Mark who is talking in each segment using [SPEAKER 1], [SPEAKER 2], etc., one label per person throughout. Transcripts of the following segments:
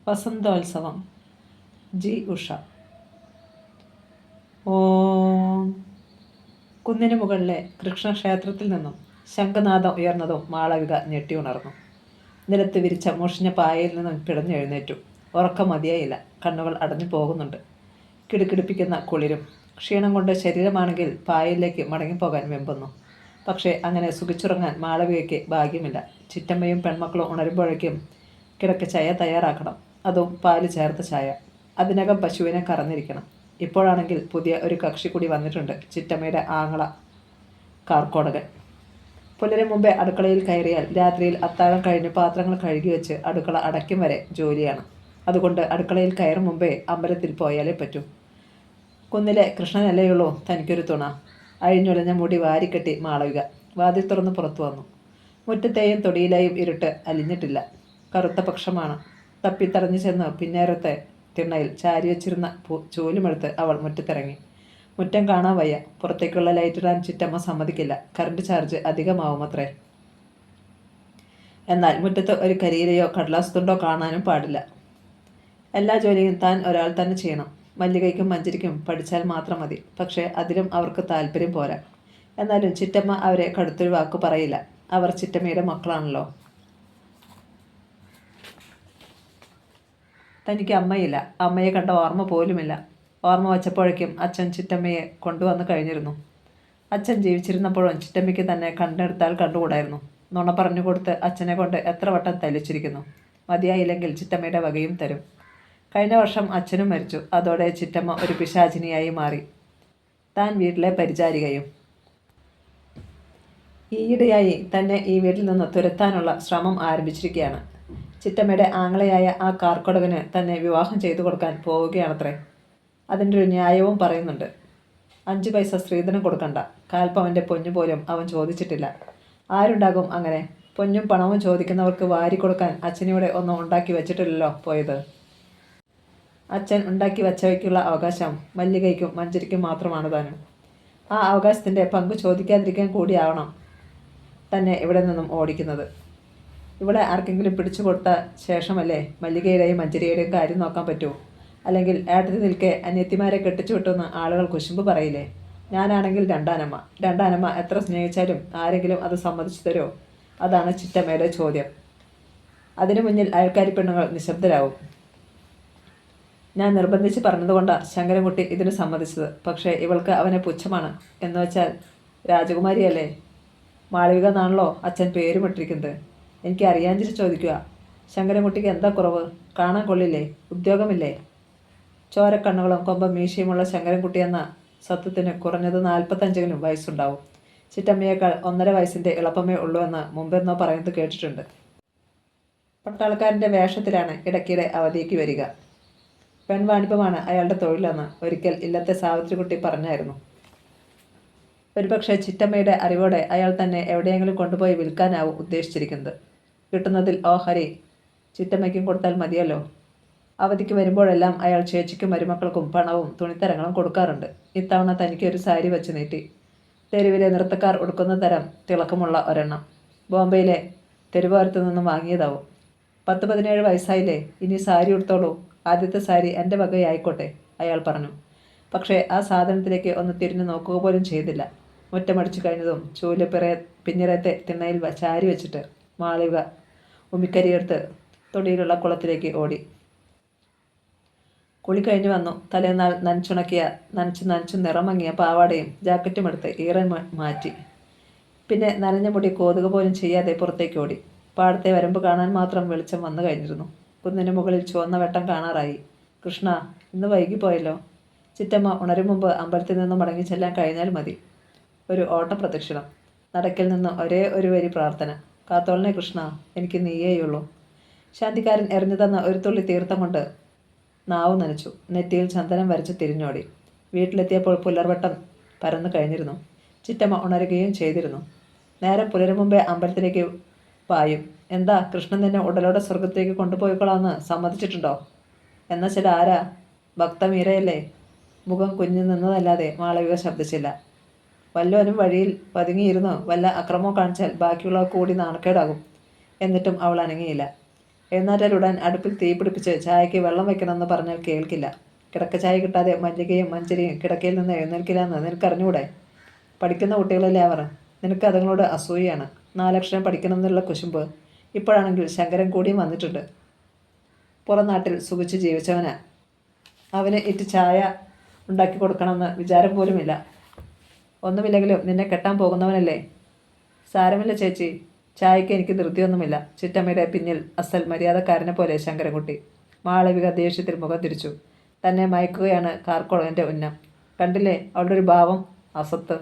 [SPEAKER 1] വസന്തോത്സവം. G Usha. ഓം. കുന്നിന് മുകളിലെ കൃഷ്ണക്ഷേത്രത്തിൽ നിന്നും ശംഖനാദം ഉയർന്നതും മാളവിക ഞെട്ടിയുണർന്നു. നിലത്ത് വിരിച്ച മുഷിഞ്ഞ പായയിൽ നിന്നും പിടഞ്ഞെഴുന്നേറ്റു. ഉറക്കം മതിയായില്ല. കണ്ണുകൾ അടഞ്ഞു പോകുന്നുണ്ട്. കിടുകിടിപ്പിക്കുന്ന കുളിരും. ക്ഷീണം കൊണ്ട് ശരീരമാണെങ്കിൽ പായയിലേക്ക് മടങ്ങിപ്പോകാൻ വെമ്പുന്നു. പക്ഷേ അങ്ങനെ സുഖിച്ചുറങ്ങാൻ മാളവികയ്ക്ക് ഭാഗ്യമില്ല. ചിറ്റമ്മയും പെൺമക്കളും ഉണരുമ്പോഴേക്കും കിടക്ക് ചായ തയ്യാറാക്കണം. അതും പാല് ചേർത്ത ചായ. അതിനകം പശുവിനെ കറന്നിരിക്കണം. ഇപ്പോഴാണെങ്കിൽ പുതിയ ഒരു കക്ഷി കൂടി വന്നിട്ടുണ്ട്. ചിറ്റമ്മയുടെ ആങ്ങള കാർക്കോടകൻ. പുലരും മുമ്പേ അടുക്കളയിൽ കയറിയാൽ രാത്രിയിൽ അത്താഴം കഴിഞ്ഞ് പാത്രങ്ങൾ കഴുകി വെച്ച് അടുക്കള അടയ്ക്കും വരെ ജോലിയാണ്. അതുകൊണ്ട് അടുക്കളയിൽ കയറും മുമ്പേ അമ്പലത്തിൽ പോയാലേ പറ്റൂ. കുന്നിലെ കൃഷ്ണനല്ലേയുള്ളൂ തനിക്കൊരു തുണ. അഴിഞ്ഞുലഞ്ഞ മുടി വാരിക്കെട്ടി മാളവിക വാതിൽ തുറന്ന് പുറത്തു വന്നു. മുറ്റത്തെയും തൊടിയിലെയും ഇരുട്ട് അലിഞ്ഞിട്ടില്ല. കറുത്ത പക്ഷമാണ്. തപ്പിത്തടഞ്ഞു ചെന്ന് പിന്നേരത്തെ തിണ്ണയിൽ ചാരി വെച്ചിരുന്ന ചൂലുമെടുത്ത് അവൾ മുറ്റത്തിറങ്ങി. മുറ്റം കാണാൻ വയ്യ. പുറത്തേക്കുള്ള ലൈറ്റിടാൻ ചിറ്റമ്മ സമ്മതിക്കില്ല. കറണ്ട് ചാർജ് അധികമാവുമത്രേ. എന്നാൽ മുറ്റത്ത് ഒരു കരിയിലയോ കടലാസ് തുണ്ടോ കാണാനും പാടില്ല. എല്ലാ ജോലിയും താൻ ഒരാൾ തന്നെ ചെയ്യണം. മല്ലികയ്ക്കും മഞ്ചരിക്കും പഠിച്ചാൽ മാത്രം മതി. പക്ഷേ അതിലും അവർക്ക് താല്പര്യം പോരാ. എന്നാലും ചിറ്റമ്മ അവരെ കടുത്തൊരു വാക്ക് പറയില്ല. അവർ ചിറ്റമ്മയുടെ മക്കളാണല്ലോ. തനിക്ക് അമ്മയില്ല. അമ്മയെ കണ്ട ഓർമ്മ പോലുമില്ല. ഓർമ്മ വച്ചപ്പോഴേക്കും അച്ഛൻ ചിറ്റമ്മയെ കൊണ്ടുവന്ന് കഴിഞ്ഞിരുന്നു. അച്ഛൻ ജീവിച്ചിരുന്നപ്പോഴും ചിറ്റമ്മയ്ക്ക് തന്നെ കണ്ടെടുത്താൽ കണ്ടുകൂടായിരുന്നു. നുണ പറഞ്ഞു കൊടുത്ത് അച്ഛനെ കൊണ്ട് എത്ര വട്ടം തല്ലിച്ചിരിക്കുന്നു. മതിയായില്ലെങ്കിൽ ചിറ്റമ്മയുടെ വകയും തരും. കഴിഞ്ഞ വർഷം അച്ഛനും മരിച്ചു. അതോടെ ചിറ്റമ്മ ഒരു പിശാചിനിയായി മാറി. താൻ വീട്ടിലെ പരിചാരികയും. ഈയിടെയായി തന്നെ ഈ വീട്ടിൽ നിന്ന് തുരത്താനുള്ള ശ്രമം ആരംഭിച്ചിരിക്കുകയാണ്. ചിറ്റമ്മയുടെ ആങ്ങളയായ ആ കാർക്കൊടകന് തന്നെ വിവാഹം ചെയ്തു കൊടുക്കാൻ പോവുകയാണത്രേ. അതിൻ്റെ ഒരു ന്യായവും പറയുന്നുണ്ട്. 5 പൈസ സ്ത്രീധനം കൊടുക്കണ്ട. കാൽപ്പവൻ്റെ പൊന്നു പോലും അവൻ ചോദിച്ചിട്ടില്ല. ആരുണ്ടാകും അങ്ങനെ? പൊന്നും പണവും ചോദിക്കുന്നവർക്ക് വാരി കൊടുക്കാൻ അച്ഛനിവിടെ ഒന്നും ഉണ്ടാക്കി വെച്ചിട്ടില്ലല്ലോ പോയത്. അച്ഛൻ ഉണ്ടാക്കി വച്ചവയ്ക്കുള്ള അവകാശം മല്ലികയ്ക്കും മഞ്ചരിക്കും മാത്രമാണ് താനും. ആ അവകാശത്തിൻ്റെ പങ്ക് ചോദിക്കാതിരിക്കാൻ കൂടിയാവണം തന്നെ ഇവിടെ നിന്നും ഓടിക്കുന്നത്. ഇവിടെ ആർക്കെങ്കിലും പിടിച്ചു കൊടുത്ത ശേഷമല്ലേ മല്ലികയുടെയും മഞ്ചരിയുടെയും കാര്യം നോക്കാൻ പറ്റൂ. അല്ലെങ്കിൽ ഏട്ടത്തിൽ നിൽക്കെ അനിയത്തിമാരെ കെട്ടിച്ചു വിട്ടുമെന്ന് ആളുകൾ കുശുമ്പ് പറയില്ലേ. ഞാനാണെങ്കിൽ രണ്ടാനമ്മ എത്ര സ്നേഹിച്ചാലും ആരെങ്കിലും അത് സമ്മതിച്ചു തരുമോ? അതാണ് ചിറ്റമ്മയുടെ ചോദ്യം. അതിനു മുന്നിൽ അയൽക്കാരി പെണ്ണുങ്ങൾ നിശബ്ദരാവും. ഞാൻ നിർബന്ധിച്ച് പറഞ്ഞതുകൊണ്ടാണ് ശങ്കരൻകുട്ടി ഇതിന് സമ്മതിച്ചത്. പക്ഷേ ഇവൾക്ക് അവനെ പുച്ഛമാണ്. എന്ന് വെച്ചാൽ രാജകുമാരിയല്ലേ. മാളവിക എന്നാണല്ലോ അച്ഛൻ പേരുമിട്ടിരിക്കുന്നത്. എനിക്ക് അറിയാഞ്ചിട്ട് ചോദിക്കുക. ശങ്കരൻകുട്ടിക്ക് എന്താ കുറവ്? കാണാൻ കൊള്ളില്ലേ? ഉദ്യോഗമില്ലേ? ചോരക്കണ്ണുകളും കൊമ്പം മീശയുമുള്ള ശങ്കരൻകുട്ടി എന്ന സത്യത്തിന് കുറഞ്ഞത് 45 വയസ്സുണ്ടാവും. ചിറ്റമ്മയേക്കാൾ 1.5 വയസ്സിൻ്റെ ഇളപ്പമേ ഉള്ളൂ എന്ന് മുമ്പെന്നോ പറയുന്നത് കേട്ടിട്ടുണ്ട്. പട്ടാളക്കാരൻ്റെ വേഷത്തിലാണ് ഇടയ്ക്കിടെ അവധിക്ക് വരിക. പെൺവാണിഭമാണ് അയാളുടെ തൊഴിലെന്ന് ഒരിക്കൽ ഇല്ലത്തെ സാവിത്രികുട്ടി പറഞ്ഞായിരുന്നു. ഒരുപക്ഷെ ചിറ്റമ്മയുടെ അറിവോടെ അയാൾ തന്നെ എവിടെയെങ്കിലും കൊണ്ടുപോയി വിൽക്കാനാവും ഉദ്ദേശിച്ചിരിക്കുന്നത്. കിട്ടുന്നതിൽ ഓഹരി ചിറ്റമ്മയ്ക്കും കൊടുത്താൽ മതിയല്ലോ. അവധിക്ക് വരുമ്പോഴെല്ലാം അയാൾ ചേച്ചിക്കും മരുമക്കൾക്കും പണവും തുണിത്തരങ്ങളും കൊടുക്കാറുണ്ട്. ഇത്തവണ തനിക്ക് ഒരു സാരി വെച്ച് നീട്ടി. തെരുവിലെ നൃത്തക്കാർ ഉടുക്കുന്ന തരം തിളക്കമുള്ള ഒരെണ്ണം. ബോംബെയിലെ തെരുവോരത്തു നിന്നും വാങ്ങിയതാവും. 10-17 വയസ്സായില്ലേ, ഇനി സാരി ഉടുത്തോളൂ. ആദ്യത്തെ സാരി എൻ്റെ വകയായിക്കോട്ടെ, അയാൾ പറഞ്ഞു. പക്ഷേ ആ സാധനത്തിലേക്ക് ഒന്ന് തിരിഞ്ഞു നോക്കുക പോലും ചെയ്തില്ല. മുറ്റമടിച്ചു കഴിഞ്ഞതും ചൂല് പിന്നിറത്തെ തിണ്ണയിൽ ചാരി വെച്ചിട്ട് മാളവിക ഉമിക്കരിയെടുത്ത് തൊടിയിലുള്ള കുളത്തിലേക്ക് ഓടി. കുളി കഴിഞ്ഞു വന്നു. തലേന്നാൾ നനച്ചു നിറമങ്ങിയ പാവാടയും ജാക്കറ്റും എടുത്ത് ഈറൻ മാറ്റി. പിന്നെ നനഞ്ഞ മുടി കോതുക പോലും ചെയ്യാതെ പുറത്തേക്ക് ഓടി. പാടത്തെ വരമ്പ് കാണാൻ മാത്രം വെളിച്ചം വന്നു കഴിഞ്ഞിരുന്നു. കുന്നിന് മുകളിൽ ചുവന്ന വെട്ടം കാണാറായി. കൃഷ്ണ, ഇന്ന് വൈകിപ്പോയല്ലോ. ചിറ്റമ്മ ഉണരും മുമ്പ് അമ്പലത്തിൽ നിന്നും മടങ്ങി ചെല്ലാൻ കഴിഞ്ഞാൽ മതി. ഒരു ഓട്ടപ്രദക്ഷിണം. നടക്കിൽ നിന്ന് ഒരേ ഒരു വരി പ്രാർത്ഥന. കാത്തോളനെ കൃഷ്ണ, എനിക്ക് നീയേയുള്ളൂ. ശാന്തിക്കാരൻ എറിഞ്ഞു തന്ന ഒരു തുള്ളി തീർത്ഥം കൊണ്ട് നാവ് നനച്ചു. നെറ്റിയിൽ ചന്ദനം വരച്ച് തിരിഞ്ഞോടി. വീട്ടിലെത്തിയപ്പോൾ പുലർവട്ടം പരന്നു കഴിഞ്ഞിരുന്നു. ചിറ്റമ്മ ഉണരുകയും ചെയ്തിരുന്നു. നേരം പുലരും മുമ്പേ അമ്പലത്തിലേക്ക് പായും. എന്താ, കൃഷ്ണൻ നിന്നെ ഉടലോടെ സ്വർഗത്തേക്ക് കൊണ്ടുപോയിക്കൊള്ളാമെന്ന് സമ്മതിച്ചിട്ടുണ്ടോ? എന്ന ചില ആരാ? ഭക്തമീരയല്ലേ? മുഖം കുഞ്ഞു നിന്നതല്ലാതെ മാളവിക ശബ്ദിച്ചില്ല. വല്ലവനും വഴിയിൽ പതുങ്ങിയിരുന്നു വല്ല അക്രമവും കാണിച്ചാൽ ബാക്കിയുള്ളവർ കൂടി നാണക്കേടാകും. എന്നിട്ടും അവൾ അനങ്ങിയില്ല. എഴുന്നേറ്റാലുടൻ അടുപ്പിൽ തീ പിടിപ്പിച്ച് ചായക്ക് വെള്ളം വെക്കണമെന്ന് പറഞ്ഞാൽ കേൾക്കില്ല. കിടക്ക ചായ കിട്ടാതെ മല്ലികയും മഞ്ചരിയും കിടക്കയിൽ നിന്ന് എഴുന്നേൽക്കില്ല എന്ന് നിനക്കറിഞ്ഞൂടെ? പഠിക്കുന്ന കുട്ടികളല്ലേ അവർ. നിനക്ക് അതുങ്ങളോട് അസൂയാണ്. 4 അക്ഷരം പഠിക്കണമെന്നുള്ള കുശുമ്പ്. ഇപ്പോഴാണെങ്കിൽ ശങ്കരൻ കൂടിയും വന്നിട്ടുണ്ട്. പുറം നാട്ടിൽ സുഖിച്ച് ജീവിച്ചവനാ. അവന് ഇറ്റ് ചായ ഉണ്ടാക്കി കൊടുക്കണമെന്ന് വിചാരം പോലുമില്ല. ഒന്നുമില്ലെങ്കിലും നിന്നെ കെട്ടാൻ പോകുന്നവനല്ലേ. സാരമില്ല ചേച്ചി, ചായക്ക് എനിക്ക് ധൃതിയൊന്നുമില്ല. ചിറ്റമ്മയുടെ പിന്നിൽ അസൽ മര്യാദക്കാരനെ പോലെ ശങ്കരൻകുട്ടി. മാളവിക ദേഷ്യത്തിൽ മുഖം തിരിച്ചു. തന്നെ മയക്കുകയാണ് കാർക്കോളൻ്റെ ഉന്നം. കണ്ടില്ലേ അവളുടെ ഒരു ഭാവം, അസത്ത്.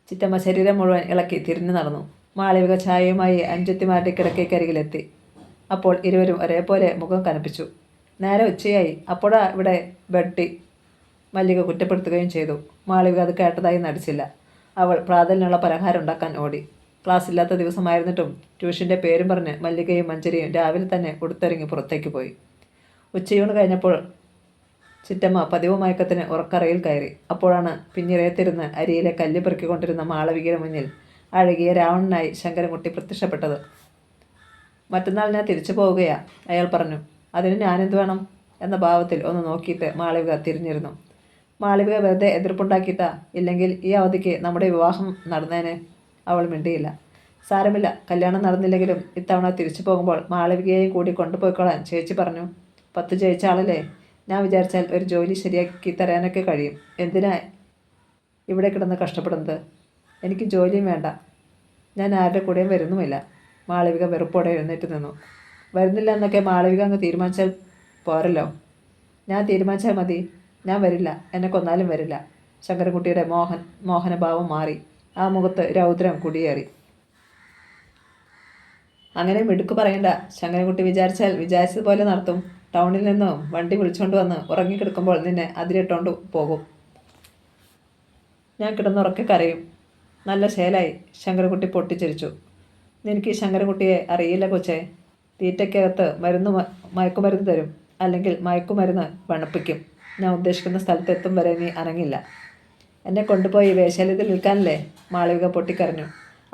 [SPEAKER 1] ചിറ്റമ്മ ശരീരം മുഴുവൻ ഇളക്കി തിരിഞ്ഞു നടന്നു. മാളവിക ചായയുമായി അനുജത്തിമാരുടെ കിടക്കയ്ക്കരികിലെത്തി. അപ്പോൾ ഇരുവരും ഒരേപോലെ മുഖം കനപ്പിച്ചു. നേരെ ഉച്ചയായി, അപ്പോഴാ ഇവിടെ ബെഡ്ടി. മല്ലിക കുറ്റപ്പെടുത്തുകയും ചെയ്തു. മാളവിക അത് കേട്ടതായി നടിച്ചില്ല. അവൾ പ്രാതലിനുള്ള പലഹാരം ഉണ്ടാക്കാൻ ഓടി. ക്ലാസ് ഇല്ലാത്ത ദിവസമായിരുന്നിട്ടും ട്യൂഷൻ്റെ പേരും പറഞ്ഞ് മല്ലികയും മഞ്ചരിയും രാവിലെ തന്നെ ഉടുത്തിറങ്ങി പുറത്തേക്ക് പോയി. ഉച്ചയൂണ് കഴിഞ്ഞപ്പോൾ ചിറ്റമ്മ പതിവ് മയക്കത്തിന് ഉറക്കറയിൽ കയറി. അപ്പോഴാണ് പിന്നിറയത്തിരുന്ന് അരിയിലെ കല്ല് പെറുക്കിക്കൊണ്ടിരുന്ന മാളവികയുടെ മുന്നിൽ അഴകിയ രാവണനായി ശങ്കരൻകുട്ടി പ്രത്യക്ഷപ്പെട്ടത്. മറ്റന്നാൾ ഞാൻ തിരിച്ചു പോവുകയാ, അയാൾ പറഞ്ഞു. അതിന് ഞാനെന്ത് വേണം എന്ന ഭാവത്തിൽ ഒന്ന് നോക്കിയിട്ട് മാളവിക തിരിഞ്ഞിരുന്നു. മാളവിക വെറുതെ എതിർപ്പുണ്ടാക്കിയിട്ടാ, ഇല്ലെങ്കിൽ ഈ അവധിക്ക് നമ്മുടെ വിവാഹം നടന്നേനെ. അവൾ മിണ്ടിയില്ല. സാരമില്ല, കല്യാണം നടന്നില്ലെങ്കിലും ഇത്തവണ തിരിച്ചു പോകുമ്പോൾ മാളവികയെയും കൂടി കൊണ്ടുപോയിക്കോളാൻ ചേച്ചി പറഞ്ഞു. 10 ജയിച്ച ആളല്ലേ. ഞാൻ വിചാരിച്ചാൽ ഒരു ജോലി ശരിയാക്കി തരാനൊക്കെ കഴിയും. എന്തിനാ ഇവിടെ കിടന്ന് കഷ്ടപ്പെടുന്നത്? എനിക്ക് ജോലിയും വേണ്ട. ഞാൻ ആരുടെ കൂടെയും വരുന്നുമില്ല. മാളവിക വെറുപ്പോടെ എഴുന്നേറ്റ് നിന്നു. വരുന്നില്ല എന്നൊക്കെ മാളവിക അങ്ങ് തീരുമാനിച്ചാൽ പോരല്ലോ. ഞാൻ തീരുമാനിച്ചാൽ മതി. ഞാൻ വരില്ല, എന്നെ കൊന്നാലും വരില്ല. ശങ്കരൻകുട്ടിയുടെ മോഹനഭാവം മാറി. ആ മുഖത്ത് രൗദ്രം കുടിയേറി. അങ്ങനെ മിടുക്ക് പറയണ്ട. ശങ്കരൻകുട്ടി വിചാരിച്ചാൽ വിചാരിച്ചതുപോലെ നടത്തും. ടൗണിൽ നിന്നും വണ്ടി വിളിച്ചുകൊണ്ട് വന്ന് ഉറങ്ങിക്കിടക്കുമ്പോൾ നിന്നെ അതിലിട്ടോണ്ട് പോകും. ഞാൻ കിടന്നുറക്കെ കരയും. നല്ല ശേലായി. ശങ്കരൻകുട്ടി പൊട്ടിച്ചിരിച്ചു. നിനക്ക് ശങ്കരൻകുട്ടിയെ അറിയില്ല കൊച്ചേ. തീറ്റയ്ക്കകത്ത് മയക്കുമരുന്ന് തരും, അല്ലെങ്കിൽ മയക്കുമരുന്ന് വണപ്പിക്കും. ഞാൻ ഉദ്ദേശിക്കുന്ന സ്ഥലത്തെത്തും വരെ നീ അനങ്ങില്ല. എന്നെ കൊണ്ടുപോയി വേശ്യാലയത്തിൽ നിൽക്കാനല്ലേ? മാളവിക പൊട്ടിക്കരഞ്ഞു.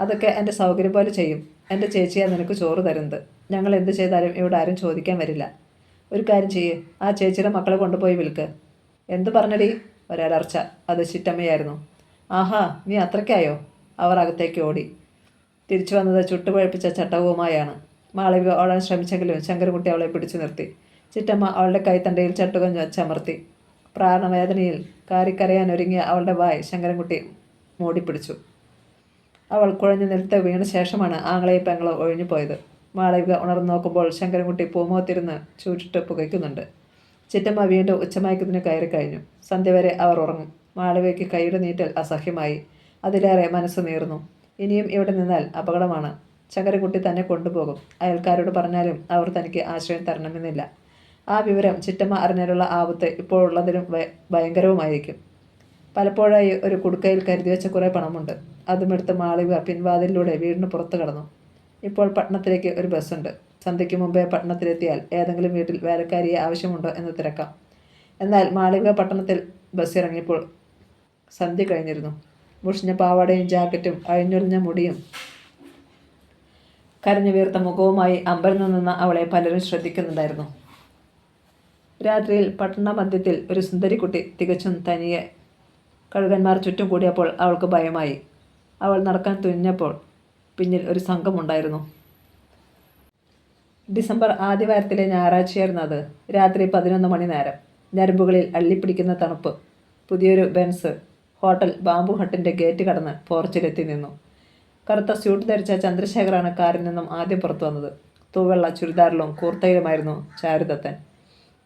[SPEAKER 1] അതൊക്കെ എൻ്റെ സൗകര്യം പോലെ ചെയ്യും. എൻ്റെ ചേച്ചിയാണ് നിനക്ക് ചോറ് തരുന്നത്. ഞങ്ങൾ എന്ത് ചെയ്താലും ഇവിടെ ആരും ചോദിക്കാൻ വരില്ല. ഒരു കാര്യം ചെയ്യ്, ആ ചേച്ചിയുടെ മക്കളെ കൊണ്ടുപോയി വിൽക്ക്. എന്തു പറഞ്ഞടി? ഒരലർച്ച. അത് ചിറ്റമ്മയായിരുന്നു. ആഹാ, നീ അത്രയ്ക്കായോ? അവർ അകത്തേക്ക് ഓടി. തിരിച്ചു വന്നത് ചുട്ടുപഴുപ്പിച്ച ചട്ടകവുമായാണ്. മാളവിക ഓടാൻ ശ്രമിച്ചെങ്കിലും ശങ്കരൻകുട്ടി അവളെ പിടിച്ചു നിർത്തി. ചിറ്റമ്മ അവളുടെ കൈത്തണ്ടയിൽ ചട്ടുകം ചമർത്തി. പ്രാണവേദനയിൽ കാരിക്കരയാനൊരുങ്ങിയ അവളുടെ വായ് ശങ്കരൻകുട്ടി മൂടിപ്പിടിച്ചു. അവൾ കുഴഞ്ഞു നിലത്ത് വീണ ശേഷമാണ് ആങ്ങളെയും പെങ്ങളും ഒഴിഞ്ഞു പോയത്. മാളവിക ഉണർന്നു നോക്കുമ്പോൾ ശങ്കരൻകുട്ടി പൂമുഖത്തിരുന്ന് ചൂറ്റിട്ട് പുകയ്ക്കുന്നുണ്ട്. ചിറ്റമ്മ വീണ്ടും ഉച്ചമയക്കത്തിന് കയറി കഴിഞ്ഞു. സന്ധ്യ വരെ അവർ ഉറങ്ങും. മാളവികയ്ക്ക് കൈയുടെ നീറ്റൽ അസഹ്യമായി. അതിലേറെ മനസ്സ് നീർന്നു. ഇനിയും ഇവിടെ നിന്നാൽ അപകടമാണ്. ശങ്കരൻകുട്ടി തന്നെ കൊണ്ടുപോകും. അയൽക്കാരോട് പറഞ്ഞാലും അവർ തനിക്ക് ആശ്രയം തരണമെന്നില്ല. ആ വിവരം ചിറ്റമ്മ അറിഞ്ഞാലുള്ള ആപത്ത് ഇപ്പോഴുള്ളതിലും ഭയങ്കരവുമായിരിക്കും. പലപ്പോഴായി ഒരു കുടുക്കയിൽ കരുതി വെച്ച കുറേ പണമുണ്ട്. അതുമെടുത്ത് മാളവിക പിൻവാതിലിലൂടെ വീടിന് പുറത്തു കടന്നു. ഇപ്പോൾ പട്ടണത്തിലേക്ക് ഒരു ബസ്സുണ്ട്. സന്ധ്യയ്ക്ക് മുമ്പേ പട്ടണത്തിലെത്തിയാൽ ഏതെങ്കിലും വീട്ടിൽ വേലക്കാരിയെ ആവശ്യമുണ്ടോ എന്ന് തിരക്കാം. എന്നാൽ മാളവിക പട്ടണത്തിൽ ബസ് ഇറങ്ങിയപ്പോൾ സന്ധ്യ കഴിഞ്ഞിരുന്നു. മുഷിഞ്ഞ പാവാടയും ജാക്കറ്റും അഴിഞ്ഞൊലിഞ്ഞ മുടിയും കരഞ്ഞു വീർത്ത മുഖവുമായി അമ്പരന്ന് നിന്ന അവളെ പലരും ശ്രദ്ധിക്കുന്നുണ്ടായിരുന്നു. രാത്രിയിൽ പട്ടണ മധ്യത്തിൽ ഒരു സുന്ദരിക്കുട്ടി തികച്ചും തനിയെ. കഴുകന്മാർ ചുറ്റും കൂടിയപ്പോൾ അവൾക്ക് ഭയമായി. അവൾ നടക്കാൻ തുനിഞ്ഞപ്പോൾ പിന്നിൽ ഒരു സംഘമുണ്ടായിരുന്നു. ഡിസംബർ ആദ്യവാരത്തിലെ ഞായറാഴ്ചയായിരുന്നു അത്. രാത്രി 11 മണി നേരം. ഞരമ്പുകളിൽ അള്ളിപ്പിടിക്കുന്ന തണുപ്പ്. പുതിയൊരു ബെൻസ് ഹോട്ടൽ ബാംബു ഹട്ടിൻ്റെ ഗേറ്റ് കടന്ന് പോർച്ചിലെത്തി നിന്നു. കറുത്ത സ്യൂട്ട് ധരിച്ച ചന്ദ്രശേഖറാണ് കാറിൽ നിന്നും ആദ്യം പുറത്തു വന്നത്. തൂവെള്ള ചുരിദാറിലും കൂർത്തയിലുമായിരുന്നു ചാരുദത്തൻ.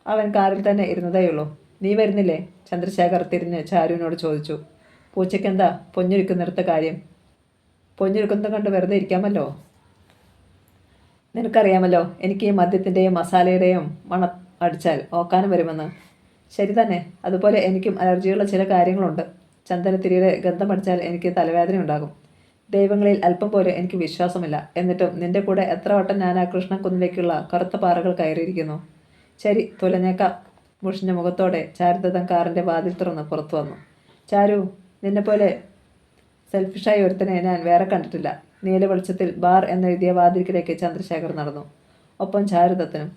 [SPEAKER 1] അവൻ കാറിൽ തന്നെ ഇരുന്നതേയുള്ളൂ. നീ വരുന്നില്ലേ? ചന്ദ്രശേഖർ തിരിഞ്ഞ് ചാരുവിനോട് ചോദിച്ചു. പൂച്ചയ്ക്കെന്താ പൊഞ്ഞൊരുക്കുന്നിടത്ത കാര്യം? പൊഞ്ഞൊരുക്കുന്നത് കണ്ട് വെറുതെ ഇരിക്കാമല്ലോ. നിനക്കറിയാമല്ലോ എനിക്ക് ഈ മദ്യത്തിൻ്റെയും മസാലയുടെയും മണം അടിച്ചാൽ ഓക്കാനം വരുമെന്ന്. ശരി തന്നെ, അതുപോലെ എനിക്കും അലർജിയുള്ള ചില കാര്യങ്ങളുണ്ട്. ചന്ദനത്തിരിയുടെ ഗന്ധമടിച്ചാൽ എനിക്ക് തലവേദന ഉണ്ടാകും. ദൈവങ്ങളിൽ അല്പം പോലും എനിക്ക് വിശ്വാസമില്ല. എന്നിട്ടും നിന്റെ കൂടെ എത്ര വട്ടം ഞാൻ ആ കൃഷ്ണക്കുന്നിലേക്കുള്ള കറുത്ത പാറകൾ കയറിയിരിക്കുന്നു. ശരി, തുലഞ്ഞേക്കാം. മുഷിഞ്ഞ മുഖത്തോടെ ചാരുദത്തൻ കാറിൻ്റെ വാതിൽ തുറന്ന് പുറത്തു വന്നു. ചാരു, നിന്നെപ്പോലെ സെൽഫിഷായി ഒരുത്തനെ ഞാൻ വേറെ കണ്ടിട്ടില്ല. നീല വെളിച്ചത്തിൽ ബാർ എന്നെഴുതിയ വാതിൽക്കിലേക്ക് ചന്ദ്രശേഖർ നടന്നു. ഒപ്പം ചാരുദത്തനും.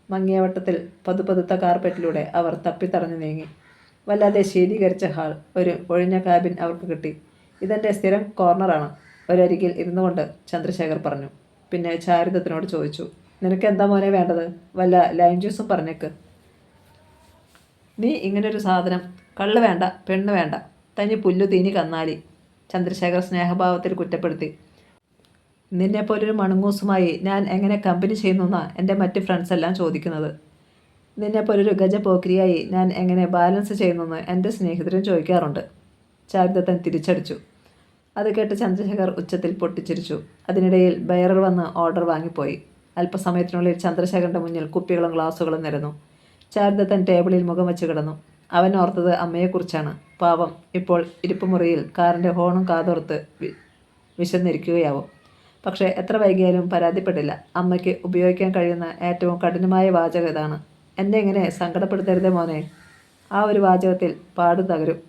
[SPEAKER 1] മങ്ങിയ വട്ടത്തിൽ പതുപതുത്ത കാർപ്പറ്റിലൂടെ അവർ തപ്പിത്തറഞ്ഞു നീങ്ങി. വല്ലാതെ ശീതീകരിച്ച ഹാൾ. ഒരു ഒഴിഞ്ഞ ക്യാബിൻ അവർക്ക് കിട്ടി. ഇതെൻ്റെ സ്ഥിരം കോർണറാണ്, ഒരരികിൽ ഇരുന്നു കൊണ്ട് ചന്ദ്രശേഖർ പറഞ്ഞു. പിന്നെ ചാരുദത്തിനോട് ചോദിച്ചു, നിനക്ക് എന്താ മോനെ വേണ്ടത്? വല്ല ലൈം ജ്യൂസും പറഞ്ഞേക്ക്. നീ ഇങ്ങനൊരു സാധനം. കള്ള് വേണ്ട, പെണ്ണ് വേണ്ട, തനി പുല്ലു തീനി കന്നാലി. ചന്ദ്രശേഖർ സ്നേഹഭാവത്തിൽ കുറ്റപ്പെടുത്തി. നിന്നെപ്പോലൊരു മണങ്ങൂസുമായി ഞാൻ എങ്ങനെ കമ്പനി ചെയ്യുന്നെന്നാ എൻ്റെ മറ്റ് ഫ്രണ്ട്സ് എല്ലാം ചോദിക്കുന്നത്. നിന്നെപ്പോലൊരു ഗജപോക്രിയായി ഞാൻ എങ്ങനെ ബാലൻസ് ചെയ്യുന്നെന്ന് എൻ്റെ സ്നേഹിതരും ചോദിക്കാറുണ്ട്. ചാരുദത്തൻ തിരിച്ചടിച്ചു. അത് കേട്ട് ചന്ദ്രശേഖർ ഉച്ചത്തിൽ പൊട്ടിച്ചിരിച്ചു. അതിനിടയിൽ ബയറർ വന്ന് ഓർഡർ വാങ്ങിപ്പോയി. അല്പസമയത്തിനുള്ളിൽ ചന്ദ്രശേഖറിൻ്റെ മുന്നിൽ കുപ്പികളും ഗ്ലാസുകളും നിരന്നു. ചാരുദത്തൻ ടേബിളിൽ മുഖം വെച്ച് കിടന്നു. അവൻ ഓർത്തത് അമ്മയെക്കുറിച്ചാണ്. പാവം, ഇപ്പോൾ ഇരിപ്പുമുറിയിൽ കാറിൻ്റെ ഹോണും കാതോർത്ത് വിശന്നിരിക്കുകയാവും. പക്ഷേ എത്ര വൈകിയാലും പരാതിപ്പെടില്ല. അമ്മയ്ക്ക് ഉപയോഗിക്കാൻ കഴിയുന്ന ഏറ്റവും കഠിനമായ വാചകം ഇതാണ്: എന്നെ ഇങ്ങനെ സങ്കടപ്പെടുത്തരുതേ മോനെ. ആ ഒരു വാചകത്തിൽ പാട് തകരും.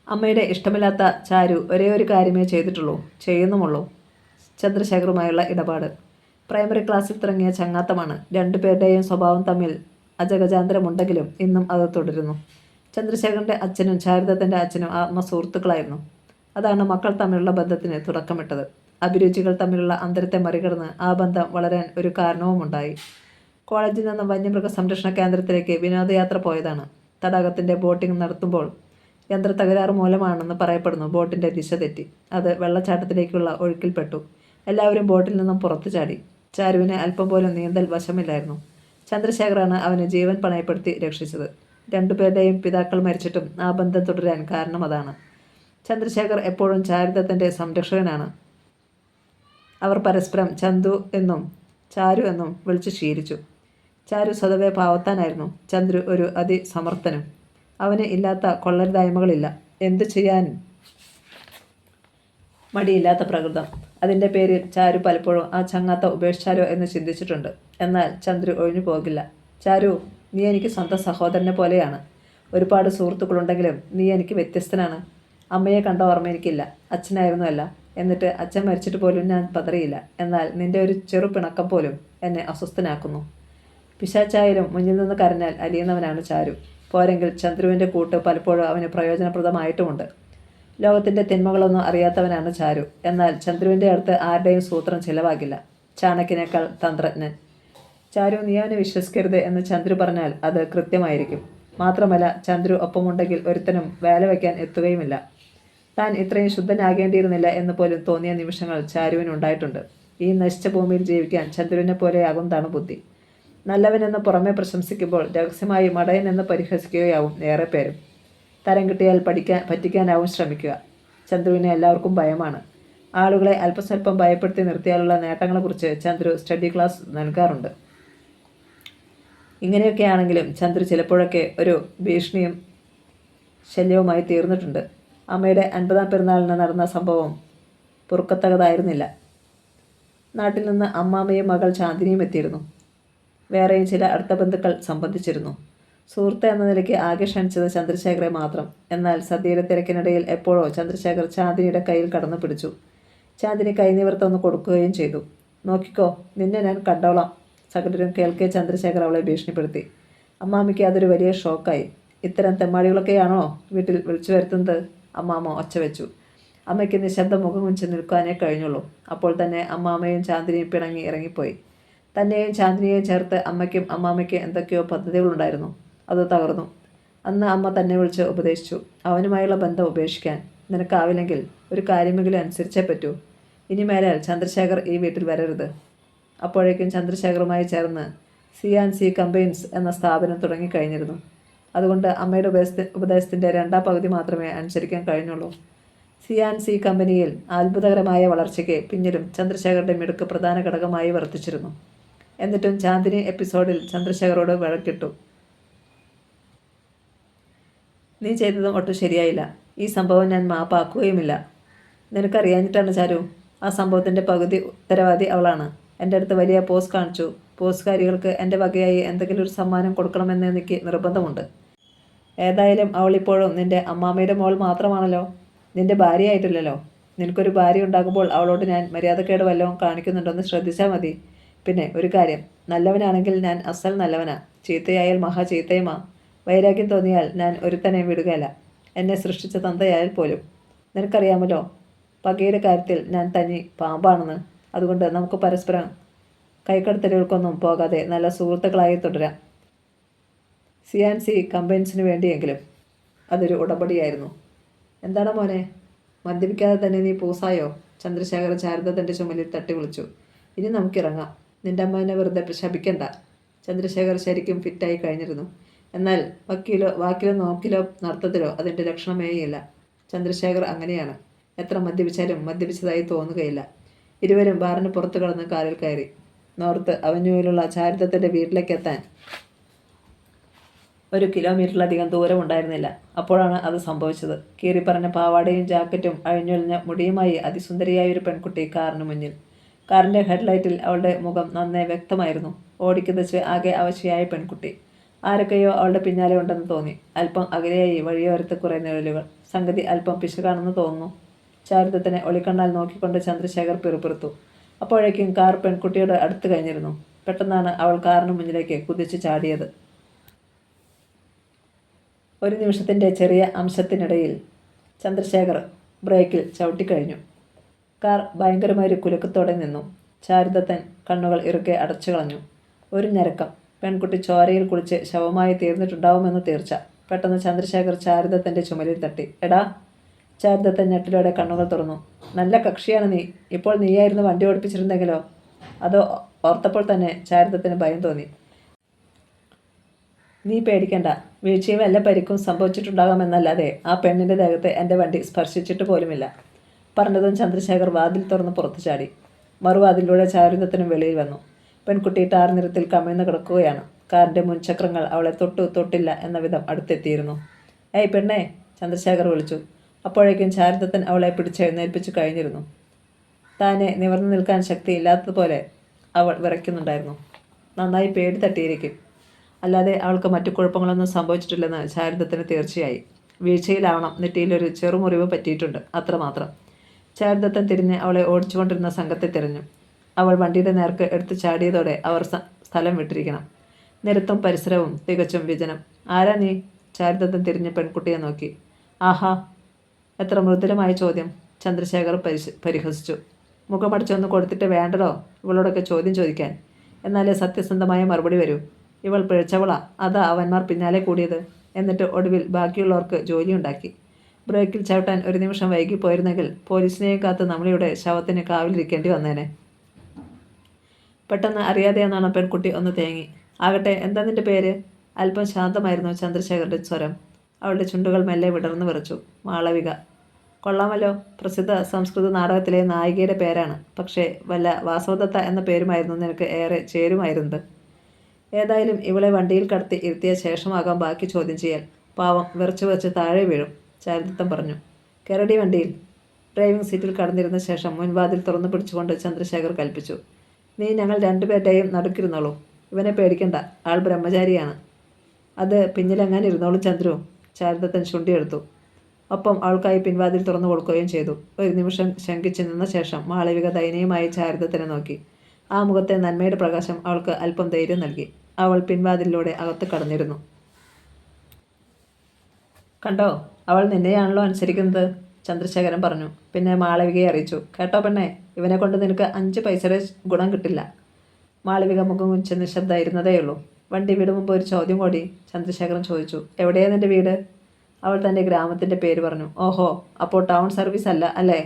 [SPEAKER 1] അമ്മയുടെ ഇഷ്ടമില്ലാത്ത ചാരു ഒരേ ഒരു കാര്യമേ ചെയ്തിട്ടുള്ളൂ, ചെയ്യുന്നുമുള്ളൂ: ചന്ദ്രശേഖറുമായുള്ള ഇടപാട്. പ്രൈമറി ക്ലാസ്സിൽ തുടങ്ങിയ ചങ്ങാത്തമാണ്. രണ്ടുപേരുടെയും സ്വഭാവം തമ്മിൽ അജഗജാന്തരമുണ്ടെങ്കിലും ഇന്നും അത് തുടരുന്നു. ചന്ദ്രശേഖറിൻ്റെ അച്ഛനും ചാരുദത്തൻ്റെ അച്ഛനും ആത്മസുഹൃത്തുക്കളായിരുന്നു. അതാണ് മക്കൾ തമ്മിലുള്ള ബന്ധത്തിന് തുടക്കമിട്ടത്. അഭിരുചികൾ തമ്മിലുള്ള അന്തരത്തെ മറികടന്ന് ആ ബന്ധം വളരാൻ ഒരു കാരണവുമുണ്ടായി. കോളേജിൽ നിന്ന് വന്യമൃഗ സംരക്ഷണ കേന്ദ്രത്തിലേക്ക് വിനോദയാത്ര പോയതാണ്. തടാകത്തിൻ്റെ ബോട്ടിംഗ് നടത്തുമ്പോൾ യന്ത്ര തകരാറ് മൂലമാണെന്ന് പറയപ്പെടുന്നു ബോട്ടിൻ്റെ ദിശ തെറ്റി. അത് വെള്ളച്ചാട്ടത്തിലേക്കുള്ള ഒഴുക്കിൽപ്പെട്ടു. എല്ലാവരും ബോട്ടിൽ നിന്നും പുറത്തു ചാടി. ചാരുവിന് അല്പം പോലും നീന്തൽ വശമില്ലായിരുന്നു. ചന്ദ്രശേഖറാണ് അവന് ജീവൻ പണയപ്പെടുത്തി രക്ഷിച്ചത്. രണ്ടുപേരുടെയും പിതാക്കൾ മരിച്ചിട്ടും ആ ബന്ധം തുടരാൻ കാരണം അതാണ്. ചന്ദ്രശേഖർ എപ്പോഴും ചാരുദത്തൻ്റെ സംരക്ഷകനാണ്. അവർ പരസ്പരം ചന്തു എന്നും ചാരു എന്നും വിളിച്ചു ശീലിച്ചു. ചാരു സ്വതവേ പാവത്താനായിരുന്നു. ചന്ദ്രു ഒരു അതിസമർത്ഥനും. അവന് ഇല്ലാത്ത കൊള്ളരുതായ്മകളില്ല. എന്തു ചെയ്യാൻ മടിയില്ലാത്ത പ്രകൃതം. അതിൻ്റെ പേരിൽ ചാരു പലപ്പോഴും ആ ചങ്ങാത്ത ഉപേക്ഷിച്ചാലോ എന്ന് ചിന്തിച്ചിട്ടുണ്ട്. എന്നാൽ ചന്ദ്രു ഒഴിഞ്ഞു പോകില്ല. ചാരു, നീ എനിക്ക് സ്വന്തം സഹോദരനെ പോലെയാണ്. ഒരുപാട് സുഹൃത്തുക്കളുണ്ടെങ്കിലും നീ എനിക്ക് വ്യത്യസ്തനാണ്. അമ്മയെ കണ്ട ഓർമ്മ എനിക്കില്ല. അച്ഛനായിരുന്നു അല്ല. എന്നിട്ട് അച്ഛൻ മരിച്ചിട്ട് പോലും ഞാൻ പതറിയില്ല. എന്നാൽ നിൻ്റെ ഒരു ചെറു പിണക്കം പോലും എന്നെ അസ്വസ്ഥനാക്കുന്നു. പിശാച്ചായാലും മുന്നിൽ നിന്ന് കരഞ്ഞാൽ അലിയുന്നവനാണ് ചാരു. പോരെങ്കിൽ ചന്ദ്രുവിൻ്റെ കൂട്ട് പലപ്പോഴും അവന് പ്രയോജനപ്രദമായിട്ടുമുണ്ട്. ലോകത്തിൻ്റെ തിന്മകളൊന്നും അറിയാത്തവനാണ് ചാരു. എന്നാൽ ചന്ദ്രുവിൻ്റെ അടുത്ത് ആരുടെയും സൂത്രം ചിലവാകില്ല. ചാണക്യനേക്കാൾ തന്ത്രജ്ഞൻ. ചാരു, നീ അവനെ വിശ്വസിക്കരുത് എന്ന് ചന്ദ്രു പറഞ്ഞാൽ അത് കൃത്യമായിരിക്കും. മാത്രമല്ല, ചന്ദ്രു ഒപ്പമുണ്ടെങ്കിൽ ഒരുത്തനും വേല വയ്ക്കാൻ എത്തുകയുമില്ല. താൻ ഇത്രയും ശുദ്ധനാകേണ്ടിയിരുന്നില്ല എന്ന് പോലും തോന്നിയ നിമിഷങ്ങൾ ചാരുവിനുണ്ടായിട്ടുണ്ട്. ഈ നശിച്ച ഭൂമിയിൽ ജീവിക്കാൻ ചന്ദ്രുവിനെ പോലെയാകുന്നതാണ് ബുദ്ധി. നല്ലവനെന്ന് പുറമെ പ്രശംസിക്കുമ്പോൾ രഹസ്യമായി മടയൻ എന്ന് പരിഹസിക്കുകയാവും ഏറെ പേരും. തരം കിട്ടിയാൽ പറ്റിക്കാനാവും ശ്രമിക്കുക. ചന്ദ്രുവിനെ എല്ലാവർക്കും ഭയമാണ്. ആളുകളെ അല്പസ്വല്പം ഭയപ്പെടുത്തി നിർത്തിയാലുള്ള നേട്ടങ്ങളെക്കുറിച്ച് ചന്ദ്രു സ്റ്റഡി ക്ലാസ് നൽകാറുണ്ട്. ഇങ്ങനെയൊക്കെയാണെങ്കിലും ചന്ദ്രു ചിലപ്പോഴൊക്കെ ഒരു ഭീഷണിയും ശല്യവുമായി തീർന്നിട്ടുണ്ട്. അമ്മയുടെ 50-ാം പെരുന്നാളിന് നടന്ന സംഭവം പൊറുക്കത്തകതായിരുന്നില്ല. നാട്ടിൽ നിന്ന് അമ്മാമ്മയും മകൾ ചാന്ദിനിയും എത്തിയിരുന്നു. വേറെയും ചില അടുത്ത ബന്ധുക്കൾ സംബന്ധിച്ചിരുന്നു. സുഹൃത്ത് എന്ന നിലയ്ക്ക് ആകെ ക്ഷണിച്ചത് ചന്ദ്രശേഖരെ മാത്രം. എന്നാൽ സദ്യയുടെ തിരക്കിനിടയിൽ എപ്പോഴോ ചന്ദ്രശേഖർ ചാന്ദിനിയുടെ കയ്യിൽ കടന്നു പിടിച്ചു. ചാന്ദിനി കൈ നിവർത്തൊന്ന് കൊടുക്കുകയും ചെയ്തു. നോക്കിക്കോ, നിന്നെ ഞാൻ കണ്ടോളാം. സകലരും കേൾക്കെ ചന്ദ്രശേഖർ അവളെ ഭീഷണിപ്പെടുത്തി. അമ്മാമ്മയ്ക്ക് അതൊരു വലിയ ഷോക്കായി. ഇത്തരം തെമ്മാടികളൊക്കെയാണോ വീട്ടിൽ വിളിച്ചു വരുത്തുന്നത്? അമ്മാമ്മ ഒച്ച വെച്ചു. അമ്മയ്ക്ക് നിശബ്ദ മുഖം കുഞ്ചി നിൽക്കാനേ കഴിഞ്ഞുള്ളൂ. അപ്പോൾ തന്നെ അമ്മാമ്മയും ചാന്ദിനിയും പിണങ്ങി ഇറങ്ങിപ്പോയി. തന്നെയും ചാന്ദിനിയെയും ചേർത്ത് അമ്മയ്ക്കും അമ്മാമ്മയ്ക്കും എന്തൊക്കെയോ പദ്ധതികളുണ്ടായിരുന്നു. അത് തകർന്നു. അന്ന് അമ്മ തന്നെ വിളിച്ച് ഉപദേശിച്ചു. അവനുമായുള്ള ബന്ധം ഉപേക്ഷിക്കാൻ. നിനക്കാവില്ലെങ്കിൽ ഒരു കാര്യമെങ്കിലും അനുസരിച്ചേ പറ്റൂ. ഇനി മേലാൽ ചന്ദ്രശേഖർ ഈ വീട്ടിൽ വരരുത്. അപ്പോഴേക്കും ചന്ദ്രശേഖറുമായി ചേർന്ന് C&C കമ്പൈൻസ് എന്ന സ്ഥാപനം തുടങ്ങിക്കഴിഞ്ഞിരുന്നു. അതുകൊണ്ട് അമ്മയുടെ ഉപദേശത്തിൻ്റെ 2ാം പകുതി മാത്രമേ അനുസരിക്കാൻ കഴിഞ്ഞുള്ളൂ. C&C കമ്പനിയിൽ അത്ഭുതകരമായ വളർച്ചയ്ക്ക് പിന്നിലും ചന്ദ്രശേഖറുടെ മിടുക്ക് പ്രധാന ഘടകമായി വർത്തിച്ചിരുന്നു. എന്നിട്ടും ചാന്ദിനി എപ്പിസോഡിൽ ചന്ദ്രശേഖറോട് വഴക്കിട്ടു. നീ ചെയ്തതും ഒട്ടും ശരിയായില്ല. ഈ സംഭവം ഞാൻ മാപ്പാക്കുകയുമില്ല. നിനക്കറിയാഞ്ഞിട്ടാണ് ചാരു. ആ സംഭവത്തിൻ്റെ പകുതി ഉത്തരവാദി അവളാണ്. എൻ്റെ അടുത്ത് വലിയ പോസ് കാണിച്ചു. പോസ്റ്റുകാരികൾക്ക് എൻ്റെ വകയായി എന്തെങ്കിലും ഒരു സമ്മാനം കൊടുക്കണമെന്ന് എനിക്ക് നിർബന്ധമുണ്ട്. ഏതായാലും അവളിപ്പോഴും നിൻ്റെ അമ്മാമ്മയുടെ മോൾ മാത്രമാണല്ലോ. നിന്റെ ഭാര്യയായിട്ടില്ലല്ലോ. നിനക്കൊരു ഭാര്യ ഉണ്ടാകുമ്പോൾ അവളോട് ഞാൻ മര്യാദക്കേട് വല്ലതും കാണിക്കുന്നുണ്ടോയെന്ന് ശ്രദ്ധിച്ചാൽ മതി. പിന്നെ ഒരു കാര്യം, നല്ലവനാണെങ്കിൽ ഞാൻ അസൽ നല്ലവനാ, ചീത്തയായാൽ മഹാ ചീത്തയുമാ. വൈരാഗ്യം തോന്നിയാൽ ഞാൻ ഒരുത്തനെ വിടുകയല്ല, എന്നെ സൃഷ്ടിച്ച തന്തയായാൽ പോലും. നിനക്കറിയാമല്ലോ പകയുടെ കാര്യത്തിൽ ഞാൻ തനി പാമ്പാണെന്ന്. അതുകൊണ്ട് നമുക്ക് പരസ്പരം കൈക്കടത്തലുകൾക്കൊന്നും പോകാതെ നല്ല സുഹൃത്തുക്കളായി തുടരാം. സിയാൻസി കമ്പൈൻസിന് വേണ്ടിയെങ്കിലും. അതൊരു ഉടമ്പടിയായിരുന്നു. എന്താണ് മോനെ, മദ്യപിക്കാതെ തന്നെ നീ പൂസായോ? ചന്ദ്രശേഖർ ശാരദ തൻ്റെ ചുമലിൽ തട്ടി വിളിച്ചു. ഇനി നമുക്കിറങ്ങാം. നിന്റെ അമ്മേനെ വെറുതെ ശപിക്കണ്ട. ചന്ദ്രശേഖർ ശരിക്കും ഫിറ്റായി കഴിഞ്ഞിരുന്നു. എന്നാൽ വാക്കിലോ നോക്കിലോ നടത്തത്തിലോ അതിൻ്റെ ലക്ഷണമേയില്ല. ചന്ദ്രശേഖർ അങ്ങനെയാണ്. എത്ര മദ്യപിച്ചാലും മദ്യപിച്ചതായി തോന്നുകയില്ല. ഇരുവരും ബാറിന് പുറത്തു കടന്ന് കാറിൽ കയറി. നോർത്ത് അവന്യൂവിലുള്ള ചാരിത്രത്തിൻ്റെ വീട്ടിലേക്കെത്താൻ 1 കിലോമീറ്ററിലധികം ദൂരമുണ്ടായിരുന്നില്ല. അപ്പോഴാണ് അത് സംഭവിച്ചത്. കീറിപ്പറഞ്ഞ പാവാടയും ജാക്കറ്റും അഴിഞ്ഞൊലിഞ്ഞ മുടിയുമായി അതിസുന്ദരിയായ ഒരു പെൺകുട്ടി കാറിന് മുന്നിൽ. കാറിൻ്റെ ഹെഡ്ലൈറ്റിൽ അവളുടെ മുഖം നന്നേ വ്യക്തമായിരുന്നു. ഓടിക്കുതച്ച് ആകെ അവശയായ പെൺകുട്ടി. ആരൊക്കെയോ അവളുടെ പിന്നാലെ ഉണ്ടെന്ന് തോന്നി. അല്പം അകലെയായി വഴിയോരത്ത് കുറേ നിഴലുകൾ. സംഗതി അല്പം പിശകാണെന്ന് തോന്നുന്നു. ചാരുദത്തിനെ ഒളിക്കണ്ണാൽ നോക്കിക്കൊണ്ട് ചന്ദ്രശേഖർ പിറുപിറുത്തു. അപ്പോഴേക്കും കാർ പെൺകുട്ടിയോട് അടുത്ത് കഴിഞ്ഞിരുന്നു. പെട്ടെന്നാണ് അവൾ കാറിന് മുന്നിലേക്ക് കുതിച്ചു ചാടിയത്. ഒരു നിമിഷത്തിൻ്റെ ചെറിയ അംശത്തിനിടയിൽ ചന്ദ്രശേഖർ ബ്രേക്കിൽ ചവിട്ടിക്കഴിഞ്ഞു. കാർ ഭയങ്കരമായൊരു കുലുക്കത്തോടെ നിന്നു. ചാരുദത്തൻ കണ്ണുകൾ ഇറുക്കെ അടച്ചു കളഞ്ഞു. ഒരു ഞരക്കം. പെൺകുട്ടി ചോരയിൽ കുളിച്ച് ശവമായി തീർന്നിട്ടുണ്ടാവുമെന്ന് തീർച്ച. പെട്ടെന്ന് ചന്ദ്രശേഖർ ചാരുദത്തൻ്റെ ചുമലിൽ തട്ടി. എടാ! ചാരുദത്തൻ ഞെട്ടിലോടെ കണ്ണുകൾ തുറന്നു. നല്ല കക്ഷിയാണ് നീ. ഇപ്പോൾ നീയായിരുന്നു വണ്ടി ഓടിപ്പിച്ചിരുന്നെങ്കിലോ? അതോ ഓർത്തപ്പോൾ തന്നെ ചാരുദത്തിന് ഭയം തോന്നി. നീ പേടിക്കണ്ട. വീഴ്ചയും വല്ല പരിക്കും സംഭവിച്ചിട്ടുണ്ടാകാമെന്നല്ലാതെ ആ പെണ്ണിൻ്റെ ദേഹത്തെ എൻ്റെ വണ്ടി സ്പർശിച്ചിട്ട് പോലുമില്ല. പറഞ്ഞതും ചന്ദ്രശേഖർ വാതിൽ തുറന്ന് പുറത്തു ചാടി. മറുവാതിലൂടെ ചാരുദത്തിനും വെളിയിൽ വന്നു. പെൺകുട്ടി ടാർ നിരത്തിൽ കമിഴ്ന്ന് കിടക്കുകയാണ്. കാറിൻ്റെ മുൻചക്രങ്ങൾ അവളെ തൊട്ടില്ല എന്ന വിധം അടുത്തെത്തിയിരുന്നു. ഏയ് പെണ്ണേ! ചന്ദ്രശേഖർ വിളിച്ചു. അപ്പോഴേക്കും ചാരുദത്തൻ അവളെ പിടിച്ചെഴുന്നേൽപ്പിച്ചു കഴിഞ്ഞിരുന്നു. താനെ നിവർന്നു നിൽക്കാൻ ശക്തിയില്ലാത്തതുപോലെ അവൾ വിറയ്ക്കുന്നുണ്ടായിരുന്നു. നന്നായി പേടി തട്ടിയിരിക്കും. അല്ലാതെ അവൾക്ക് മറ്റു കുഴപ്പങ്ങളൊന്നും സംഭവിച്ചിട്ടില്ലെന്ന് ചാരുദത്തിന് തീർച്ചയായി. വീഴ്ചയിലാവണം നെറ്റിയിലൊരു ചെറുമുറിവ് പറ്റിയിട്ടുണ്ട്, അത്രമാത്രം. ചാരുദത്തൻ തിരിഞ്ഞ് അവളെ ഓടിച്ചുകൊണ്ടിരുന്ന സംഘത്തെ തിരഞ്ഞു. അവൾ വണ്ടിയുടെ നേർക്ക് എടുത്തു ചാടിയതോടെ അവർ സ്ഥലം വിട്ടിരിക്കണം. നിരത്തും പരിസരവും തികച്ചും വിജനം. ആരാ നീ? ചാരുദത്തൻ തിരിഞ്ഞ് പെൺകുട്ടിയെ നോക്കി. ആഹാ, എത്ര മൃദുലമായ ചോദ്യം! ചന്ദ്രശേഖർ പരിഹസിച്ചു. മുഖമടിച്ചൊന്ന് കൊടുത്തിട്ട് വേണ്ടടോ ഇവളോടൊക്കെ ചോദ്യം ചോദിക്കാൻ. എന്നാലേ സത്യസന്ധമായ മറുപടി വരൂ. ഇവൾ പിഴച്ചവളാ, അതാ അവന്മാർ പിന്നാലെ കൂടിയത്. എന്നിട്ട് ഒടുവിൽ ബാക്കിയുള്ളവർക്ക് ജോലിയുണ്ടാക്കി. ബ്രേക്കിൽ ചവിട്ടാൻ ഒരു നിമിഷം വൈകിപ്പോയിരുന്നെങ്കിൽ പോലീസിനെയും കാത്ത് നമ്മളിവിടെ ശവത്തിന് കാവലിരിക്കേണ്ടി വന്നേനെ. പെട്ടെന്ന് അറിയാതെയെന്നാണ് പെൺകുട്ടി ഒന്ന് തേങ്ങി. ആകട്ടെ, എന്താ നിന്റെ പേര്? അല്പം ശാന്തമായിരുന്നു ചന്ദ്രശേഖരുടെ സ്വരം. അവളുടെ ചുണ്ടുകൾ മെല്ലെ വിടർന്നു വിറച്ചു. മാളവിക. കൊള്ളാമല്ലോ. പ്രസിദ്ധ സംസ്കൃത നാടകത്തിലെ നായികയുടെ പേരാണ്. പക്ഷേ വല്ല വാസവദത്ത എന്ന പേരുമായിരുന്നു നിനക്ക് ഏറെ ചേരുമായിരുന്നത്. ഏതായാലും ഇവളെ വണ്ടിയിൽ കടത്തി ഇരുത്തിയ ശേഷമാകാം ബാക്കി ചോദ്യം ചെയ്യൽ. പാവം വിറച്ചു വെച്ച് താഴെ വീഴും. ചാരുദത്തൻ പറഞ്ഞു. കരടി വണ്ടിയിൽ. ഡ്രൈവിംഗ് സീറ്റിൽ കടന്നിരുന്ന ശേഷം മുൻവാതിൽ തുറന്നു പിടിച്ചുകൊണ്ട് ചന്ദ്രശേഖർ കൽപ്പിച്ചു. നീ ഞങ്ങൾ രണ്ടുപേരുടെയും നടുക്കിരുന്നോളൂ. ഇവനെ പേടിക്കണ്ട, ആൾ ബ്രഹ്മചാരിയാണ്. അത് പിന്നിലെങ്ങാൻ ഇരുന്നോളും ചന്ദ്രു. ചാരുദത്തൻ ചുണ്ടിയെടുത്തു. ഒപ്പം അവൾക്കായി പിൻവാതിൽ തുറന്നു കൊടുക്കുകയും ചെയ്തു. ഒരു നിമിഷം ശങ്കിച്ചു നിന്ന ശേഷം മാളവിക ദയനീയമായി ചാരുദത്തനെ നോക്കി. ആ മുഖത്തെ നന്മയുടെ പ്രകാശം അവൾക്ക് അല്പം ധൈര്യം നൽകി. അവൾ പിൻവാതിലിലൂടെ അകത്ത് കടന്നിരുന്നു. കണ്ടോ, അവൾ നിന്നെയാണല്ലോ അനുസരിക്കുന്നത്, ചന്ദ്രശേഖരൻ പറഞ്ഞു. പിന്നെ മാളവികയെ അറിയിച്ചു. കേട്ടോ പെണ്ണേ, ഇവനെ കൊണ്ട് നിനക്ക് 5 പൈസയുടെ ഗുണം കിട്ടില്ല. മാളവിക മുഖം കുഞ്ച് നിശബ്ദമായിരുന്നതേയുള്ളൂ. വണ്ടി വിടും മുമ്പ് ഒരു ചോദ്യം കൂടി ചന്ദ്രശേഖരൻ ചോദിച്ചു. എവിടെയാണ് നിന്റെ വീട്? അവൾ തൻ്റെ ഗ്രാമത്തിൻ്റെ പേര് പറഞ്ഞു. ഓഹോ, അപ്പോൾ ടൗൺ സർവീസ് അല്ല അല്ലേ?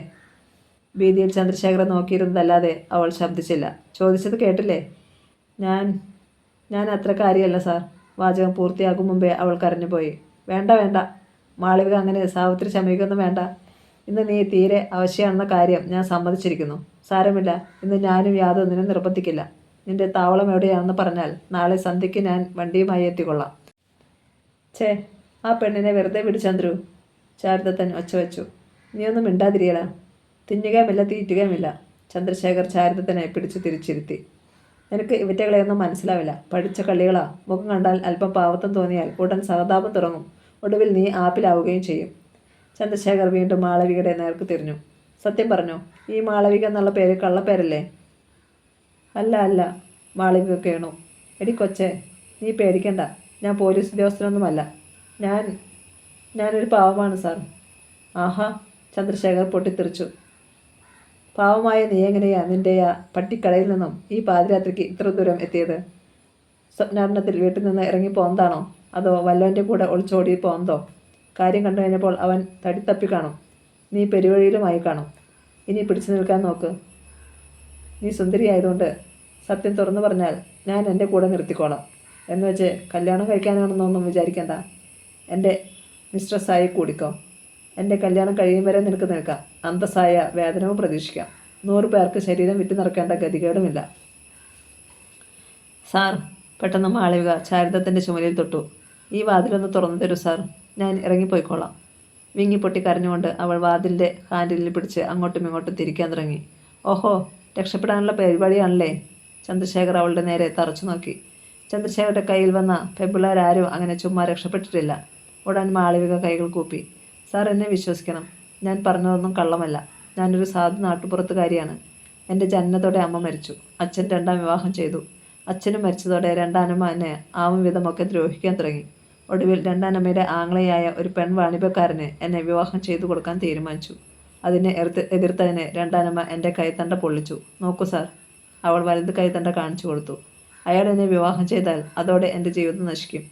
[SPEAKER 1] ഭീതിയിൽ ചന്ദ്രശേഖരൻ നോക്കിയിരുന്നതല്ലാതെ അവൾ ശബ്ദിച്ചില്ല. ചോദിച്ചത് കേട്ടില്ലേ? ഞാൻ അത്രക്കാരിയല്ല സാർ. വാചകം പൂർത്തിയാകും മുമ്പേ അവൾ കരഞ്ഞുപോയി. വേണ്ട വേണ്ട മാളവിക, അങ്ങനെ സാവിത്രി ശമിക്കൊന്നും വേണ്ട. ഇന്ന് നീ തീരെ അവശ്യമാണെന്ന കാര്യം ഞാൻ സമ്മതിച്ചിരിക്കുന്നു. സാരമില്ല, ഇന്ന് ഞാനും യാതൊന്നിനും നിർബന്ധിക്കില്ല. നിന്റെ താവളം എവിടെയാണെന്ന് പറഞ്ഞാൽ നാളെ സന്ധ്യയ്ക്ക് ഞാൻ വണ്ടിയുമായി എത്തിക്കൊള്ളാം. ഛേ, ആ പെണ്ണിനെ വെറുതെ വിട് ചന്ദ്രു. ചാരുദത്തൻ ഒച്ച വെച്ചു. നീയൊന്നും മിണ്ടാതിരിയല. തിന്നുകയുമില്ല തീറ്റുകയുമില്ല. ചന്ദ്രശേഖർ ചാരുദത്തനെ പിടിച്ചു തിരിച്ചിരുത്തി. നിനക്ക് ഇവറ്റകളെയൊന്നും മനസ്സിലാവില്ല. പഠിച്ച കളികളാ. മുഖം കണ്ടാൽ അല്പം പാവത്തം തോന്നിയാൽ ഉടൻ സഹതാപം തുടങ്ങും. ഒടുവിൽ നീ ആപ്പിലാവുകയും ചെയ്യും. ചന്ദ്രശേഖർ വീണ്ടും മാളവികയുടെ നേർക്ക് തിരിഞ്ഞു. സത്യം പറഞ്ഞു, ഈ മാളവിക എന്നുള്ള പേര് കള്ളപ്പേരല്ലേ? അല്ല അല്ല, മാളവിക കേണു. എടി കൊച്ചേ, നീ പേടിക്കണ്ട. ഞാൻ പോലീസ് ഉദ്യോഗസ്ഥനൊന്നുമല്ല. ഞാനൊരു പാവമാണ് സാർ. ആഹാ, ചന്ദ്രശേഖർ പൊട്ടിത്തെറിച്ചു. പാവമായ നീ എങ്ങനെയാ നിൻ്റെ ആ പട്ടിക്കടയിൽ നിന്നും ഈ പാതിരാത്രിക്ക് ഇത്ര ദൂരം എത്തിയത്? സ്വപ്നാടനത്തിൽ വീട്ടിൽ നിന്ന് ഇറങ്ങി പോന്നതാണോ, അതോ വല്ലവൻ്റെ കൂടെ ഒളിച്ചോടി പോന്നതോ? കാര്യം കണ്ടു കഴിഞ്ഞപ്പോൾ അവൻ തടിത്തപ്പി കാണും. നീ പെരുവഴിയിലുമായി കാണും. ഇനി പിടിച്ചു നിൽക്കാൻ നോക്ക്. നീ സുന്ദരിയായതുകൊണ്ട് സത്യം തുറന്നു പറഞ്ഞാൽ ഞാൻ എൻ്റെ കൂടെ നിർത്തിക്കോളാം. എന്ന് വെച്ച് കല്യാണം കഴിക്കാനാണെന്നൊന്നും വിചാരിക്കണ്ട. എൻ്റെ മിസ്ട്രസ്സായി കൂടിക്കോ. എൻ്റെ കല്യാണം കഴിയും വരെ നിനക്ക് നിൽക്കാം. അന്തസ്സായ വേതനവും പ്രതീക്ഷിക്കാം. 100 പേർക്ക് ശരീരം വിറ്റ് നിറക്കേണ്ട ഗതികേടുമില്ല. സാർ, പെട്ടെന്ന് മാളവിക ചാരിത്രത്തിൻ്റെ ചുമലിൽ തൊട്ടു. ഈ വാതിലൊന്ന് തുറന്നു തരൂ സാർ, ഞാൻ ഇറങ്ങിപ്പോയിക്കോളാം. വിങ്ങിപ്പൊട്ടി കരഞ്ഞുകൊണ്ട് അവൾ വാതിലിൻ്റെ ഹാൻഡിലിൽ പിടിച്ച് അങ്ങോട്ടും ഇങ്ങോട്ടും തിരിക്കാൻ തുടങ്ങി. ഓഹോ, രക്ഷപ്പെടാനുള്ള പരിപാടിയാണല്ലേ? ചന്ദ്രശേഖർ അവളുടെ നേരെ തറച്ചു നോക്കി. ചന്ദ്രശേഖരുടെ കയ്യിൽ വന്ന പെമ്പിള്ളേരാരും അങ്ങനെ ചുമ്മാ രക്ഷപ്പെട്ടിട്ടില്ല. ഉടൻ മാളവിക കൈകൾ കൂപ്പി. സാർ, എന്നെ വിശ്വസിക്കണം. ഞാൻ പറഞ്ഞതൊന്നും കള്ളമല്ല. ഞാനൊരു സാധു നാട്ടുപുറത്തുകാരിയാണ്. എൻ്റെ ജനനത്തോടെ അമ്മ മരിച്ചു. അച്ഛൻ 2ാം വിവാഹം ചെയ്തു. അച്ഛനും മരിച്ചതോടെ രണ്ടാനമ്മ എന്നെ ആവും വിധമൊക്കെ ദ്രോഹിക്കാൻ തുടങ്ങി. ഒടുവിൽ രണ്ടാനമ്മയുടെ ആംഗ്ലയായ ഒരു പെൺവാണിഭക്കാരന് എന്നെ വിവാഹം ചെയ്തു കൊടുക്കാൻ തീരുമാനിച്ചു. അതിനെ എതിർത്തതിന് രണ്ടാനമ്മ എൻ്റെ കൈത്തണ്ട പൊള്ളിച്ചു. നോക്കൂ സാർ, അവൾ വലത് കൈത്തണ്ട കാണിച്ചു കൊടുത്തു. അയാൾ എന്നെ വിവാഹം ചെയ്താൽ അതോടെ എൻ്റെ ജീവിതം നശിക്കും.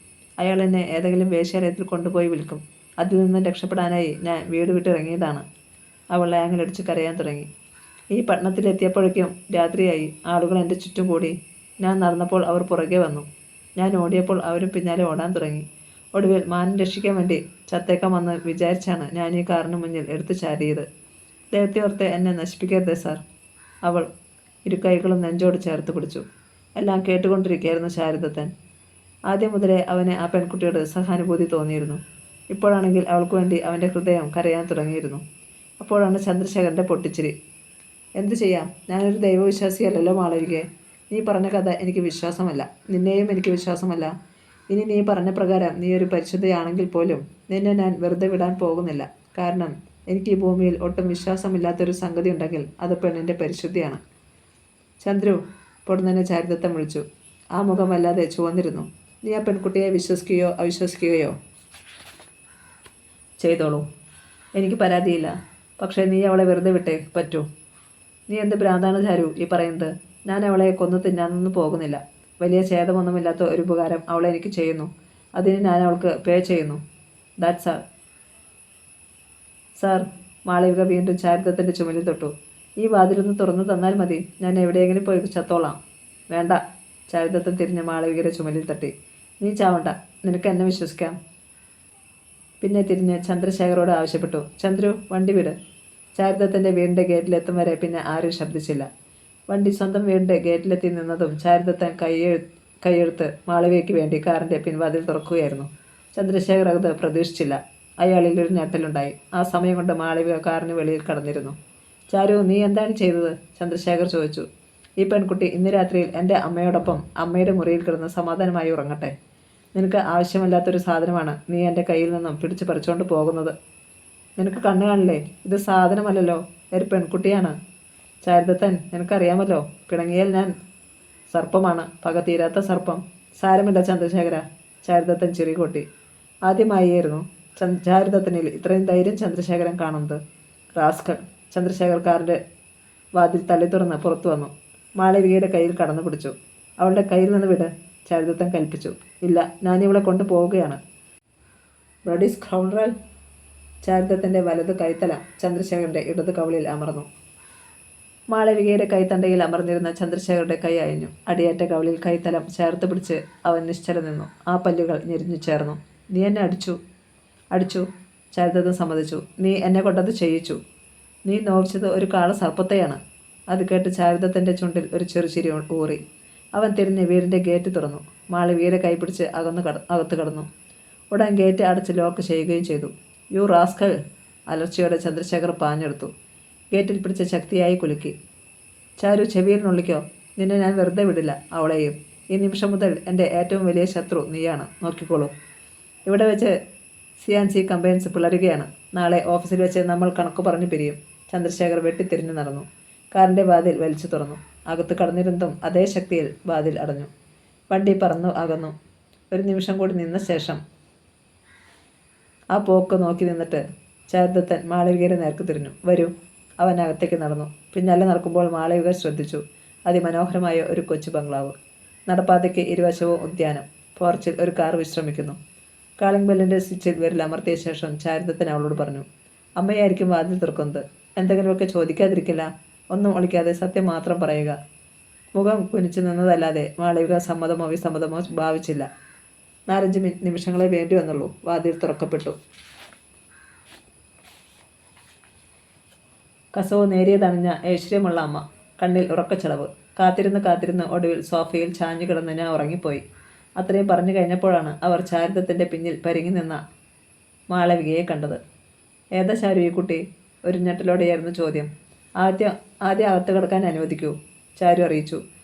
[SPEAKER 1] അയാൾ എന്നെ ഏതെങ്കിലും വേശ്യാലയത്തിൽ കൊണ്ടുപോയി വിൽക്കും. അതിൽ നിന്നും രക്ഷപ്പെടാനായി ഞാൻ വീട് വിട്ടിറങ്ങിയതാണ്. അവൾ ആങ്ങലടിച്ച് കരയാൻ തുടങ്ങി. ഈ പട്ടണത്തിലെത്തിയപ്പോഴേക്കും രാത്രിയായി. ആളുകൾ എൻ്റെ ചുറ്റും കൂടി. ഞാൻ നടന്നപ്പോൾ അവർ പുറകെ വന്നു. ഞാൻ ഓടിയപ്പോൾ അവരും പിന്നാലെ ഓടാൻ തുടങ്ങി. ഒടുവിൽ മാനം രക്ഷിക്കാൻ വേണ്ടി ചത്തേക്കാമെന്ന് വിചാരിച്ചാണ് ഞാൻ ഈ കാറിന് മുന്നിൽ എടുത്തു ചാരിയത്. ദൈവത്തെ ഓർത്ത് എന്നെ നശിപ്പിക്കരുതേ സാർ. അവൾ ഇരുകൈകളും നെഞ്ചോട് ചേർത്ത് പിടിച്ചു. എല്ലാം കേട്ടുകൊണ്ടിരിക്കുകയായിരുന്നു ശാരദത്തൻ. ആദ്യം മുതലേ അവന് ആ പെൺകുട്ടിയോട് സഹാനുഭൂതി തോന്നിയിരുന്നു. ഇപ്പോഴാണെങ്കിൽ അവൾക്ക് വേണ്ടി അവൻ്റെ ഹൃദയം കരയാൻ തുടങ്ങിയിരുന്നു. അപ്പോഴാണ് ചന്ദ്രശേഖരൻ്റെ പൊട്ടിച്ചിരി. എന്തു ചെയ്യാം, ഞാനൊരു ദൈവവിശ്വാസിയല്ലല്ലോ മാളവികയെ. നീ പറഞ്ഞ കഥ എനിക്ക് വിശ്വാസമല്ല. നിന്നെയും എനിക്ക് വിശ്വാസമല്ല. ഇനി നീ പറഞ്ഞ പ്രകാരം നീ ഒരു പരിശുദ്ധയാണെങ്കിൽ പോലും നിന്നെ ഞാൻ വെറുതെ വിടാൻ പോകുന്നില്ല. കാരണം എനിക്ക് ഈ ഭൂമിയിൽ ഒട്ടും വിശ്വാസമില്ലാത്തൊരു സംഗതി ഉണ്ടെങ്കിൽ അത് പെണ്ണിൻ്റെ പരിശുദ്ധിയാണ്. ചന്ദ്രു, പൊടുന്നനെ ചാരിതത്തം വിളിച്ചു. ആ മുഖം വല്ലാതെ ചുവന്നിരുന്നു. നീ ആ പെൺകുട്ടിയെ വിശ്വസിക്കുകയോ അവിശ്വസിക്കുകയോ ചെയ്തോളൂ, എനിക്ക് പരാതിയില്ല. പക്ഷേ നീ അവളെ വെറുതെ വിട്ടേ പറ്റൂ. നീ എന്ത് ഭ്രാന്താണ് ചാരു ഈ പറയുന്നത്? ഞാൻ അവളെ കൊന്നു തിന്നാനൊന്നും പോകുന്നില്ല. വലിയ ഛേദമൊന്നുമില്ലാത്ത ഒരു ഉപകാരം അവളെ എനിക്ക് ചെയ്യുന്നു. അതിന് ഞാൻ അവൾക്ക് പേ ചെയ്യുന്നു. That's all. സാർ, മാളവിക വീണ്ടും ചാരിത്രത്തിൻ്റെ ചുമലിൽ തൊട്ടു. ഈ വാതിലൊന്ന് തുറന്നു തന്നാൽ മതി. ഞാൻ എവിടെയെങ്കിലും പോയി ചത്തോളാം. വേണ്ട. ചാരിത്രത്തിൽ തിരിഞ്ഞ് മാളവികയുടെ ചുമലിൽ തട്ടി. നീ ചാവണ്ട, നിനക്ക് എന്നെ വിശ്വസിക്കാം. പിന്നെ തിരിഞ്ഞ് ചന്ദ്രശേഖരോട് ആവശ്യപ്പെട്ടു. ചന്ദ്രു, വണ്ടി വിട്. ചാരിത്രത്തിൻ്റെ വീടിൻ്റെ ഗേറ്റിലെത്തും വരെ പിന്നെ ആരും ശബ്ദിച്ചില്ല. വണ്ടി സ്വന്തം വീടിൻ്റെ ഗേറ്റിലെത്തി നിന്നതും ചാരിത്രത്തൻ കൈയെടുത്ത് മാളവികയ്ക്ക് വേണ്ടി കാറിൻ്റെ പിൻവാതിൽ തുറക്കുകയായിരുന്നു. ചന്ദ്രശേഖർ അത് പ്രതീക്ഷിച്ചില്ല. അയാളിൽ ഒരു ഞെട്ടലുണ്ടായി. ആ സമയം കൊണ്ട് മാളവിക കാറിന് വെളിയിൽ കടന്നിരുന്നു. ചാരു, നീ എന്താണ് ചെയ്തത്? ചന്ദ്രശേഖർ ചോദിച്ചു. ഈ പെൺകുട്ടി ഇന്ന് രാത്രിയിൽ എൻ്റെ അമ്മയോടൊപ്പം അമ്മയുടെ മുറിയിൽ കിടന്ന് സമാധാനമായി ഉറങ്ങട്ടെ. നിനക്ക് ആവശ്യമില്ലാത്തൊരു സാധനമാണ് നീ എൻ്റെ കയ്യിൽ നിന്നും പിടിച്ച് പറിച്ചുകൊണ്ട് പോകുന്നത്. നിനക്ക് കണ്ണു കാണില്ലേ? ഇത് സാധനമല്ലല്ലോ, ഒരു പെൺകുട്ടിയാണ്. ചാരിതത്തൻ, നിനക്കറിയാമല്ലോ, പിണങ്ങിയാൽ ഞാൻ സർപ്പമാണ്, പക തീരാത്ത സർപ്പം. സാരമില്ല ചന്ദ്രശേഖര. ചാരിതത്തൻ ചിരി കൊട്ടി. ആദ്യമായിരുന്നു ചാരിതത്തനിൽ ഇത്രയും ധൈര്യം ചന്ദ്രശേഖരൻ കാണുന്നത്. റാസ്കൽ. ചന്ദ്രശേഖർ കാറിൻ്റെ വാതിൽ തള്ളി തുറന്ന് പുറത്തു വന്നു. മാളവികയുടെ കയ്യിൽ കടന്നു പിടിച്ചു. അവളുടെ കയ്യിൽ നിന്ന് വിട്, ചാരിതത്തൻ കൽപ്പിച്ചു. ഇല്ല, ഞാനിവളെ കൊണ്ടുപോവുകയാണ്. Bloody scoundrel. ചാരിതത്തിൻ്റെ വലത് കൈത്തല ചന്ദ്രശേഖരൻ്റെ ഇടത് കവിളിൽ അമർന്നു. മാളവികയുടെ കൈത്തണ്ടയിൽ അമർന്നിരുന്ന ചന്ദ്രശേഖരുടെ കൈ അയഞ്ഞു. അടിയേറ്റ കവിളിൽ കൈത്തലം ചേർത്ത് പിടിച്ച് അവൻ നിശ്ചലം നിന്നു. ആ പല്ലുകൾ ഞെരിഞ്ഞു ചേർന്നു. നീ എന്നെ അടിച്ചു. ചാരിതത്തൻ സമ്മതിച്ചു. നീ എന്നെ കൊണ്ടത് ചെയ്യിച്ചു. നീ നോവിച്ചത് ഒരു കാള സർപ്പത്തെയാണ്. അത് കേട്ട് ചാരിതത്തിൻ്റെ ചുണ്ടിൽ ഒരു ചെറുചിരി ഊറി. അവൻ തിരിഞ്ഞ് വീടിൻ്റെ ഗേറ്റ് തുറന്നു. മാളവികയുടെ കൈ പിടിച്ച് അകത്ത് കടന്നു. ഉടൻ ഗേറ്റ് അടച്ച് ലോക്ക് ചെയ്യുകയും ചെയ്തു. You rascal. അലർച്ചയോടെ ചന്ദ്രശേഖർ പാഞ്ഞെടുത്തു. ഗേറ്റിൽ പിടിച്ച് ശക്തിയായി കുലുക്കി. ചാരു, ചെവിയിൽ നുള്ളിക്കോ. നിന്നെ ഞാൻ വെറുതെ വിടില്ല, അവളെയും. ഈ നിമിഷം മുതൽ എൻ്റെ ഏറ്റവും വലിയ ശത്രു നീയാണ്. നോക്കിക്കോളൂ. ഇവിടെ വെച്ച് CNC കമ്പൈൻസ് പിളരുകയാണ്. നാളെ ഓഫീസിൽ വെച്ച് നമ്മൾ കണക്ക് പറഞ്ഞു പിരിയും. ചന്ദ്രശേഖർ വെട്ടിത്തിരിഞ്ഞു നടന്നു. കാറിൻ്റെ വാതിൽ വലിച്ചു തുറന്നു. അകത്ത് കടന്നിരുന്നതും അതേ ശക്തിയിൽ വാതിൽ അടഞ്ഞു. വണ്ടി പറന്നു അകന്നു. ഒരു നിമിഷം കൂടി നിന്ന ശേഷം ആ പോക്ക് നോക്കി നിന്നിട്ട് ചാരുദത്തൻ മാളവികയുടെ നേർക്ക് തിരിഞ്ഞു. വരൂ. അവൻ അകത്തേക്ക് നടന്നു. പിന്നാലെ നടക്കുമ്പോൾ മാളവിക ശ്രദ്ധിച്ചു. അതിമനോഹരമായ ഒരു കൊച്ചു ബംഗ്ലാവ്. നടപ്പാതയ്ക്ക് ഇരുവശവും ഉദ്യാനം. പോർച്ചിൽ ഒരു കാർ വിശ്രമിക്കുന്നു. കാളിംഗ് ബെല്ലിൻ്റെ സ്വിച്ചിൽ വിരൽ അമർത്തിയ ശേഷം ചാരുദത്തൻ അവളോട് പറഞ്ഞു, അമ്മയായിരിക്കും വാതിൽ തുറക്കുന്നത്. എന്തെങ്കിലുമൊക്കെ ചോദിക്കാതിരിക്കില്ല. ഒന്നും ഒളിക്കാതെ സത്യം മാത്രം പറയുക. മുഖം കുനിച്ചു നിന്നതല്ലാതെ മാളവിക സമ്മതമോ വിസമ്മതമോ ഭാവിച്ചില്ല. 4-5 നിമിഷങ്ങളെ വേണ്ടി വന്നുള്ളൂ. വാതിൽ തുറക്കപ്പെട്ടു. കസവ് നേരിയതണിഞ്ഞ ഐശ്വര്യമുള്ള അമ്മ. കണ്ണിൽ ഉറക്കച്ചടവ്. കാത്തിരുന്ന് ഒടുവിൽ സോഫയിൽ ചാഞ്ഞു കിടന്ന് ഞാൻ ഉറങ്ങിപ്പോയി. അത്രയും പറഞ്ഞു കഴിഞ്ഞപ്പോഴാണ് അവർ ചാരുദത്തിൻ്റെ പിന്നിൽ പരിങ്ങി നിന്ന മാളവികയെ കണ്ടത്. ഏതാ ചാരു ഈ കുട്ടി? ഒരു ഞെട്ടലോടെയായിരുന്നു ചോദ്യം. ആദ്യം അകത്ത് കിടക്കാൻ അനുവദിക്കൂ, ചാരു അറിയിച്ചു.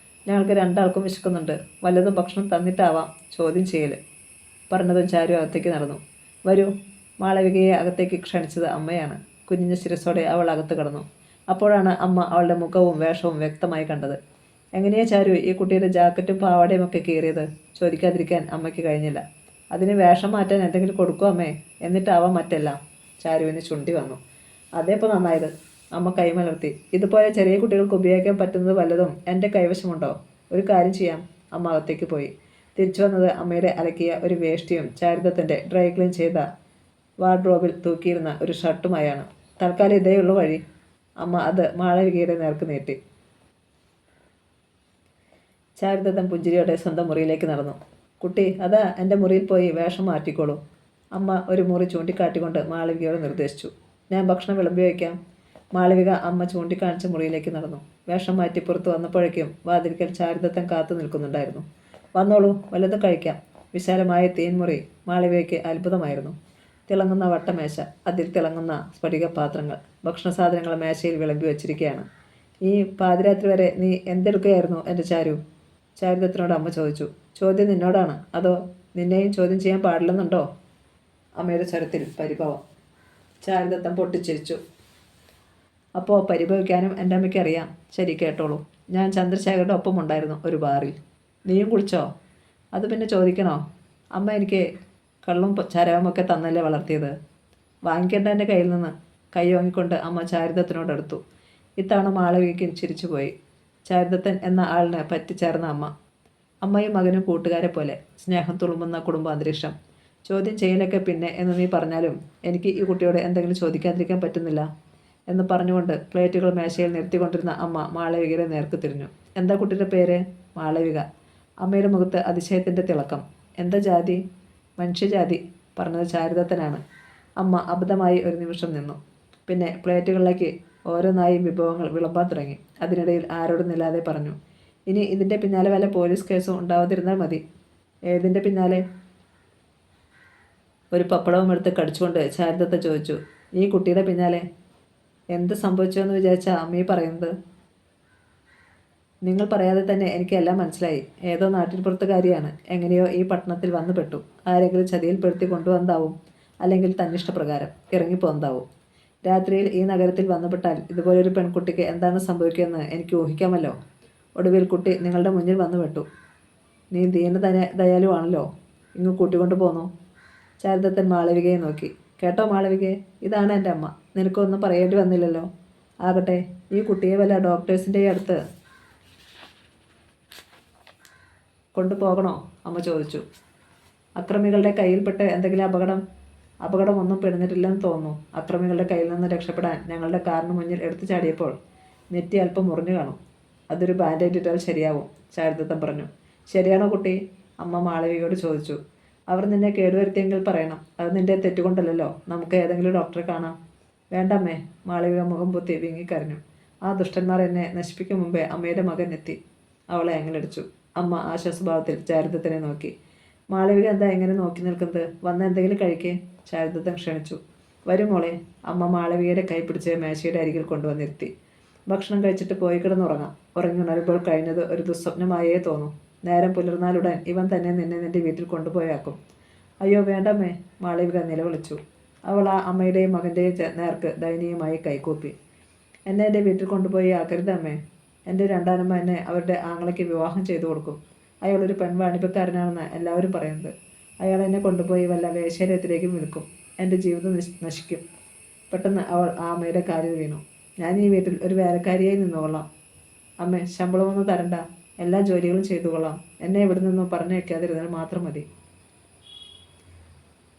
[SPEAKER 1] ഞങ്ങൾക്ക് 2 ആൾക്കും വിശക്കുന്നുണ്ട്. വല്ലതും ഭക്ഷണം തന്നിട്ടാവാം ചോദ്യം ചെയ്യൽ. പറഞ്ഞതും ചാരു അകത്തേക്ക് നടന്നു. വരൂ. മാളവികയെ അകത്തേക്ക് ക്ഷണിച്ചത് അമ്മയാണ്. കുനിഞ്ഞ ശിരസോടെ അവൾ അകത്ത് കടന്നു. അപ്പോഴാണ് അമ്മ അവളുടെ മുഖവും വേഷവും വ്യക്തമായി കണ്ടത്. എങ്ങനെയാ ചാരു ഈ കുട്ടിയുടെ ജാക്കറ്റും പാവാടയും ഒക്കെ കീറിയത്? ചോദിക്കാതിരിക്കാൻ അമ്മയ്ക്ക് കഴിഞ്ഞില്ല. അതിന് വേഷം മാറ്റാൻ എന്തെങ്കിലും കൊടുക്കും അമ്മേ, എന്നിട്ടാവാം മറ്റെല്ലാം. ചാരുവിന് ചുണ്ടി വന്നു. അതേപ്പോൾ നന്നായത്. അമ്മ കൈമലർത്തി. ഇതുപോലെ ചെറിയ കുട്ടികൾക്ക് ഉപയോഗിക്കാൻ പറ്റുന്നത് വല്ലതും എൻ്റെ കൈവശമുണ്ടോ? ഒരു കാര്യം ചെയ്യാം. അമ്മ അകത്തേക്ക് പോയി. തിരിച്ചു വന്നത് അമ്മയുടെ അലക്കിയ ഒരു വേഷ്ടിയും ചാരുദത്തിൻ്റെ ഡ്രൈ ക്ലീൻ ചെയ്ത വാർഡ്രോബിൽ തൂക്കിയിരുന്ന ഒരു ഷർട്ടുമായാണ്. തൽക്കാലം ഇതേയുള്ള വഴി. അമ്മ അത് മാളവികയുടെ നേർക്ക് നീട്ടി. ചാരുദത്തൻ പുഞ്ചിരിയോടെ സ്വന്തം മുറിയിലേക്ക് നടന്നു. കുട്ടി, അതാ എൻ്റെ മുറിയിൽ പോയി വേഷം മാറ്റിക്കോളൂ. അമ്മ ഒരു മുറി ചൂണ്ടിക്കാട്ടിക്കൊണ്ട് മാളവികയോട് നിർദ്ദേശിച്ചു. ഞാൻ ഭക്ഷണം വിളമ്പി വയ്ക്കാം. മാളവിക അമ്മ ചൂണ്ടിക്കാണിച്ച മുറിയിലേക്ക് നടന്നു. വേഷം മാറ്റി പുറത്തു വന്നപ്പോഴേക്കും വാതിൽക്കൽ ചാരുദത്തൻ കാത്തു നിൽക്കുന്നുണ്ടായിരുന്നു. വന്നോളൂ, വല്ലതും കഴിക്കാം. വിശാലമായ തേൻമുറി മാളവികയ്ക്ക് അത്ഭുതമായിരുന്നു. തിളങ്ങുന്ന വട്ടമേശ, അതിൽ തിളങ്ങുന്ന സ്ഫടിക പാത്രങ്ങൾ, ഭക്ഷണ സാധനങ്ങൾ മേശയിൽ വിളമ്പി വച്ചിരിക്കുകയാണ്. ഈ പാതിരാത്രി വരെ നീ എന്തെടുക്കുകയായിരുന്നു എൻ്റെ ചാരു? ചാരുദത്തിനോട് അമ്മ ചോദിച്ചു. ചോദ്യം നിന്നോടാണ്, അതോ നിന്നെയും ചോദ്യം ചെയ്യാൻ പാടില്ലെന്നുണ്ടോ? അമ്മയുടെ സ്വരത്തിൽ പരിഭവം. ചാരുദത്തൻ പൊട്ടിച്ചിരിച്ചു. അപ്പോൾ പരിഭവിക്കാനും എൻ്റെ അമ്മയ്ക്ക് അറിയാം. ശരി, കേട്ടോളൂ. ഞാൻ ചന്ദ്രശേഖരുടെ ഒപ്പമുണ്ടായിരുന്നു ഒരു ബാറിൽ. നീയും കുളിച്ചോ? അത് പിന്നെ ചോദിക്കണോ? അമ്മ എനിക്ക് കള്ളും ചരവുമൊക്കെ തന്നല്ലേ വളർത്തിയത്. വാങ്ങിക്കേണ്ട എൻ്റെ കയ്യിൽ നിന്ന്. കൈ വാങ്ങിക്കൊണ്ട് അമ്മ ചാരുദത്തിനോടടുത്തു. ഇത്തവണ മാളവികയ്ക്ക് ചിരിച്ചുപോയി. ചാരുദത്തൻ എന്ന ആളിന് പറ്റിച്ചേർന്ന അമ്മ. അമ്മയും മകനും കൂട്ടുകാരെ പോലെ. സ്നേഹം തുളുമ്പുന്ന കുടുംബാന്തരീക്ഷം. ചോദ്യം ചെയ്യലൊക്കെ പിന്നെ എന്ന് നീ പറഞ്ഞാലും എനിക്ക് ഈ കുട്ടിയോട് എന്തെങ്കിലും ചോദിക്കാതിരിക്കാൻ പറ്റുന്നില്ല എന്ന് പറഞ്ഞുകൊണ്ട് പ്ലേറ്റുകൾ മേശയിൽ നിർത്തിക്കൊണ്ടിരുന്ന അമ്മ മാളവികയുടെ നേർക്ക് തിരിഞ്ഞു. എന്താ കുട്ടിയുടെ പേര്? മാളവിക. അമ്മയുടെ മുഖത്ത് അതിശയത്തിൻ്റെ തിളക്കം. എന്താ ജാതി? മനുഷ്യജാതി. പറഞ്ഞത് ചാരുദത്തനാണ്. അമ്മ അബദ്ധമായി ഒരു നിമിഷം നിന്നു. പിന്നെ പ്ലേറ്റുകളിലേക്ക് ഓരോന്നായി വിഭവങ്ങൾ വിളമ്പാൻ തുടങ്ങി. അതിനിടയിൽ ആരോടുന്നില്ലാതെ പറഞ്ഞു, ഇനി ഇതിൻ്റെ പിന്നാലെ വല്ല പോലീസ് കേസും ഉണ്ടാവാതിരുന്നാൽ മതി. ഏതിൻ്റെ പിന്നാലെ? ഒരു പപ്പടവും എടുത്ത് കടിച്ചുകൊണ്ട് ചാരുദത്ത ചോദിച്ചു. ഈ കുട്ടിയുടെ പിന്നാലെ. എന്ത് സംഭവിച്ചുവെന്ന് വിചാരിച്ചാൽ അമ്മയെ പറയുന്നത്? നിങ്ങൾ പറയാതെ തന്നെ എനിക്കെല്ലാം മനസ്സിലായി. ഏതോ നാട്ടിൻപുറത്തുകാരിയാണ്. എങ്ങനെയോ ഈ പട്ടണത്തിൽ വന്നു പെട്ടു. ആരെങ്കിലും ചതിയിൽപ്പെടുത്തി കൊണ്ടുവന്നാവും, അല്ലെങ്കിൽ തന്നിഷ്ടപ്രകാരം ഇറങ്ങിപ്പോന്നതാവും. രാത്രിയിൽ ഈ നഗരത്തിൽ വന്നുപെട്ടാൽ ഇതുപോലൊരു പെൺകുട്ടിക്ക് എന്താണ് സംഭവിക്കുകയെന്ന് എനിക്ക് ഊഹിക്കാമല്ലോ. ഒടുവിൽ കുട്ടി നിങ്ങളുടെ മുന്നിൽ വന്നു പെട്ടു. നീ ദയാലുവാണല്ലോ. ഇങ്ങ് കൂട്ടിക്കൊണ്ടു പോന്നു. ചാരുദത്തൻ മാളവികയെ നോക്കി. കേട്ടോ മാളവികയെ, ഇതാണ് എൻ്റെ അമ്മ. നിനക്കൊന്നും പറയേണ്ടി വന്നില്ലല്ലോ. ആകട്ടെ, ഈ കുട്ടിയെ വല്ല ഡോക്ടേഴ്സിൻ്റെ അടുത്ത് കൊണ്ടുപോകണോ? അമ്മ ചോദിച്ചു. അക്രമികളുടെ കയ്യിൽപ്പെട്ട് എന്തെങ്കിലും അപകടമൊന്നും പെടുന്നിട്ടില്ലെന്ന് തോന്നുന്നു. അക്രമികളുടെ കയ്യിൽ നിന്ന് രക്ഷപ്പെടാൻ ഞങ്ങളുടെ കാറിന് മുന്നിൽ എടുത്തു ചാടിയപ്പോൾ നെറ്റി അല്പം മുറിഞ്ഞു കാണും. അതൊരു ബാൻഡേജ് ഇട്ടാൽ ശരിയാവും, ചാരുദത്തൻ പറഞ്ഞു. ശരിയാണോ കുട്ടി? അമ്മ മാളവികയോട് ചോദിച്ചു. അവർ നിന്നെ കേടുവരുത്തിയെങ്കിൽ പറയണം. അത് നിന്റെ തെറ്റുകൊണ്ടല്ലോ. നമുക്ക് ഏതെങ്കിലും ഡോക്ടറെ കാണാം. വേണ്ടമ്മേ. മാളവിക മുഖം പൊത്തി വിങ്ങിക്കരഞ്ഞു. ആ ദുഷ്ടന്മാർ എന്നെ നശിപ്പിക്കും മുമ്പേ അമ്മയുടെ മകൻ എത്തി. അവളെ അങ്ങിലടിച്ചു. അമ്മ ആശ്വാസഭാവത്തിൽ ചാരുദത്തനെ നോക്കി. മാളവിക എന്താ എങ്ങനെ നോക്കി നിൽക്കുന്നത്? വന്ന് എന്തെങ്കിലും കഴിക്കേ? ചാരുദത്തൻ ക്ഷണിച്ചു. വരും മോളെ. അമ്മ മാളവികയുടെ കൈ പിടിച്ച് മേശയുടെ അരികിൽ കൊണ്ടുവന്നിരുത്തി. ഭക്ഷണം കഴിച്ചിട്ട് പോയി കിടന്നുറങ്ങാം. ഉറങ്ങുണരുമ്പോൾ കഴിഞ്ഞത് ഒരു ദുസ്വപ്നമായേ തോന്നൂ. നേരം പുലർന്നാലുടൻ ഇവൻ തന്നെ നിന്നെ നിന്റെ വീട്ടിൽ കൊണ്ടുപോയാക്കും. അയ്യോ വേണ്ടമ്മേ, മാളവിക നിലവിളിച്ചു. അവൾ ആ അമ്മയുടെയും മകൻ്റെയും നേർക്ക് ദയനീയമായി കൈകൂപ്പി. എന്നെ എൻ്റെ വീട്ടിൽ കൊണ്ടുപോയി ആക്കരുതമ്മേ. എൻ്റെ രണ്ടാനമ്മ എന്നെ അവരുടെ ആങ്ങളയ്ക്ക് വിവാഹം ചെയ്തു കൊടുക്കും. അയാളൊരു പെൺവാണിഭക്കാരനാണെന്ന് എല്ലാവരും പറയുന്നത്. അയാൾ എന്നെ കൊണ്ടുപോയി വല്ല വേശ്യാലയത്തിലേക്കും വിൽക്കും. എൻ്റെ ജീവിതം നശിക്കും. പെട്ടെന്ന് അവൾ ആ അമ്മയുടെ കാലിൽ വീണു. ഞാൻ ഈ വീട്ടിൽ ഒരു വേലക്കാരിയായി നിന്നുകൊള്ളാം. അമ്മേ, ശമ്പളമൊന്നും തരണ്ട. എല്ലാ ജോലികളും ചെയ്തു കൊള്ളാം. എന്നെ ഇവിടെ നിന്നും പറഞ്ഞു വയ്ക്കാതിരുന്നാൽ മാത്രം മതി.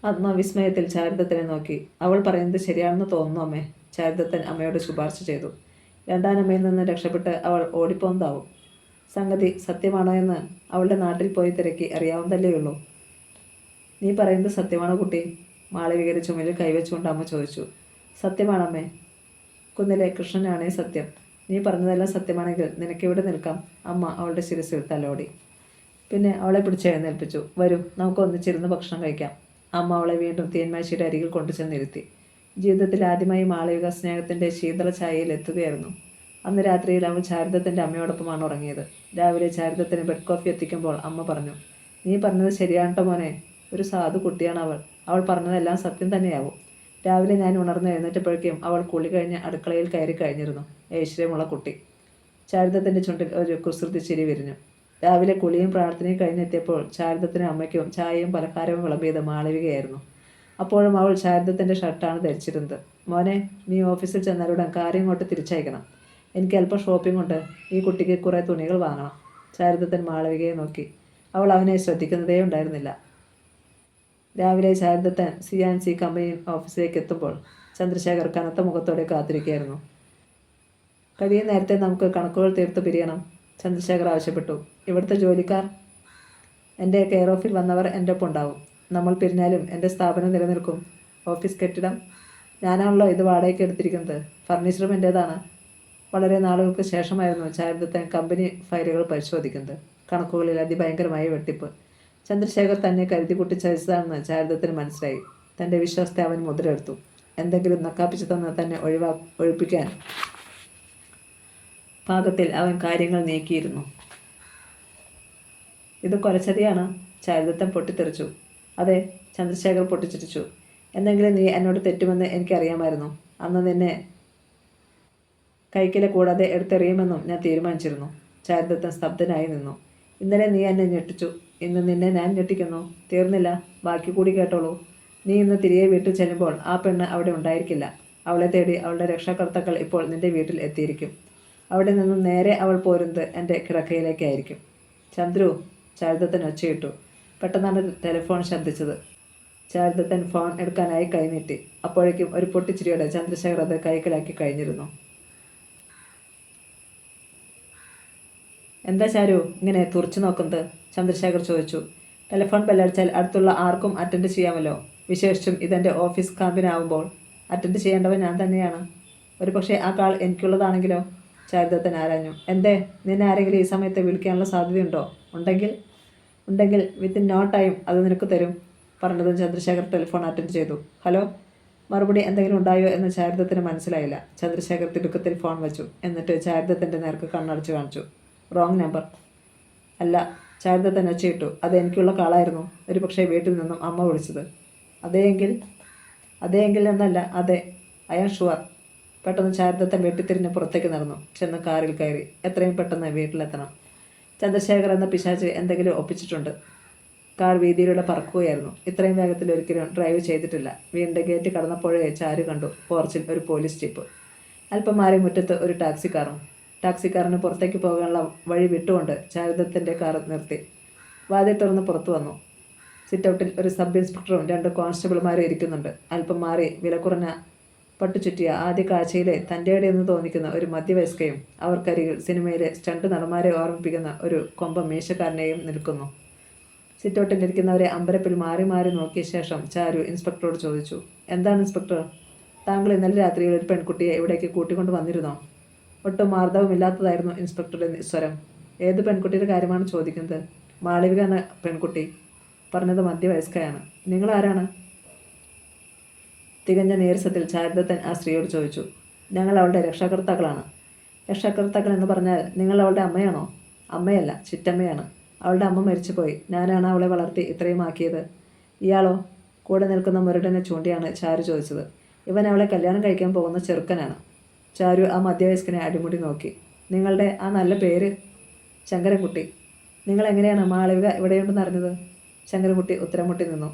[SPEAKER 1] ആത്മവിസ്മയത്തിൽ ചാരുദത്തനെ നോക്കി. അവൾ പറയുന്നത് ശരിയാണെന്ന് തോന്നുന്നു അമ്മേ. ചാരുദത്തൻ അമ്മയോട് ശുപാർശ ചെയ്തു. രണ്ടാനമ്മയിൽ നിന്ന് രക്ഷപ്പെട്ട് അവൾ ഓടിപ്പോന്നതാവും. സംഗതി സത്യമാണോ എന്ന് അവളുടെ നാട്ടിൽ പോയി തിരക്കി അറിയാവുന്നതല്ലേയുള്ളൂ. നീ പറയുന്നത് സത്യമാണോ കുട്ടി? മാളവികയുടെ ചുമലിൽ കൈവച്ചുകൊണ്ട് അമ്മ ചോദിച്ചു. സത്യമാണമ്മേ. കുന്നിലെ കൃഷ്ണനാണേ സത്യം. നീ പറഞ്ഞതെല്ലാം സത്യമാണെങ്കിൽ നിനക്കിവിടെ നിൽക്കാം. അമ്മ അവളുടെ ശിരസിൽ തലോടി. പിന്നെ അവളെ പിടിച്ച് എഴുന്നേൽപ്പിച്ചു. വരൂ, നമുക്ക് ഒന്നിച്ചിരുന്ന് ഭക്ഷണം കഴിക്കാം. അമ്മ അവളെ വീണ്ടും തീന്മേശയുടെ അരികിൽ കൊണ്ടുചെന്നിരുത്തി. ജീവിതത്തിൽ ആദ്യമായി മാളവിക സ്നേഹത്തിൻ്റെ ശീതള ഛായയിൽ എത്തുകയായിരുന്നു. അന്ന് രാത്രിയിൽ അവൾ ചാരുദത്തൻ്റെ അമ്മയോടൊപ്പമാണ് ഉറങ്ങിയത്. രാവിലെ ചാരുദത്തിന് ബെഡ് കോഫി എത്തിക്കുമ്പോൾ അമ്മ പറഞ്ഞു, നീ പറഞ്ഞത് ശരിയാണട്ടോ മോനെ. ഒരു സാധു കുട്ടിയാണ് അവൾ. അവൾ പറഞ്ഞതെല്ലാം സത്യം തന്നെയാവും. രാവിലെ ഞാൻ ഉണർന്ന് എഴുന്നേറ്റപ്പോഴേക്കും അവൾ കുളി കഴിഞ്ഞ് അടുക്കളയിൽ കയറി കഴിഞ്ഞിരുന്നു. ഐശ്വര്യമുള്ള കുട്ടി. ചാരുദത്തിൻ്റെ ചുണ്ടിൽ ഒരു കുസൃതി ചിരി വിരിഞ്ഞു. രാവിലെ കുളിയും പ്രാർത്ഥനയും കഴിഞ്ഞെത്തിയപ്പോൾ ചാരുദത്തിനും അമ്മയ്ക്കും ചായയും പലഹാരവും വിളമ്പിയത് മാളവികയായിരുന്നു. അപ്പോഴും അവൾ ചാരുദത്തിൻ്റെ ഷർട്ടാണ് ധരിച്ചിരുന്നത്. മോനെ, നീ ഓഫീസിൽ ചെന്നാലുടൻ കാര്യം ഇങ്ങോട്ട് തിരിച്ചയക്കണം. എനിക്ക് അല്പം ഷോപ്പിംഗ് ഉണ്ട്. ഈ കുട്ടിക്ക് കുറേ തുണികൾ വാങ്ങണം. ചാരുദത്തൻ മാളവികയെ നോക്കി. അവൾ അവനെ ശ്രദ്ധിക്കുന്നതേ ഉണ്ടായിരുന്നില്ല. രാവിലെ ചാരുദത്തൻ CNC കമ്പനി ഓഫീസിലേക്ക് എത്തുമ്പോൾ ചന്ദ്രശേഖർ കനത്ത മുഖത്തോടെ കാത്തിരിക്കുകയായിരുന്നു. കഴിയും നേരത്തെ നമുക്ക് കണക്കുകൾ തീർത്ത് പിരിയണം, ചന്ദ്രശേഖർ ആവശ്യപ്പെട്ടു. ഇവിടുത്തെ ജോലിക്കാർ, എൻ്റെ കെയർ ഓഫിൽ വന്നവർ എൻ്റെ ഒപ്പം ഉണ്ടാവും. നമ്മൾ പിരിഞ്ഞാലും എൻ്റെ സ്ഥാപനം നിലനിൽക്കും. ഓഫീസ് കെട്ടിടം ഞാനാണല്ലോ ഇത് വാടകയ്ക്ക് എടുത്തിരിക്കുന്നത്. ഫർണിച്ചറും എൻ്റേതാണ്. വളരെ നാളുകൾക്ക് ശേഷമായിരുന്നു ചാരുദത്തൻ കമ്പനി ഫയലുകൾ പരിശോധിക്കുന്നത്. കണക്കുകളിൽ അതിഭയങ്കരമായ വെട്ടിപ്പ്. ചന്ദ്രശേഖർ തന്നെ കരുതി കൂട്ടി ചതിച്ചതാണെന്ന് ചാരുദത്തിന് മനസ്സിലായി. തൻ്റെ വിശ്വാസത്തെ അവൻ മുദ്രയെടുത്തു. എന്തെങ്കിലും നക്കാപ്പിച്ചു തന്ന് തന്നെ ഒഴിപ്പിക്കാൻ പാകത്തിൽ അവൻ കാര്യങ്ങൾ നീക്കിയിരുന്നു. ഇത് കൊലച്ചതിയാണ്. ചാരുദത്തൻ പൊട്ടിത്തെറിച്ചു. അതെ, ചന്ദ്രശേഖർ പൊട്ടിച്ചിരിച്ചു. എന്തെങ്കിലും നീ എന്നോട് തെറ്റുമെന്ന് എനിക്കറിയാമായിരുന്നു. അന്ന് നിന്നെ കൈക്കില കൂടാതെ എടുത്തെറിയുമെന്നും ഞാൻ തീരുമാനിച്ചിരുന്നു. ചാരുദത്തൻ സ്തബ്ധനായി നിന്നു. ഇന്നലെ നീ എന്നെ ഞെട്ടിച്ചു. ഇന്ന് നിന്നെ ഞാൻ ഞെട്ടിക്കുന്നു. തീർന്നില്ല, ബാക്കി കൂടി കേട്ടോളൂ. നീ ഇന്ന് തിരികെ വീട്ടിൽ ചെല്ലുമ്പോൾ ആ പെണ്ണ് അവിടെ ഉണ്ടായിരിക്കില്ല. അവളെ തേടി അവളുടെ രക്ഷാകർത്താക്കൾ ഇപ്പോൾ നിന്റെ വീട്ടിൽ എത്തിയിരിക്കും. അവിടെ നിന്നും നേരെ അവൾ പോരുന്നത് എൻ്റെ കിടക്കയിലേക്കായിരിക്കും. ചന്ദ്രു, ചാരുദത്തൻ ഒച്ചയിട്ടു. പെട്ടെന്നാണ് ടെലിഫോൺ ശബ്ദിച്ചത്. ചാരുദത്തൻ ഫോൺ എടുക്കാനായി കൈനീട്ടി. അപ്പോഴേക്കും ഒരു പൊട്ടിച്ചിരിയോടെ ചന്ദ്രശേഖർ അത് കൈക്കലാക്കി കഴിഞ്ഞിരുന്നു. എന്താ ചാരു ഇങ്ങനെ തുറച്ചു നോക്കുന്നത്? ചന്ദ്രശേഖർ ചോദിച്ചു. ടെലിഫോൺ ബെല്ലടിച്ചാൽ അടുത്തുള്ള ആർക്കും അറ്റൻഡ് ചെയ്യാമല്ലോ. വിശേഷിച്ചും ഇതെൻ്റെ ഓഫീസ് ക്യാമ്പിനാവുമ്പോൾ അറ്റൻഡ് ചെയ്യേണ്ടവൻ ഞാൻ തന്നെയാണ്. ഒരു പക്ഷേ ആ കാൾ എനിക്കുള്ളതാണെങ്കിലോ? ചാരുദത്തൻ ആരാഞ്ഞു. എന്തേ, നിന്നെ ആരെങ്കിലും ഈ സമയത്ത് വിളിക്കാനുള്ള സാധ്യതയുണ്ടോ? ഉണ്ടെങ്കിൽ വിത്തിൻ നോ ടൈം അത് നിനക്ക് തരും. പറഞ്ഞതും ചന്ദ്രശേഖർ ടെലിഫോൺ അറ്റൻഡ് ചെയ്തു. ഹലോ. മറുപടി എന്തെങ്കിലും ഉണ്ടായോ എന്ന് ചാരുദത്തിന് മനസ്സിലായില്ല. ചന്ദ്രശേഖർ തിടുക്കത്തിൽ ഫോൺ വെച്ചു. എന്നിട്ട് ചാരുദത്തൻ്റെ നേർക്ക് കണ്ണടച്ച് കാണിച്ചു. Wrong number. അല്ല, ചാരുദത്തൻ ഒച്ചയിട്ടു. അത് എനിക്കുള്ള കാളായിരുന്നു. ഒരു പക്ഷേ വീട്ടിൽ നിന്നും അമ്മ വിളിച്ചത്. അതെയെങ്കിൽ എന്നല്ല, അതെ, ഐ ആം ഷുവർ. പെട്ടെന്ന് ചാരുദത്തൻ വെട്ടിത്തിരിഞ്ഞ് പുറത്തേക്ക് നടന്നു. ചെന്ന് കാറിൽ കയറി. എത്രയും പെട്ടെന്ന് വീട്ടിലെത്തണം. ചന്ദ്രശേഖർ എന്ന പിശാച് എന്തെങ്കിലും ഒപ്പിച്ചിട്ടുണ്ട്. കാർ വീതിയിലൂടെ പറക്കുകയായിരുന്നു. ഇത്രയും വേഗത്തിൽ ഒരിക്കലും ഡ്രൈവ് ചെയ്തിട്ടില്ല. വീടിൻ്റെ ഗേറ്റ് കടന്നപ്പോഴേ ചാരു കണ്ടു പോർച്ചിൽ ഒരു പോലീസ് ജീപ്പ്. അല്പം മാറി മുറ്റത്ത് ഒരു ടാക്സിക്കാറും. ടാക്സിക്കാരന് പുറത്തേക്ക് പോകാനുള്ള വഴി വിട്ടുകൊണ്ട് ചാരുദത്തൻ്റെ കാർ നിർത്തി. വാതിൽ തുറന്ന് പുറത്തു വന്നു. സിറ്റൗട്ടിൽ ഒരു സബ് ഇൻസ്പെക്ടറും 2 കോൺസ്റ്റബിൾമാരും ഇരിക്കുന്നുണ്ട്. അല്പം മാറി വില കുറഞ്ഞ പട്ടുചുറ്റിയ ആദ്യ കാഴ്ചയിലെ തൻ്റെയുടെ എന്ന് തോന്നിക്കുന്ന ഒരു മധ്യവയസ്കയും അവർക്കരികിൽ സിനിമയിലെ സ്റ്റണ്ട് നടന്മാരെ ഓർമ്മിപ്പിക്കുന്ന ഒരു കൊമ്പം മീശക്കാരനെയും നിൽക്കുന്നു. സിറ്റൗട്ടിലിരിക്കുന്നവരെ അമ്പരപ്പിൽ മാറി മാറി നോക്കിയ ശേഷം ചാരു ഇൻസ്പെക്ടറോട് ചോദിച്ചു. എന്താണ് ഇൻസ്പെക്ടർ? താങ്കൾ ഇന്നലെ രാത്രിയിൽ ഒരു പെൺകുട്ടിയെ ഇവിടേക്ക് കൂട്ടിക്കൊണ്ട് വന്നിരുന്നോ? ഒട്ടും മാർദ്ദവമില്ലാത്തതായിരുന്നു ഇൻസ്പെക്ടറുടെ സ്വരം. ഏത് പെൺകുട്ടിയുടെ കാര്യമാണ് ചോദിക്കുന്നത്? മാളവിക എന്ന പെൺകുട്ടി. പറഞ്ഞത് മധ്യവയസ്കയാണ്. നിങ്ങൾ ആരാണ്? തികഞ്ഞ നീരസത്തിൽ ചാരുദത്തൻ ആ സ്ത്രീയോട് ചോദിച്ചു. ഞങ്ങൾ അവളുടെ രക്ഷാകർത്താക്കളാണ്. രക്ഷാകർത്താക്കൾ എന്ന് പറഞ്ഞാൽ നിങ്ങൾ അവളുടെ അമ്മയാണോ? അമ്മയല്ല, ചിറ്റമ്മയാണ്. അവളുടെ അമ്മ മരിച്ചുപോയി. ഞാനാണ് അവളെ വളർത്തി ഇത്രയും ആക്കിയത്. ഇയാളോ? കൂടെ നിൽക്കുന്ന മുരടനെ ചൂണ്ടിയാണ് ചാരു ചോദിച്ചത്. ഇവൻ അവളെ കല്യാണം കഴിക്കാൻ പോകുന്ന ചെറുക്കനാണ്. ചാരു ആ മധ്യവയസ്കനെ അടിമുടി നോക്കി. നിങ്ങളുടെ ആ നല്ല പേര്? ശങ്കരൻകുട്ടി. നിങ്ങൾ എങ്ങനെയാണ് മാളവിക ഇവിടെയുണ്ടെന്ന് അറിഞ്ഞത്? ശങ്കരൻകുട്ടി ഉത്തരം മുട്ടി നിന്നു.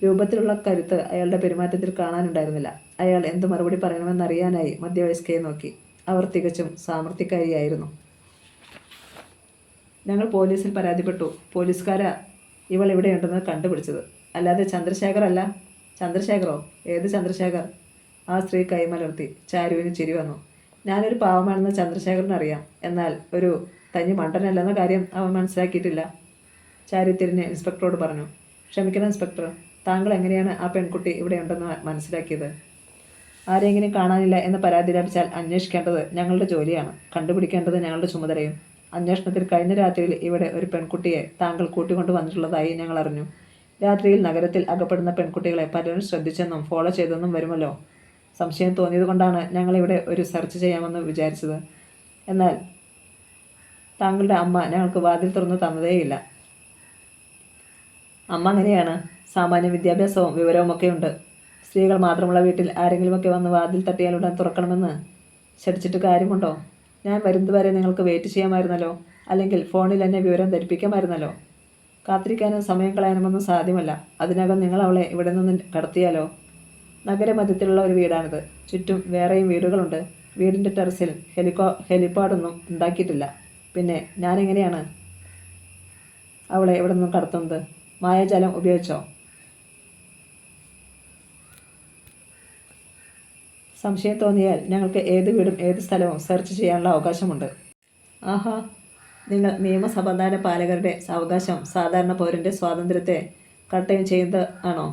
[SPEAKER 1] രൂപത്തിലുള്ള കരുത്ത് അയാളുടെ പെരുമാറ്റത്തിൽ കാണാനുണ്ടായിരുന്നില്ല. അയാൾ എന്ത് മറുപടി പറയണമെന്നറിയാനായി മധ്യവയസ്കയെ നോക്കി. അവർ തികച്ചും സാമർത്ഥ്യക്കാരിയായിരുന്നു. ഞങ്ങൾ പോലീസിൽ പരാതിപ്പെട്ടു. പോലീസുകാരാ ഇവൾ ഇവിടെയുണ്ടെന്ന് കണ്ടുപിടിച്ചത്. അല്ലാതെ ചന്ദ്രശേഖർ അല്ല. ചന്ദ്രശേഖറോ? ഏത് ചന്ദ്രശേഖർ? ആ സ്ത്രീ കൈമലർത്തി. ചാരുവിന് ചിരി വന്നു. ഞാനൊരു പാവമാണെന്ന് ചന്ദ്രശേഖറിനറിയാം. എന്നാൽ ഒരു തനി മണ്ടനല്ലെന്ന കാര്യം അവൻ മനസ്സിലാക്കിയിട്ടില്ല. ചാരു തിരിഞ്ഞ് ഇൻസ്പെക്ടറോട് പറഞ്ഞു. ക്ഷമിക്കണം ഇൻസ്പെക്ടർ, താങ്കൾ എങ്ങനെയാണ് ആ പെൺകുട്ടി ഇവിടെയുണ്ടെന്ന് മനസ്സിലാക്കിയത്? ആരെങ്കിലും കാണാനില്ല എന്ന് പരാതി ലഭിച്ചാൽ അന്വേഷിക്കേണ്ടത് ഞങ്ങളുടെ ജോലിയാണ്. കണ്ടുപിടിക്കേണ്ടത് ഞങ്ങളുടെ ചുമതലയും. അന്വേഷണത്തിൽ കഴിഞ്ഞ രാത്രിയിൽ ഇവിടെ ഒരു പെൺകുട്ടിയെ താങ്കൾ കൂട്ടിക്കൊണ്ടു വന്നിട്ടുള്ളതായി ഞങ്ങൾ അറിഞ്ഞു. രാത്രിയിൽ നഗരത്തിൽ അകപ്പെടുന്ന പെൺകുട്ടികളെ പലരും ശ്രദ്ധിച്ചെന്നും ഫോളോ ചെയ്തെന്നും വരുമല്ലോ. സംശയം തോന്നിയതുകൊണ്ടാണ് ഞങ്ങളിവിടെ ഒരു സെർച്ച് ചെയ്യാമെന്ന് വിചാരിച്ചത്. എന്നാൽ താങ്കളുടെ അമ്മ ഞങ്ങൾക്ക് വാതിൽ തുറന്നു തന്നതേയില്ല. അമ്മ അങ്ങനെയാണ്. സാമാന്യ വിദ്യാഭ്യാസവും വിവരവുമൊക്കെ ഉണ്ട്. സ്ത്രീകൾ മാത്രമുള്ള വീട്ടിൽ ആരെങ്കിലുമൊക്കെ വന്ന് വാതിൽ തട്ടിയാലുടൻ തുറക്കണമെന്ന് ശഠിച്ചിട്ട് കാര്യമുണ്ടോ? ഞാൻ വരുന്നതുവരെ നിങ്ങൾക്ക് വെയിറ്റ് ചെയ്യാമായിരുന്നല്ലോ. അല്ലെങ്കിൽ ഫോണിൽ എന്നെ വിവരം ധരിപ്പിക്കാമായിരുന്നല്ലോ. കാത്തിരിക്കാനും സമയം കളയാനുമൊന്നും സാധ്യമല്ല. അതിനകം നിങ്ങൾ അവളെ ഇവിടെ നിന്ന് കടത്തിയാലോ? നഗരമധ്യത്തിലുള്ള ഒരു വീടാണിത്. ചുറ്റും വേറെയും വീടുകളുണ്ട്. വീടിൻ്റെ ടെറസിൽ ഹെലിപ്പാഡൊന്നും ഉണ്ടാക്കിയിട്ടില്ല. പിന്നെ ഞാനെങ്ങനെയാണ് അവളെ ഇവിടെ നിന്നും കടത്തുന്നത്? മായാജാലം ഉപയോഗിച്ചോ? സംശയം തോന്നിയാൽ ഞങ്ങൾക്ക് ഏത് വീടും ഏത് സ്ഥലവും സെർച്ച് ചെയ്യാനുള്ള അവകാശമുണ്ട്. ആഹാ, നിങ്ങൾ നിയമസമാധാന പാലകരുടെ അവകാശം സാധാരണ പൗരൻ്റെ സ്വാതന്ത്ര്യത്തെ കട്ടയം ചെയ്യുന്നത് ആണോ?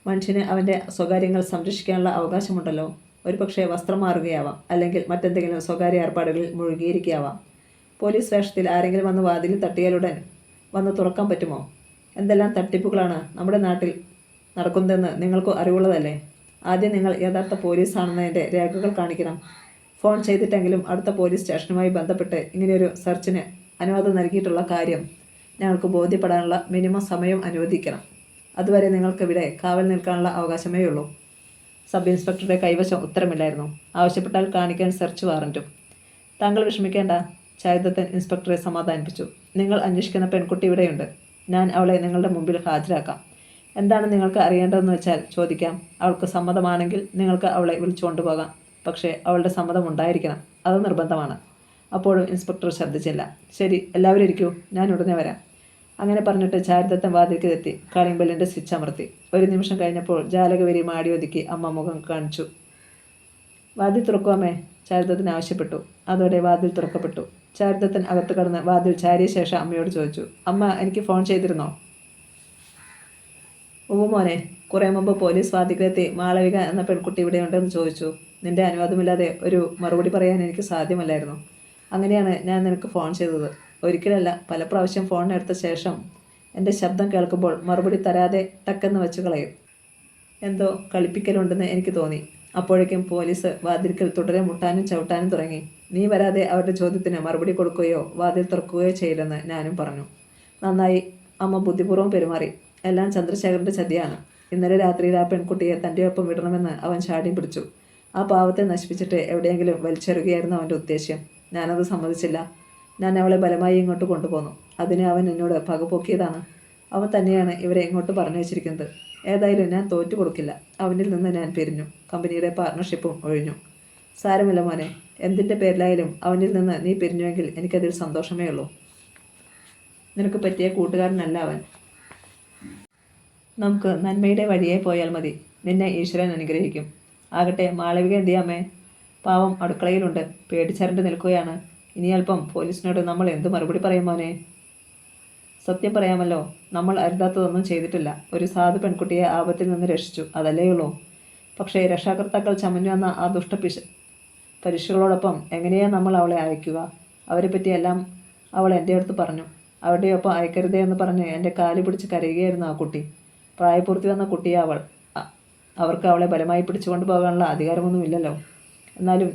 [SPEAKER 1] മനുഷ്യന് അവൻ്റെ സ്വകാര്യങ്ങൾ സംരക്ഷിക്കാനുള്ള അവകാശമുണ്ടല്ലോ. ഒരുപക്ഷെ വസ്ത്രം മാറുകയാവാം, അല്ലെങ്കിൽ മറ്റെന്തെങ്കിലും സ്വകാര്യ ഏർപ്പാടുകളിൽ മുഴുകിയിരിക്കുകയാവാം. പോലീസ് വേഷത്തിൽ ആരെങ്കിലും വന്ന് വാതിലിൽ തട്ടിയാലുടൻ വന്ന് തുറക്കാൻ പറ്റുമോ? എന്തെല്ലാം തട്ടിപ്പുകളാണ് നമ്മുടെ നാട്ടിൽ നടക്കുന്നതെന്ന് നിങ്ങൾക്ക് അറിവുള്ളതല്ലേ? ആദ്യം നിങ്ങൾ യഥാർത്ഥ പോലീസാണെന്നതിൻ്റെ രേഖകൾ കാണിക്കണം. ഫോൺ ചെയ്തിട്ടെങ്കിലും അടുത്ത പോലീസ് സ്റ്റേഷനുമായി ബന്ധപ്പെട്ട് ഇങ്ങനെയൊരു സെർച്ചിന് അനുവാദം നൽകിയിട്ടുള്ള കാര്യം ഞങ്ങൾക്ക് ബോധ്യപ്പെടാനുള്ള മിനിമം സമയം അനുവദിക്കണം. അതുവരെ നിങ്ങൾക്കിവിടെ കാവൽ നിൽക്കാനുള്ള അവകാശമേ ഉള്ളൂ. സബ് ഇൻസ്പെക്ടറുടെ കൈവശം ഉത്തരമില്ലായിരുന്നു. ആവശ്യപ്പെട്ടാൽ കാണിക്കാൻ സെർച്ച് വാറൻറ്റും. താങ്കൾ വിഷമിക്കേണ്ട, ചാരുദത്തൻ ഇൻസ്പെക്ടറെ സമാധാനിപ്പിച്ചു. നിങ്ങൾ അന്വേഷിക്കുന്ന പെൺകുട്ടി ഇവിടെയുണ്ട്. ഞാൻ അവളെ നിങ്ങളുടെ മുമ്പിൽ ഹാജരാക്കാം. എന്താണ് നിങ്ങൾക്ക് അറിയേണ്ടതെന്ന് വെച്ചാൽ ചോദിക്കാം. അവൾക്ക് സമ്മതമാണെങ്കിൽ നിങ്ങൾക്ക് അവളെ വിളിച്ചുകൊണ്ടുപോകാം. പക്ഷേ അവളുടെ സമ്മതം ഉണ്ടായിരിക്കണം. അത് നിർബന്ധമാണ്. അപ്പോഴും ഇൻസ്പെക്ടർ ശ്രദ്ധിച്ചില്ല. ശരി, എല്ലാവരും ഇരിക്കൂ, ഞാൻ ഉടനെ വരാം. അങ്ങനെ പറഞ്ഞിട്ട് ചാരുദത്തൻ വാതിൽക്കെത്തി കാളിംഗ് ബെല്ലിൻ്റെ സ്വിച്ച് അമർത്തി. ഒരു നിമിഷം കഴിഞ്ഞപ്പോൾ ജാലകവരി മാടി ഒതുക്കി അമ്മ മുഖം കാണിച്ചു. വാതിൽ തുറക്കുവാമേ, ചാരുദത്തൻ ആവശ്യപ്പെട്ടു. അതോടെ വാതിൽ തുറക്കപ്പെട്ടു. ചാരുദത്തൻ അകത്ത് കടന്ന് വാതിൽ ചാരിയ ശേഷം അമ്മയോട് ചോദിച്ചു. അമ്മ എനിക്ക് ഫോൺ ചെയ്തിരുന്നോ? മോനെ, കുറേ മുമ്പ് പോലീസ് വാതിൽക്കെത്തി മാളവിക എന്ന പെൺകുട്ടി ഇവിടെയുണ്ടെന്ന് ചോദിച്ചു. നിന്റെ അനുവാദമില്ലാതെ ഒരു മറുപടി പറയാൻ എനിക്ക് സാധ്യമല്ലായിരുന്നു. അങ്ങനെയാണ് ഞാൻ നിനക്ക് ഫോൺ ചെയ്തത്. ഒരിക്കലല്ല, പല പ്രാവശ്യം ഫോൺ എടുത്ത ശേഷം എൻ്റെ ശബ്ദം കേൾക്കുമ്പോൾ മറുപടി തരാതെ ടക്കെന്ന് വെച്ച് കളയും. എന്തോ കളിപ്പിക്കലുണ്ടെന്ന് എനിക്ക് തോന്നി. അപ്പോഴേക്കും പോലീസ് വാതിൽക്കൽ തുടരെ മുട്ടാനും ചവിട്ടാനും തുടങ്ങി. നീ വരാതെ അവരുടെ ചോദ്യത്തിന് മറുപടി കൊടുക്കുകയോ വാതിൽ തുറക്കുകയോ ചെയ്യില്ലെന്ന് ഞാനും പറഞ്ഞു. നന്നായി, അമ്മ ബുദ്ധിപൂർവ്വം പെരുമാറി. എല്ലാം ചന്ദ്രശേഖരൻ്റെ ചതിയാണ്. ഇന്നലെ രാത്രിയിൽ ആ പെൺകുട്ടിയെ തൻ്റെ ഒപ്പം വിടണമെന്ന് അവൻ ചാടി പിടിച്ചു. ആ പാവത്തെ നശിപ്പിച്ചിട്ട് എവിടെയെങ്കിലും വലിച്ചെറുകയായിരുന്നു അവൻ്റെ ഉദ്ദേശ്യം. ഞാനത് സമ്മതിച്ചില്ല. ഞാൻ അവളെ ബലമായി ഇങ്ങോട്ട് കൊണ്ടുപോന്നു. അതിന് അവൻ എന്നോട് പകപോക്കിയതാണ്. അവൻ തന്നെയാണ് ഇവരെ ഇങ്ങോട്ട് പറഞ്ഞു വെച്ചിരിക്കുന്നത്. ഏതായാലും ഞാൻ തോറ്റു കൊടുക്കില്ല. അവനിൽ നിന്ന് ഞാൻ പിരിഞ്ഞു. കമ്പനിയുടെ പാർട്ണർഷിപ്പും ഒഴിഞ്ഞു. സാരമില്ല മോനെ, എന്തിൻ്റെ പേരിലായാലും അവനിൽ നിന്ന് നീ പിരിഞ്ഞുവെങ്കിൽ എനിക്കതിൽ സന്തോഷമേ ഉള്ളൂ. നിനക്ക് പറ്റിയ കൂട്ടുകാരനല്ല അവൻ. നമുക്ക് നന്മയുടെ വഴിയെ പോയാൽ മതി. നിന്നെ ഈശ്വരൻ അനുഗ്രഹിക്കും. ആകട്ടെ, മാളവിക എന്തിയാമ്മേ? പാവം അടുക്കളയിലുണ്ട്, പേടിച്ചരണ്ട് നിൽക്കുകയാണ്. ഇനി അല്പം പോലീസിനോട് നമ്മൾ എന്ത് മറുപടി പറയും മോനെ? സത്യം പറയാമല്ലോ, നമ്മൾ അരുതാത്തതൊന്നും ചെയ്തിട്ടില്ല. ഒരു സാധു പെൺകുട്ടിയെ ആപത്തിൽ നിന്ന് രക്ഷിച്ചു, അതല്ലേ ഉള്ളൂ. പക്ഷേ രക്ഷാകർത്താക്കൾ ചമഞ്ഞു വന്ന ആ പരിശുകളോടൊപ്പം എങ്ങനെയാണ് നമ്മൾ അവളെ അയക്കുക? അവരെപ്പറ്റിയെല്ലാം അവൾ എൻ്റെ അടുത്ത് പറഞ്ഞു. അവരുടെയൊപ്പം അയക്കരുതേ എന്ന് പറഞ്ഞ് എൻ്റെ കാല് പിടിച്ച് കരയുകയായിരുന്നു ആ കുട്ടി. പ്രായപൂർത്തി വന്ന കുട്ടിയെ അവൾ. അവർക്ക് അവളെ ബലമായി പിടിച്ചുകൊണ്ട് പോകാനുള്ള അധികാരമൊന്നുമില്ലല്ലോ. എന്നാലും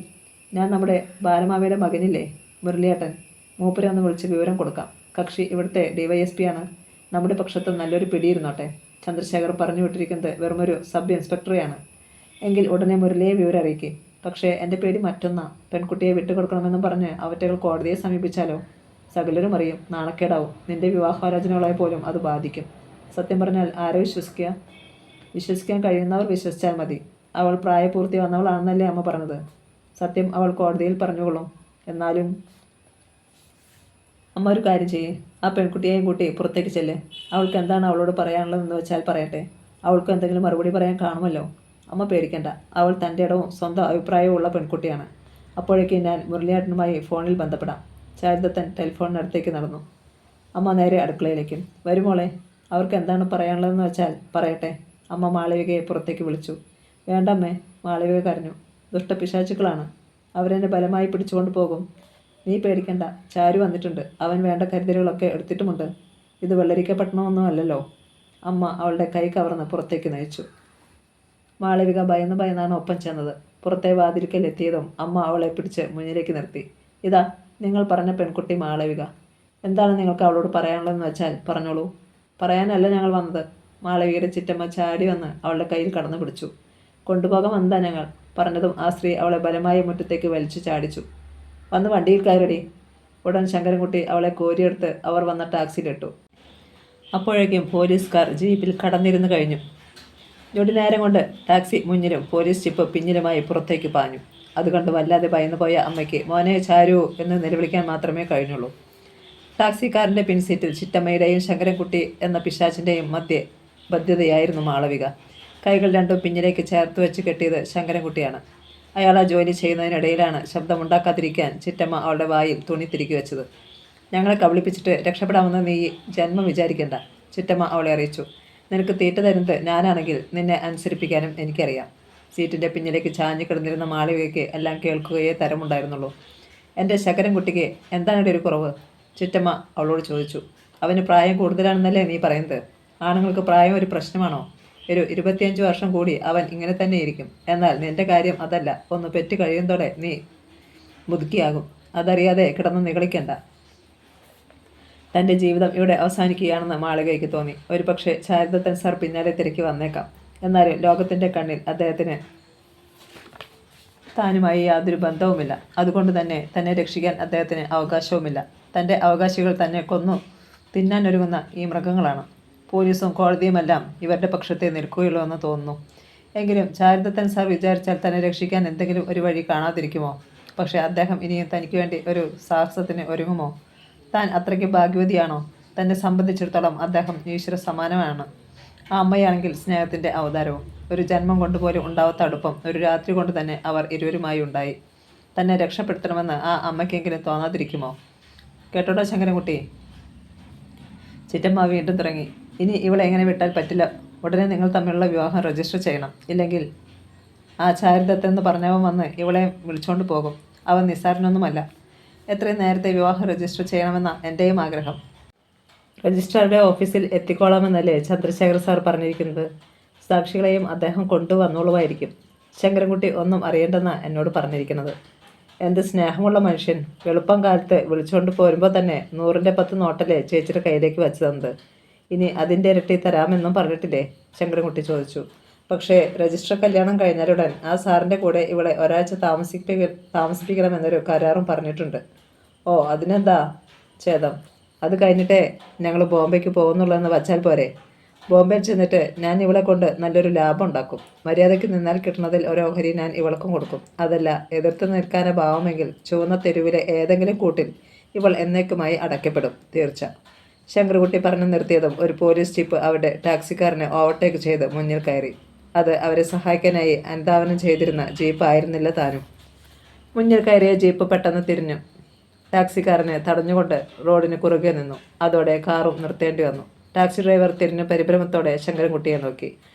[SPEAKER 1] ഞാൻ നമ്മുടെ ബാലമാമയുടെ മകനില്ലേ, മുരളിയേട്ടൻ, മൂപ്പരെ ഒന്ന് വിളിച്ച് വിവരം കൊടുക്കാം. കക്ഷി ഇവിടുത്തെ DYSP ആണ്. നമ്മുടെ പക്ഷത്ത് നല്ലൊരു പിടിയിരുന്നോട്ടെ. ചന്ദ്രശേഖർ പറഞ്ഞു വിട്ടിരിക്കുന്നത് വെറുമൊരു സബ് ഇൻസ്പെക്ടറെയാണ്. എങ്കിൽ ഉടനെ മുരളിയെ വിവരം അറിയിക്കും. പക്ഷേ എൻ്റെ പേടി മറ്റൊന്നാ. പെൺകുട്ടിയെ വിട്ടുകൊടുക്കണമെന്നും പറഞ്ഞ് അവറ്റകൾ കോടതിയെ സമീപിച്ചാലോ? സകലരും അറിയും, നാണക്കേടാവും. നിന്റെ വിവാഹാലോചനകളെ പോലും അത് ബാധിക്കും. സത്യം പറഞ്ഞാൽ ആരെ വിശ്വസിക്കുക? വിശ്വസിക്കാൻ കഴിയുന്നവർ വിശ്വസിച്ചാൽ മതി. അവൾ പ്രായപൂർത്തി വന്നവളാണെന്നല്ലേ അമ്മ പറഞ്ഞത്. സത്യം അവൾ കോടതിയിൽ പറഞ്ഞുകൊള്ളും. എന്നാലും അമ്മ ഒരു കാര്യം ചെയ്യേ, ആ പെൺകുട്ടിയെയും കൂട്ടി പുറത്തേക്ക് ചെല്ലേ. അവൾക്ക് എന്താണ് അവളോട് പറയാനുള്ളതെന്ന് വെച്ചാൽ പറയട്ടെ. അവൾക്ക് എന്തെങ്കിലും മറുപടി പറയാൻ കാണുമല്ലോ. അമ്മ പേടിക്കണ്ട. അവൾ തൻ്റെ ഇടവും സ്വന്തം അഭിപ്രായവും ഉള്ള പെൺകുട്ടിയാണ്. അപ്പോഴേക്കും ഞാൻ മുരളിയേട്ടനുമായി ഫോണിൽ ബന്ധപ്പെടാം. ചാരുദത്തൻ ടെലിഫോണിനടുത്തേക്ക് നടന്നു. അമ്മ നേരെ അടുക്കളയിലേക്കും. വരുമോളെ, അവർക്ക് എന്താണ് പറയാനുള്ളതെന്ന് വെച്ചാൽ പറയട്ടെ. അമ്മ മാളവികയെ പുറത്തേക്ക് വിളിച്ചു. വേണ്ടമ്മേ, മാളവിക കരഞ്ഞു. ദുഷ്ടപിശാചുക്കളാണ്. അവരെന്നെ ബലമായി പിടിച്ചുകൊണ്ട് പോകും. നീ പേടിക്കണ്ട, ചാരു വന്നിട്ടുണ്ട്. അവൻ വേണ്ട കരുതലുകളൊക്കെ എടുത്തിട്ടുമുണ്ട്. ഇത് വെള്ളരിക്കപ്പെട്ടണമൊന്നും അല്ലല്ലോ. അമ്മ അവളുടെ കൈ കവർന്ന് പുറത്തേക്ക് നയിച്ചു. മാളവിക ഭയന്നാണ് ഒപ്പം ചെന്നത്. പുറത്തെ വാതിൽക്കൽ എത്തിയതും അമ്മ അവളെ പിടിച്ച് മുന്നിലേക്ക് നിർത്തി. ഇതാ നിങ്ങൾ പറഞ്ഞ പെൺകുട്ടി മാളവിക. എന്താണ് നിങ്ങൾക്ക് അവളോട് പറയാനുള്ളതെന്ന് വെച്ചാൽ പറഞ്ഞോളൂ. പറയാനല്ല ഞങ്ങൾ വന്നത്. മാളവികയുടെ ചിറ്റമ്മ ചാടി വന്ന് അവളുടെ കയ്യിൽ കടന്നു പിടിച്ചു. കൊണ്ടുപോകാൻ വന്നതാ ഞങ്ങൾ. പറഞ്ഞതും ആ സ്ത്രീ അവളെ ബലമായ മുറ്റത്തേക്ക് വലിച്ചു ചാടിച്ചു. വന്ന് വണ്ടിയിൽ കയറടി. ഉടൻ ശങ്കരൻകുട്ടി അവളെ കോരിയെടുത്ത് അവർ വന്ന ടാക്സിയിലിട്ടു. അപ്പോഴേക്കും പോലീസുകാർ ജീപ്പിൽ കടന്നിരുന്നു കഴിഞ്ഞു. ഞൊടി നേരം കൊണ്ട് ടാക്സി മുന്നിലും പോലീസ് ജീപ്പ് പിന്നിലുമായി പുറത്തേക്ക് പാഞ്ഞു. അതുകൊണ്ട് വല്ലാതെ ഭയന്നുപോയ അമ്മയ്ക്ക് മോനെ ചാരു എന്ന് നിലവിളിക്കാൻ മാത്രമേ കഴിഞ്ഞുള്ളൂ. ടാക്സിക്കാരൻ്റെ പിൻസീറ്റിൽ ചിറ്റമ്മയുടെയും ശങ്കരൻകുട്ടി എന്ന പിശാച്ചിൻ്റെയും മധ്യേ ബദ്ധ്യതയായിരുന്നു മാളവിക. കൈകൾ രണ്ടും പിന്നിലേക്ക് ചേർത്ത് വെച്ച് കെട്ടിയത് ശങ്കരൻകുട്ടിയാണ്. അയാൾ ആ ജോലി ചെയ്യുന്നതിനിടയിലാണ് ശബ്ദമുണ്ടാക്കാതിരിക്കാൻ ചിറ്റമ്മ അവളുടെ വായിൽ തുണി തിരുക്കി വെച്ചത്. ഞങ്ങളെ കബളിപ്പിച്ചിട്ട് രക്ഷപ്പെടാമെന്ന് നീ ജന്മം വിചാരിക്കണ്ട, ചിറ്റമ്മ അവളെ അറിയിച്ചു. നിനക്ക് തീറ്റ തരുന്നത് ഞാനാണെങ്കിൽ നിന്നെ അനുസരിപ്പിക്കാനും എനിക്കറിയാം. സീറ്റിൻ്റെ പിന്നിലേക്ക് ചാഞ്ഞു കിടന്നിരുന്ന മാളവികയ്ക്ക് എല്ലാം കേൾക്കുകയേ തരമുണ്ടായിരുന്നുള്ളൂ. എൻ്റെ ശങ്കരൻകുട്ടിക്ക് എന്താണ് ഒരു കുറവ്? ചിറ്റമ്മ അവളോട് ചോദിച്ചു. അവന് പ്രായം കൂടുതലാണെന്നല്ലേ നീ പറയുന്നത്? ആണുങ്ങൾക്ക് പ്രായം ഒരു പ്രശ്നമാണോ? ഒരു 25 വർഷം കൂടി അവൻ ഇങ്ങനെ തന്നെ ഇരിക്കും. എന്നാൽ നിന്റെ കാര്യം അതല്ല. ഒന്ന് പെറ്റ് കഴിയുന്നതോടെ നീ മുതുക്കിയാകും. അതറിയാതെ കിടന്ന് നിഗളിക്കണ്ട. തൻ്റെ ജീവിതം ഇവിടെ അവസാനിക്കുകയാണെന്ന് മാളവികയ്ക്ക് തോന്നി. ഒരുപക്ഷെ ചാരുദത്തൻ സാർ പിന്നാലെ തിരക്കി വന്നേക്കാം. എന്നാലും ലോകത്തിൻ്റെ കണ്ണിൽ അദ്ദേഹത്തിന് താനുമായി യാതൊരു ബന്ധവുമില്ല. അതുകൊണ്ട് തന്നെ രക്ഷിക്കാൻ അദ്ദേഹത്തിന് അവകാശവുമില്ല. തൻ്റെ അവകാശികൾ തന്നെ കൊന്നു തിന്നാനൊരുങ്ങുന്ന ഈ മൃഗങ്ങളാണ്. പോലീസും കോടതിയുമെല്ലാം ഇവരുടെ പക്ഷത്തെ നിൽക്കുകയുള്ളൂ എന്ന് തോന്നുന്നു. എങ്കിലും ചാരുദത്തൻ സാർ വിചാരിച്ചാൽ തന്നെ രക്ഷിക്കാൻ എന്തെങ്കിലും ഒരു വഴി കാണാതിരിക്കുമോ? പക്ഷേ അദ്ദേഹം ഇനിയും തനിക്ക് വേണ്ടി ഒരു സാഹസത്തിന് ഒരുങ്ങുമോ? താൻ അത്രയ്ക്ക് ഭാഗ്യവതിയാണോ? തന്നെ സംബന്ധിച്ചിടത്തോളം അദ്ദേഹം ഈശ്വര സമാനമാണ്. ആ അമ്മയാണെങ്കിൽ സ്നേഹത്തിൻ്റെ അവതാരവും. ഒരു ജന്മം കൊണ്ടുപോലും ഉണ്ടാവാത്ത അടുപ്പം ഒരു രാത്രി കൊണ്ട് തന്നെ അവർ ഇരുവരുമായി ഉണ്ടായി. തന്നെ രക്ഷപ്പെടുത്തണമെന്ന് ആ അമ്മയ്ക്കെങ്കിലും തോന്നാതിരിക്കുമോ? കേട്ടോടാ ശങ്കരൻകുട്ടി, ചിറ്റമ്മ വീണ്ടും തുടങ്ങി. ഇനി ഇവളെ എങ്ങനെ വിട്ടാൽ പറ്റില്ല. ഉടനെ നിങ്ങൾ തമ്മിലുള്ള വിവാഹം രജിസ്റ്റർ ചെയ്യണം. ഇല്ലെങ്കിൽ ആ ചാരുദത്തെന്ന് പറഞ്ഞവൻ വന്ന് ഇവളെ വിളിച്ചുകൊണ്ട് പോകും. അവൻ നിസ്സാരനൊന്നുമല്ല. എത്രയും നേരത്തെ വിവാഹം രജിസ്റ്റർ ചെയ്യണമെന്ന എൻ്റെയും ആഗ്രഹം. രജിസ്ട്രാറുടെ ഓഫീസിൽ എത്തിക്കോളാമെന്നല്ലേ ചന്ദ്രശേഖർ സാർ പറഞ്ഞിരിക്കുന്നത്? സാക്ഷികളെയും അദ്ദേഹം കൊണ്ടുവന്നോളുമായിരിക്കും. ശങ്കരൻകുട്ടി ഒന്നും അറിയേണ്ടെന്നാ എന്നോട് പറഞ്ഞിരിക്കുന്നത്. എന്ത് സ്നേഹമുള്ള മനുഷ്യൻ. എളുപ്പം കാലത്ത് വിളിച്ചുകൊണ്ട് പോരുമ്പോൾ തന്നെ 100ൻ്റെ 10 നോട്ടല്ലേ ചേച്ചിയുടെ കയ്യിലേക്ക് വെച്ച് തന്നത്. ഇനി അതിൻ്റെ ഇരട്ടി തരാമെന്നും പറഞ്ഞിട്ടില്ലേ? ശങ്കരൻകുട്ടി ചോദിച്ചു. പക്ഷേ രജിസ്റ്റർ കല്യാണം കഴിഞ്ഞാലുടൻ ആ സാറിൻ്റെ കൂടെ ഇവളെ ഒരാഴ്ച താമസിപ്പിക്കണമെന്നൊരു കരാറും പറഞ്ഞിട്ടുണ്ട്. ഓ, അതിനെന്താ ഛേദം? അത് കഴിഞ്ഞിട്ടേ ഞങ്ങൾ ബോംബെക്ക് പോകുന്നുള്ളതെന്ന് വച്ചാൽ പോരെ? ബോംബെയിൽ ചെന്നിട്ട് ഞാൻ ഇവളെ കൊണ്ട് നല്ലൊരു ലാഭം ഉണ്ടാക്കും. മര്യാദയ്ക്ക് നിന്നാൽ കിട്ടുന്നതിൽ ഓരോഹരി ഞാൻ ഇവൾക്കും കൊടുക്കും. അതല്ല എതിർത്ത് നിൽക്കാന ഭാവമെങ്കിൽ ചുവന്ന തെരുവിലെ ഏതെങ്കിലും കൂട്ടിൽ ഇവൾ എന്നേക്കുമായി അടയ്ക്കപ്പെടും. തീർച്ച. ശങ്കരൻകുട്ടി പറഞ്ഞു നിർത്തിയതും ഒരു പോലീസ് ജീപ്പ് അവരുടെ ടാക്സിക്കാരനെ ഓവർടേക്ക് ചെയ്ത് മുന്നിൽ കയറി. അത് അവരെ സഹായിക്കാനായി അനുധാവനം ചെയ്തിരുന്ന ജീപ്പ് ആയിരുന്നില്ല താനും. മുന്നിൽ കയറിയ ജീപ്പ് പെട്ടെന്ന് തിരിഞ്ഞു ടാക്സിക്കാരനെ തടഞ്ഞുകൊണ്ട് റോഡിന് കുറുകെ നിന്നു. അതോടെ കാറും നിർത്തേണ്ടി വന്നു. ടാക്സി ഡ്രൈവർ തിരിഞ്ഞ് പരിഭ്രമത്തോടെ ശങ്കരൻകുട്ടിയെ നോക്കി.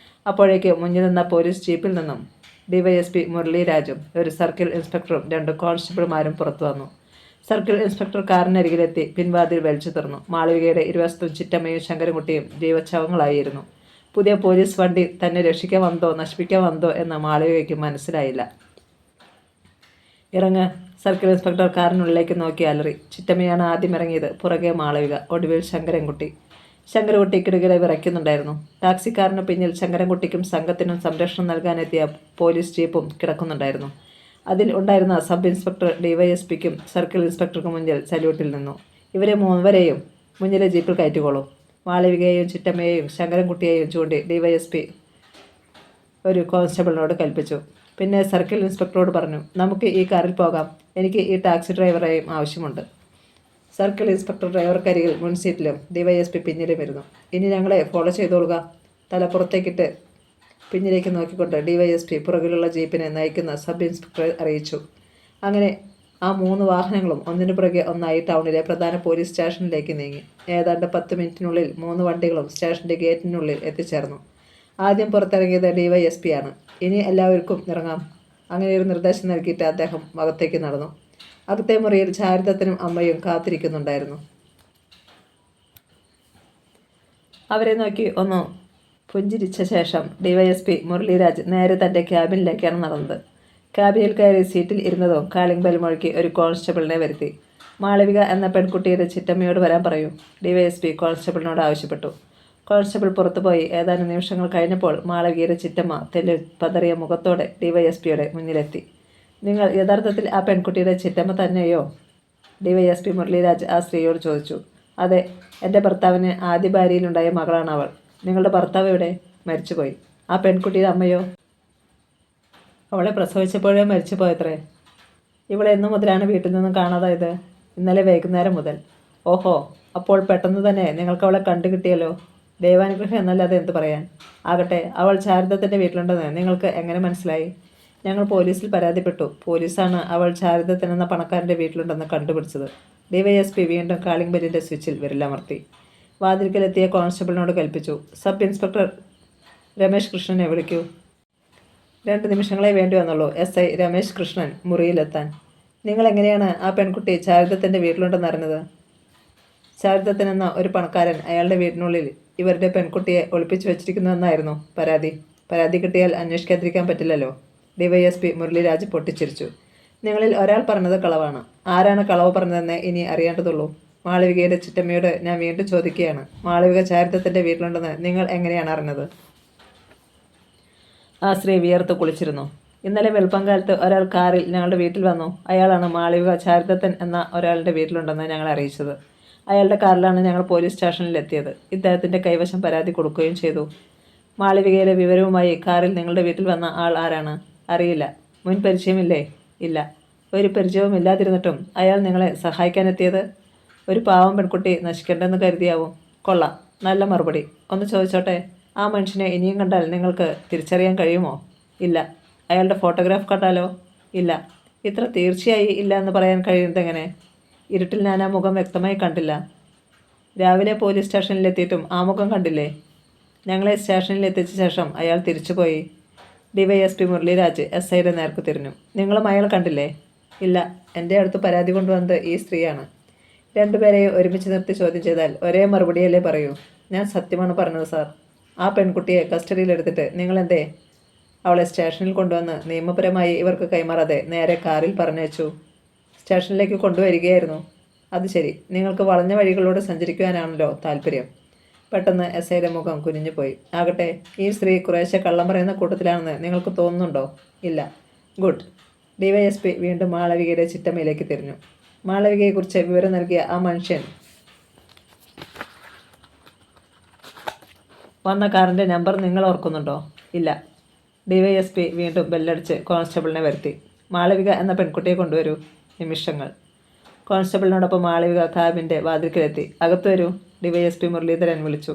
[SPEAKER 1] അപ്പോഴേക്ക് മുന്നിൽ നിന്ന പോലീസ് ജീപ്പിൽ നിന്നും DYSP മുരളീരാജും ഒരു സർക്കിൾ ഇൻസ്പെക്ടറും 2 കോൺസ്റ്റബിൾമാരും പുറത്തു വന്നു. സർക്കിൾ ഇൻസ്പെക്ടർ കാറിനരികിലെത്തി പിൻവാതിൽ വലിച്ചു തുറന്നു. മാളവികയുടെ ഇരുവശത്തും ചിറ്റമ്മയും ശങ്കരൻകുട്ടിയും ജീവച്ഛവങ്ങളായിരുന്നു. പുതിയ പോലീസ് വണ്ടി തന്നെ രക്ഷിക്കാൻ വന്നതോ നശിപ്പിക്കാൻ വന്നതോ എന്ന് മാളവികയ്ക്ക് മനസ്സിലായില്ല. ഇറങ്ങ്. സർക്കിൾ ഇൻസ്പെക്ടർ കാറിനുള്ളിലേക്ക് നോക്കി അലറി. ചിറ്റമ്മയാണ് ആദ്യം ഇറങ്ങിയത്. പുറകെ മാളവിക, ഒടുവിൽ ശങ്കരൻകുട്ടി. ശങ്കരൻകുട്ടി കിടുകിട വിറയ്ക്കുന്നുണ്ടായിരുന്നു. ടാക്സിക്കാരന് പിന്നിൽ ശങ്കരൻകുട്ടിക്കും സംഘത്തിനും സംരക്ഷണം നൽകാനെത്തിയ പോലീസ് ജീപ്പും കിടക്കുന്നുണ്ടായിരുന്നു. അതിൽ ഉണ്ടായിരുന്ന സബ് ഇൻസ്പെക്ടർ ഡിവൈഎസ്പിക്കും സർക്കിൾ ഇൻസ്പെക്ടർക്കും മുന്നിൽ സല്യൂട്ടിൽ നിന്നു. ഇവരെ മൂവരെയും മുന്നിലെ ജീപ്പിൽ കയറ്റിക്കോളൂ. മാളവികയെയും ചിറ്റമ്മയെയും ശങ്കരൻകുട്ടിയെയും ചൂണ്ടി ഡിവൈഎസ്പി ഒരു കോൺസ്റ്റബിളിനോട് കൽപ്പിച്ചു. പിന്നെ സർക്കിൾ ഇൻസ്പെക്ടറോട് പറഞ്ഞു, നമുക്ക് ഈ കാറിൽ പോകാം, എനിക്ക് ഈ ടാക്സി ഡ്രൈവറെയും ആവശ്യമുണ്ട്. സർക്കിൾ ഇൻസ്പെക്ടർ ഡ്രൈവർക്കരികിൽ മുൻസീറ്റിലും ഡിവൈഎസ്പി പിന്നിലും ഇരുന്നു. ഇനി ഞങ്ങളെ ഫോളോ ചെയ്തോളുക. തലപ്പുറത്തേക്കിട്ട് പിന്നിലേക്ക് നോക്കിക്കൊണ്ട് ഡിവൈഎസ്പി പുറകിലുള്ള ജീപ്പിനെ നയിക്കുന്ന സബ് ഇൻസ്പെക്ടറെ അറിയിച്ചു. അങ്ങനെ ആ 3 വാഹനങ്ങളും ഒന്നിനു പുറകെ ഒന്നായി ടൗണിലെ പ്രധാന പോലീസ് സ്റ്റേഷനിലേക്ക് നീങ്ങി. ഏതാണ്ട് 10 മിനിറ്റിനുള്ളിൽ 3 വണ്ടികളും സ്റ്റേഷൻ്റെ ഗേറ്റിനുള്ളിൽ എത്തിച്ചേർന്നു. ആദ്യം പുറത്തിറങ്ങിയത് ഡിവൈഎസ്പി ആണ്. ഇനി എല്ലാവർക്കും ഇറങ്ങാം. അങ്ങനെ ഒരു നിർദ്ദേശം നൽകിയിട്ട് അദ്ദേഹം അകത്തേക്ക് നടന്നു. അകത്തെ മുറിയിൽ ചാരുദത്തനും അമ്മയും കാത്തിരിക്കുന്നുണ്ടായിരുന്നു. അവരെ നോക്കി ഒന്ന് പുഞ്ചിരിച്ച ശേഷം ഡിവൈഎസ്പി മുരളീരാജ് നേരെ തൻ്റെ ക്യാബിനിലേക്കാണ് നടന്നത്. ക്യാബിനിൽ കയറി സീറ്റിൽ ഇരുന്നതും കാളിംഗ് ബെൽ മുഴക്കി ഒരു കോൺസ്റ്റബിളിനെ വരുത്തി. മാളവിക എന്ന പെൺകുട്ടിയുടെ ചിറ്റമ്മയോട് വരാൻ പറയൂ, ഡിവൈഎസ്പി കോൺസ്റ്റബിളിനോട് ആവശ്യപ്പെട്ടു. കോൺസ്റ്റബിൾ പുറത്തുപോയി ഏതാനും നിമിഷങ്ങൾ കഴിഞ്ഞപ്പോൾ മാളവികയുടെ ചിറ്റമ്മ തെല്ലിൽ പതറിയ മുഖത്തോടെ ഡിവൈഎസ്പിയുടെ മുന്നിലെത്തി. നിങ്ങൾ യഥാർത്ഥത്തിൽ ആ പെൺകുട്ടിയുടെ ചിറ്റമ്മ തന്നെയോ? ഡിവൈഎസ്പി മുരളീരാജ് ആ സ്ത്രീയോട് ചോദിച്ചു. അതെ, എൻ്റെ ഭർത്താവിന് ആദ്യ ഭാര്യയിലുണ്ടായ മകളാണ് അവൾ. നിങ്ങളുടെ ഭർത്താവ് എവിടെ? മരിച്ചുപോയി. ആ പെൺകുട്ടിയുടെ അമ്മയോ? അവളെ പ്രസവിച്ചപ്പോഴേ മരിച്ചു പോയത്രേ. ഇവളെ എന്നു മുതലാണ് വീട്ടിൽ നിന്നും കാണാതായത്? ഇന്നലെ വൈകുന്നേരം മുതൽ. ഓഹോ, അപ്പോൾ പെട്ടെന്ന് തന്നെ നിങ്ങൾക്ക് അവളെ കണ്ടു കിട്ടിയല്ലോ. ദൈവാനുഗ്രഹം എന്നല്ലാതെ എന്ത് പറയാൻ. ആകട്ടെ, അവൾ ചാരുദത്തൻ്റെ വീട്ടിലുണ്ടെന്ന് നിങ്ങൾക്ക് എങ്ങനെ മനസ്സിലായി? ഞങ്ങൾ പോലീസിൽ പരാതിപ്പെട്ടു. പോലീസാണ് അവൾ ചാരുദത്തൻ എന്ന പണക്കാരൻ്റെ വീട്ടിലുണ്ടെന്ന് കണ്ടുപിടിച്ചത്. ഡിവൈഎസ്പി വീണ്ടും കാളിംഗ് ബെല്ലിൻ്റെ സ്വിച്ചിൽ വിരലമർത്തി. വാതിൽക്കലെത്തിയ കോൺസ്റ്റബിളിനോട് കൽപ്പിച്ചു. സബ് ഇൻസ്പെക്ടർ രമേശ് കൃഷ്ണനെ വിളിക്കൂ. 2 നിമിഷങ്ങളെ വേണ്ടി വന്നുള്ളൂ SI രമേശ് കൃഷ്ണൻ മുറിയിലെത്താൻ. നിങ്ങൾ എങ്ങനെയാണ് ആ പെൺകുട്ടി ചാരുദത്തൻ്റെ വീട്ടിലുണ്ടെന്ന് അറിഞ്ഞത്? ചാരുദത്തൻ എന്ന ഒരു പണക്കാരൻ അയാളുടെ വീട്ടിനുള്ളിൽ ഇവരുടെ പെൺകുട്ടിയെ ഒളിപ്പിച്ചു വെച്ചിരിക്കുന്നുവെന്നായിരുന്നു പരാതി. പരാതി കിട്ടിയാൽ അന്വേഷിക്കാതിരിക്കാൻ പറ്റില്ലല്ലോ. ഡിവൈഎസ്പി മുരളീരാജ് പൊട്ടിച്ചിരിച്ചു. നിങ്ങളിൽ ഒരാൾ പറഞ്ഞത് കളവാണ്. ആരാണ് കളവ് പറഞ്ഞതെന്ന് ഇനി അറിയേണ്ടതുള്ളൂ. മാളവികയുടെ ചിറ്റമ്മയോട് ഞാൻ വീണ്ടും ചോദിക്കുകയാണ്. മാളവിക ചാരുദത്തൻ്റെ വീട്ടിലുണ്ടെന്ന് നിങ്ങൾ എങ്ങനെയാണ് അറിഞ്ഞത്? ആ സ്ത്രീ വിയർത്ത് കുളിച്ചിരുന്നു. ഇന്നലെ വെളുപ്പംകാലത്ത് ഒരാൾ കാറിൽ ഞങ്ങളുടെ വീട്ടിൽ വന്നു. അയാളാണ് മാളവിക ചാരുദത്തൻ എന്ന ഒരാളുടെ വീട്ടിലുണ്ടെന്ന് ഞങ്ങൾ അറിയിച്ചത്. അയാളുടെ കാറിലാണ് ഞങ്ങൾ പോലീസ് സ്റ്റേഷനിൽ എത്തിയത്. ഇദ്ദേഹത്തിൻ്റെ കൈവശം പരാതി കൊടുക്കുകയും ചെയ്തു. മാളവികയുടെ വിവരവുമായി കാറിൽ നിങ്ങളുടെ വീട്ടിൽ വന്ന ആൾ ആരാണ്? അറിയില്ല. മുൻ പരിചയമില്ലേ? ഇല്ല. ഒരു പരിചയവും ഇല്ലാതിരുന്നിട്ടും അയാൾ നിങ്ങളെ സഹായിക്കാനെത്തിയത്? ഒരു പാവം പെൺകുട്ടി നശിക്കേണ്ടെന്ന് കരുതിയാവും. കൊള്ളാം, നല്ല മറുപടി. ഒന്ന് ചോദിച്ചോട്ടെ, ആ മനുഷ്യനെ ഇനിയും കണ്ടാൽ നിങ്ങൾക്ക് തിരിച്ചറിയാൻ കഴിയുമോ? ഇല്ല. അയാളുടെ ഫോട്ടോഗ്രാഫ് കണ്ടാലോ? ഇല്ല. ഇത്ര തീർച്ചയായി ഇല്ല എന്ന് പറയാൻ കഴിയുന്നതെങ്ങനെ? ഇരുട്ടിൽ ഞാൻ ആ മുഖം വ്യക്തമായി കണ്ടില്ല. രാവിലെ പോലീസ് സ്റ്റേഷനിലെത്തിയിട്ടും ആ മുഖം കണ്ടില്ലേ? ഞങ്ങളെ സ്റ്റേഷനിൽ എത്തിച്ച ശേഷം അയാൾ തിരിച്ചുപോയി. ഡിവൈഎസ്പി മുരളീരാജ് SIയുടെ നേർക്ക് തിരിഞ്ഞു. നിങ്ങളും അയാൾ കണ്ടില്ലേ? ഇല്ല. എൻ്റെ അടുത്ത് പരാതി കൊണ്ടുവന്നത് ഈ സ്ത്രീയാണ്. 2 പേരെയും ഒരുമിച്ച് നിർത്തി ചോദ്യം ചെയ്താൽ ഒരേ മറുപടിയല്ലേ പറയൂ? ഞാൻ സത്യമാണ് പറഞ്ഞത് സാർ. ആ പെൺകുട്ടിയെ കസ്റ്റഡിയിലെടുത്തിട്ട് നിങ്ങളെന്തേ അവളെ സ്റ്റേഷനിൽ കൊണ്ടുവന്ന് നിയമപരമായി ഇവർക്ക് കൈമാറാതെ നേരെ കാറിൽ പറഞ്ഞയച്ചു? സ്റ്റേഷനിലേക്ക് കൊണ്ടുവരികയായിരുന്നു. അത് ശരി, നിങ്ങൾക്ക് വളഞ്ഞ വഴികളോട് സഞ്ചരിക്കുവാനാണല്ലോ താല്പര്യം. പെട്ടെന്ന് SIയുടെ മുഖം കുനിഞ്ഞുപോയി. ആകട്ടെ, ഈ സ്ത്രീ കുറേശ്ശെ കള്ളം പറയുന്ന കൂട്ടത്തിലാണെന്ന് നിങ്ങൾക്ക് തോന്നുന്നുണ്ടോ? ഇല്ല. ഗുഡ്. ഡിവൈഎസ്പി വീണ്ടും മാളവികയുടെ ചിറ്റമ്മയിലേക്ക് തിരിഞ്ഞു. മാളവികയെക്കുറിച്ച് വിവരം നൽകിയ ആ മനുഷ്യൻ വന്ന കാറിൻ്റെ നമ്പർ നിങ്ങൾ ഓർക്കുന്നുണ്ടോ? ഇല്ല. ഡിവൈഎസ്പി വീണ്ടും ബെല്ലടിച്ച് കോൺസ്റ്റബിളിനെ വരുത്തി. മാളവിക എന്ന പെൺകുട്ടിയെ കൊണ്ടുവരൂ. നിമിഷങ്ങൾ. കോൺസ്റ്റബിളിനോടൊപ്പം മാളവിക ക്യാബിൻ്റെ വാതിൽക്കലെത്തി. അകത്തു വരൂ, ഡിവൈഎസ്പി മുരളീധരൻ വിളിച്ചു.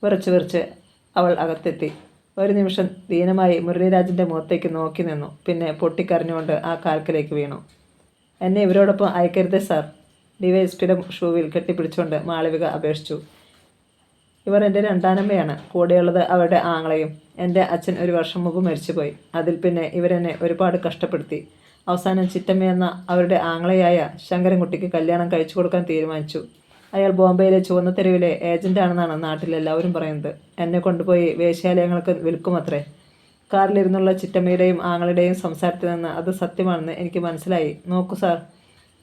[SPEAKER 1] വിറച്ച് അവൾ അകത്തെത്തി. ഒരു നിമിഷം ദീനമായി മുരളീരാജിൻ്റെ മുഖത്തേക്ക് നോക്കി നിന്നു. പിന്നെ പൊട്ടിക്കരഞ്ഞുകൊണ്ട് ആ കാൽക്കലേക്ക് വീണു. എന്നെ ഇവരോടൊപ്പം അയക്കരുതേ സാർ, ഡിവൈഎസ്പിയുടെ ഷൂവിൽ കെട്ടിപ്പിടിച്ചുകൊണ്ട് മാളവിക അപേക്ഷിച്ചു. ഇവർ എൻ്റെ രണ്ടാനമ്മയാണ്. കൂടെയുള്ളത് അവരുടെ ആങ്ങളയും. എൻ്റെ അച്ഛൻ 1 വർഷം മുമ്പ് മരിച്ചുപോയി. അതിൽ പിന്നെ ഇവരെന്നെ ഒരുപാട് കഷ്ടപ്പെടുത്തി. അവസാനം ചിറ്റമ്മയെന്ന അവരുടെ ആങ്ങളയായ ശങ്കരൻകുട്ടിക്ക് കല്യാണം കഴിച്ചു കൊടുക്കാൻ തീരുമാനിച്ചു. അയാൾ ബോംബെയിലെ ചുവന്ന തെരുവിലെ ഏജൻ്റാണെന്നാണ് നാട്ടിലെല്ലാവരും പറയുന്നത്. എന്നെ കൊണ്ടുപോയി വേശ്യാലയങ്ങൾക്ക് വിൽക്കുമത്രേ. കാറിലിരുന്നുള്ള ചിറ്റമ്മയുടെയും ആങ്ങളുടെയും സംസാരത്തിൽ നിന്ന് അത് സത്യമാണെന്ന് എനിക്ക് മനസ്സിലായി. നോക്കൂ സാർ.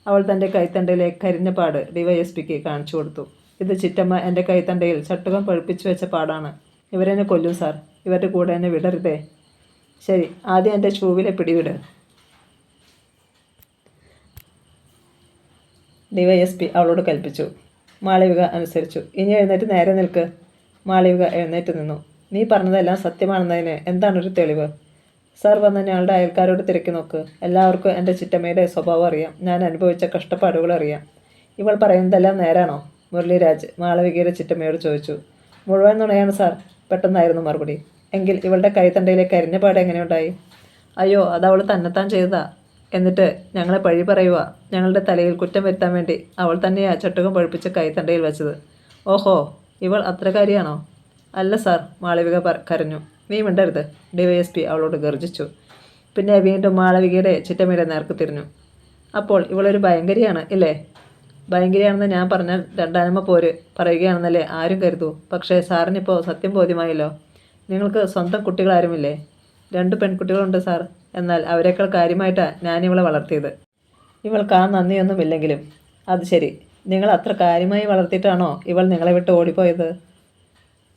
[SPEAKER 1] അവൾ തൻ്റെ കൈത്തണ്ടയിലെ കരിഞ്ഞ പാട് ഡിവൈഎസ്പിക്ക് കാണിച്ചു കൊടുത്തു. ഇത് ചിറ്റമ്മ എൻ്റെ കൈത്തണ്ടയിൽ ചട്ടുകം പഴുപ്പിച്ചു വെച്ച പാടാണ്. ഇവരെന്നെ കൊല്ലും സാർ. ഇവരുടെ കൂടെ എന്നെ വിടരുതേ. ശരി, ആദ്യം എൻ്റെ ഷൂവിലെ പിടിവിട്. ഡിവൈഎസ്പി അവളോട് കൽപ്പിച്ചു. മാളവിക അനുസരിച്ചു. ഇനി എഴുന്നേറ്റ് നേരെ നിൽക്ക്. മാളവിക എഴുന്നേറ്റ് നിന്നു. നീ പറഞ്ഞതെല്ലാം സത്യമാണെന്നതിന് എന്താണൊരു തെളിവ്? സാർ വന്ന് ഞങ്ങളുടെ അയൽക്കാരോട് തിരക്കി നോക്ക്. എല്ലാവർക്കും എൻ്റെ ചിറ്റമ്മയുടെ സ്വഭാവം അറിയാം. ഞാൻ അനുഭവിച്ച കഷ്ടപ്പാടുകൾ അറിയാം. ഇവൾ പറയുന്നതെല്ലാം നേരാണോ? മുരളിരാജ് മാളവികയുടെ ചിറ്റമ്മയോട് ചോദിച്ചു. മുഴുവൻ നുണയാണ് സാർ, പെട്ടെന്നായിരുന്നു മറുപടി. എങ്കിൽ ഇവളുടെ കൈത്തണ്ടയിലേക്ക് കരിഞ്ഞ പാട് എങ്ങനെയുണ്ടായി? അയ്യോ, അതവൾ തന്നെത്താൻ ചെയ്തതാ. എന്നിട്ട് ഞങ്ങളെ പഴി പറയുക. ഞങ്ങളുടെ തലയിൽ കുറ്റം വരുത്താൻ വേണ്ടി അവൾ തന്നെയാ ചട്ടുകം പഴുപ്പിച്ച് കൈത്തണ്ടയിൽ വെച്ചത്. ഓഹോ, ഇവൾ അത്രക്കാരിയാണോ? അല്ല സാർ, മാളവിക കരഞ്ഞു. നീ മിണ്ടരുത്, ഡിവൈഎസ്പി അവളോട് ഗർജിച്ചു. പിന്നെ വീണ്ടും മാളവികയുടെ ചിറ്റമ്മയുടെ നേർക്ക് തിരിഞ്ഞു. അപ്പോൾ ഇവളൊരു ഭയങ്കരിയാണ് ഇല്ലേ? ഭയങ്കരിയാണെന്ന് ഞാൻ പറഞ്ഞാൽ രണ്ടാനമ്മ പോര് പറയുകയാണെന്നല്ലേ ആരും കരുതൂ. പക്ഷേ സാറിനിപ്പോൾ സത്യം ബോധ്യമായല്ലോ. നിങ്ങൾക്ക് സ്വന്തം കുട്ടികളാരുമില്ലേ? 2 പെൺകുട്ടികളുണ്ട് സാർ. എന്നാൽ അവരെക്കാൾ കാര്യമായിട്ടാണ് ഞാനിവളെ വളർത്തിയത്. ഇവൾക്ക് ആ നന്ദിയൊന്നുമില്ലെങ്കിലും. അത് ശരി, നിങ്ങൾ അത്ര കാര്യമായി വളർത്തിയിട്ടാണോ ഇവൾ നിങ്ങളെ വിട്ട് ഓടിപ്പോയത്?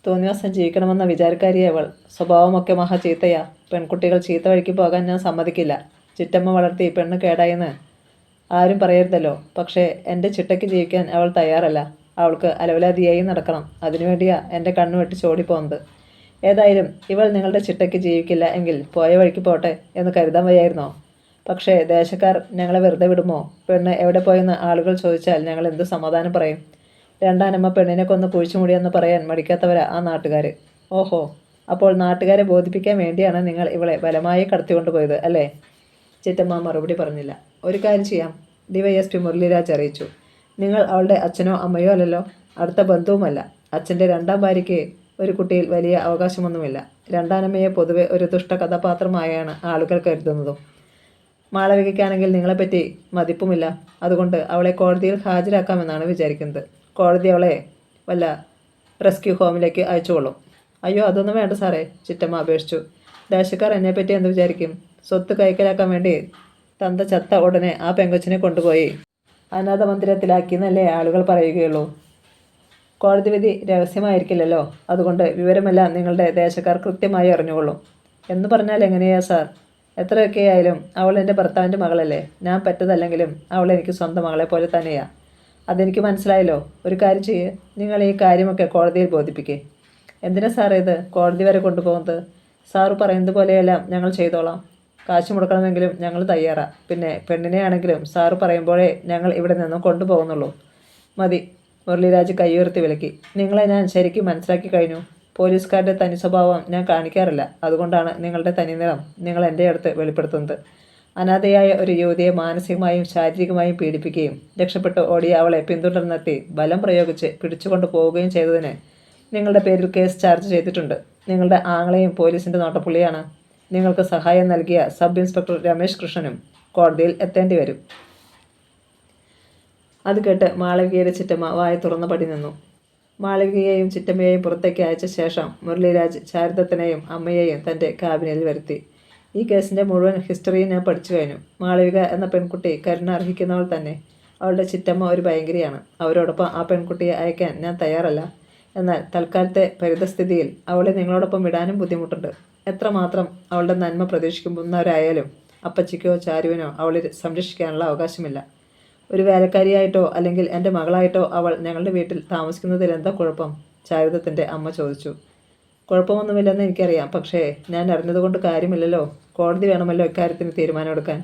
[SPEAKER 1] തോന്നിവാസം ജീവിക്കണമെന്ന വിചാരക്കാരിയെ അവൾ. സ്വഭാവമൊക്കെ മഹാ ചീത്തയാ. പെൺകുട്ടികൾ ചീത്ത വഴിക്ക് പോകാൻ ഞാൻ സമ്മതിക്കില്ല. ചിറ്റമ്മ വളർത്തി പെണ്ണ് കേടായെന്ന് ആരും പറയരുതല്ലോ. പക്ഷേ എൻ്റെ ചിട്ടയ്ക്ക് ജീവിക്കാൻ അവൾ തയ്യാറല്ല. അവൾക്ക് അലവലാതിയായി നടക്കണം. അതിനുവേണ്ടിയാ എൻ്റെ കണ്ണു വെട്ടിച്ച് ഓടിപ്പോകുന്നത്. ഏതായാലും ഇവൾ നിങ്ങളുടെ ചിട്ടയ്ക്ക് ജീവിക്കില്ല എങ്കിൽ പോയ വഴിക്ക് പോട്ടെ എന്ന് കരുതാൻ വയ്യായിരുന്നോ? പക്ഷേ ദേശക്കാർ ഞങ്ങളെ വെറുതെ വിടുമോ? പെണ്ണ് എവിടെ പോയെന്ന് ആളുകൾ ചോദിച്ചാൽ ഞങ്ങൾ എന്ത് സമാധാനം പറയും? രണ്ടാനമ്മ പെണ്ണിനെ കൊന്ന് കുഴിച്ചുമൂടിയെന്ന് പറയാൻ മടിക്കാത്തവരാ ആ നാട്ടുകാർ. ഓഹോ, അപ്പോൾ നാട്ടുകാരെ ബോധിപ്പിക്കാൻ വേണ്ടിയാണ് നിങ്ങൾ ഇവളെ ബലമായി കടത്തിക്കൊണ്ടുപോയത് അല്ലേ? ചിറ്റമ്മ മറുപടി പറഞ്ഞില്ല. ഒരു കാര്യം ചെയ്യാം, ഡിവൈഎസ്പി മുരളിരാജ് അറിയിച്ചു. നിങ്ങൾ അവളുടെ അച്ഛനോ അമ്മയോ അല്ലല്ലോ, അടുത്ത ബന്ധുവുമല്ല. അച്ഛൻ്റെ 2ാം ഭാര്യയ്ക്ക് ഒരു കുട്ടിയിൽ വലിയ അവകാശമൊന്നുമില്ല. രണ്ടാനമ്മയെ പൊതുവെ ഒരു ദുഷ്ട കഥാപാത്രമായാണ് ആളുകൾ കരുതുന്നതും. മാളവികയ്ക്കാണെങ്കിൽ നിങ്ങളെപ്പറ്റി മതിപ്പുമില്ല. അതുകൊണ്ട് അവളെ കോടതിയിൽ ഹാജരാക്കാമെന്നാണ് വിചാരിക്കുന്നത്. കോടതി അവളെ വല്ല റെസ്ക്യൂ ഹോമിലേക്ക് അയച്ചുകൊള്ളും. അയ്യോ, അതൊന്നും വേണ്ട സാറേ, ചിറ്റമ്മ അപേക്ഷിച്ചു. ദേശക്കാർ എന്നെപ്പറ്റി എന്ത് വിചാരിക്കും? സ്വത്ത് കൈക്കലാക്കാൻ വേണ്ടി തന്ത ചത്ത ഉടനെ ആ പെങ്കൊച്ചിനെ കൊണ്ടുപോയി അനാഥ മന്ദിരത്തിലാക്കിയെന്നല്ലേ ആളുകൾ പറയുകയുള്ളൂ. കോടതി വിധി രഹസ്യമായിരിക്കില്ലല്ലോ. അതുകൊണ്ട് വിവരമെല്ലാം നിങ്ങളുടെ ദേശക്കാർ കൃത്യമായി അറിഞ്ഞുകൊള്ളും. എന്ന് പറഞ്ഞാൽ എങ്ങനെയാ സാർ? എത്രയൊക്കെയായാലും അവൾ എൻ്റെ ഭർത്താവിൻ്റെ മകളല്ലേ. ഞാൻ പറ്റതല്ലെങ്കിലും അവൾ എനിക്ക് സ്വന്തം മകളെ പോലെ തന്നെയാണ്. അതെനിക്ക് മനസ്സിലായല്ലോ. ഒരു കാര്യം ചെയ്യ്, നിങ്ങൾ ഈ കാര്യമൊക്കെ കോടതിയിൽ ബോധിപ്പിക്കേ. എന്തിനാ സാറേ ഇത് കോടതി വരെ കൊണ്ടുപോകുന്നത്? സാറ് പറയുന്നത് പോലെയെല്ലാം ഞങ്ങൾ ചെയ്തോളാം. കാശ് മുടക്കണമെങ്കിലും ഞങ്ങൾ തയ്യാറാണ്. പിന്നെ പെണ്ണിനെ ആണെങ്കിലും സാറ് പറയുമ്പോഴേ ഞങ്ങൾ ഇവിടെ നിന്നും കൊണ്ടുപോകുന്നുള്ളൂ. മതി, മുരളിരാജ് കൈയുയർത്തി വിലക്കി. നിങ്ങളെ ഞാൻ ശരിക്കും മനസ്സിലാക്കി കഴിഞ്ഞു. പോലീസുകാരുടെ തനി സ്വഭാവം ഞാൻ കാണിക്കാറില്ല. അതുകൊണ്ടാണ് നിങ്ങളുടെ തനിനിറം നിങ്ങൾ എൻ്റെ അടുത്ത് വെളിപ്പെടുത്തുന്നത്. അനാഥയായ ഒരു യുവതിയെ മാനസികമായും ശാരീരികമായും പീഡിപ്പിക്കുകയും രക്ഷപ്പെട്ട് ഓടിയ അവളെ പിന്തുടർന്നെത്തി ബലം പ്രയോഗിച്ച് പിടിച്ചുകൊണ്ട് പോവുകയും ചെയ്തതിന് നിങ്ങളുടെ പേരിൽ കേസ് ചാർജ് ചെയ്തിട്ടുണ്ട്. നിങ്ങളുടെ ആങ്ങളെയും പോലീസിൻ്റെ നോട്ടപ്പുള്ളിയാണ്. നിങ്ങൾക്ക് സഹായം നൽകിയ സബ് ഇൻസ്പെക്ടർ രമേശ് കൃഷ്ണനും കോടതിയിൽ എത്തേണ്ടി വരും. അത് കേട്ട് മാളവികയുടെ ചിറ്റമ്മ വായ തുറന്നപടി നിന്നു. മാളവികയെയും ചിറ്റമ്മയെയും പുറത്തേക്ക് അയച്ച ശേഷം മുരളിരാജ് ശാരദത്തിനെയും അമ്മയെയും തൻ്റെ ക്യാബിനിൽ വരുത്തി. ഈ കേസിൻ്റെ മുഴുവൻ ഹിസ്റ്ററിയും ഞാൻ പഠിച്ചു കഴിഞ്ഞു. മാളവിക എന്ന പെൺകുട്ടി കരുണ അർഹിക്കുന്നവൾ തന്നെ. അവളുടെ ചിറ്റമ്മ ഒരു ഭയങ്കരിയാണ്. അവരോടൊപ്പം ആ പെൺകുട്ടിയെ അയക്കാൻ ഞാൻ തയ്യാറല്ല. എന്നാൽ തൽക്കാലത്തെ പരിതസ്ഥിതിയിൽ അവളെ നിങ്ങളോടൊപ്പം വിടാനും ബുദ്ധിമുട്ടുണ്ട്. എത്രമാത്രം അവളുടെ നന്മ പ്രതീക്ഷിക്കുന്നവരായാലും അപ്പച്ചിക്കോ ചാരുവിനോ അവളെ സംരക്ഷിക്കാനുള്ള അവകാശമില്ല. ഒരു വേലക്കാരിയായിട്ടോ അല്ലെങ്കിൽ എൻ്റെ മകളായിട്ടോ അവൾ ഞങ്ങളുടെ വീട്ടിൽ താമസിക്കുന്നതിൽ എന്താ കുഴപ്പം? ചാരുദത്തിൻ്റെ അമ്മ ചോദിച്ചു. കുഴപ്പമൊന്നുമില്ലെന്ന് എനിക്കറിയാം. പക്ഷേ ഞാൻ അറിഞ്ഞതുകൊണ്ട് കാര്യമില്ലല്ലോ. കോടതി വേണമല്ലോ ഇക്കാര്യത്തിന് തീരുമാനമെടുക്കാൻ.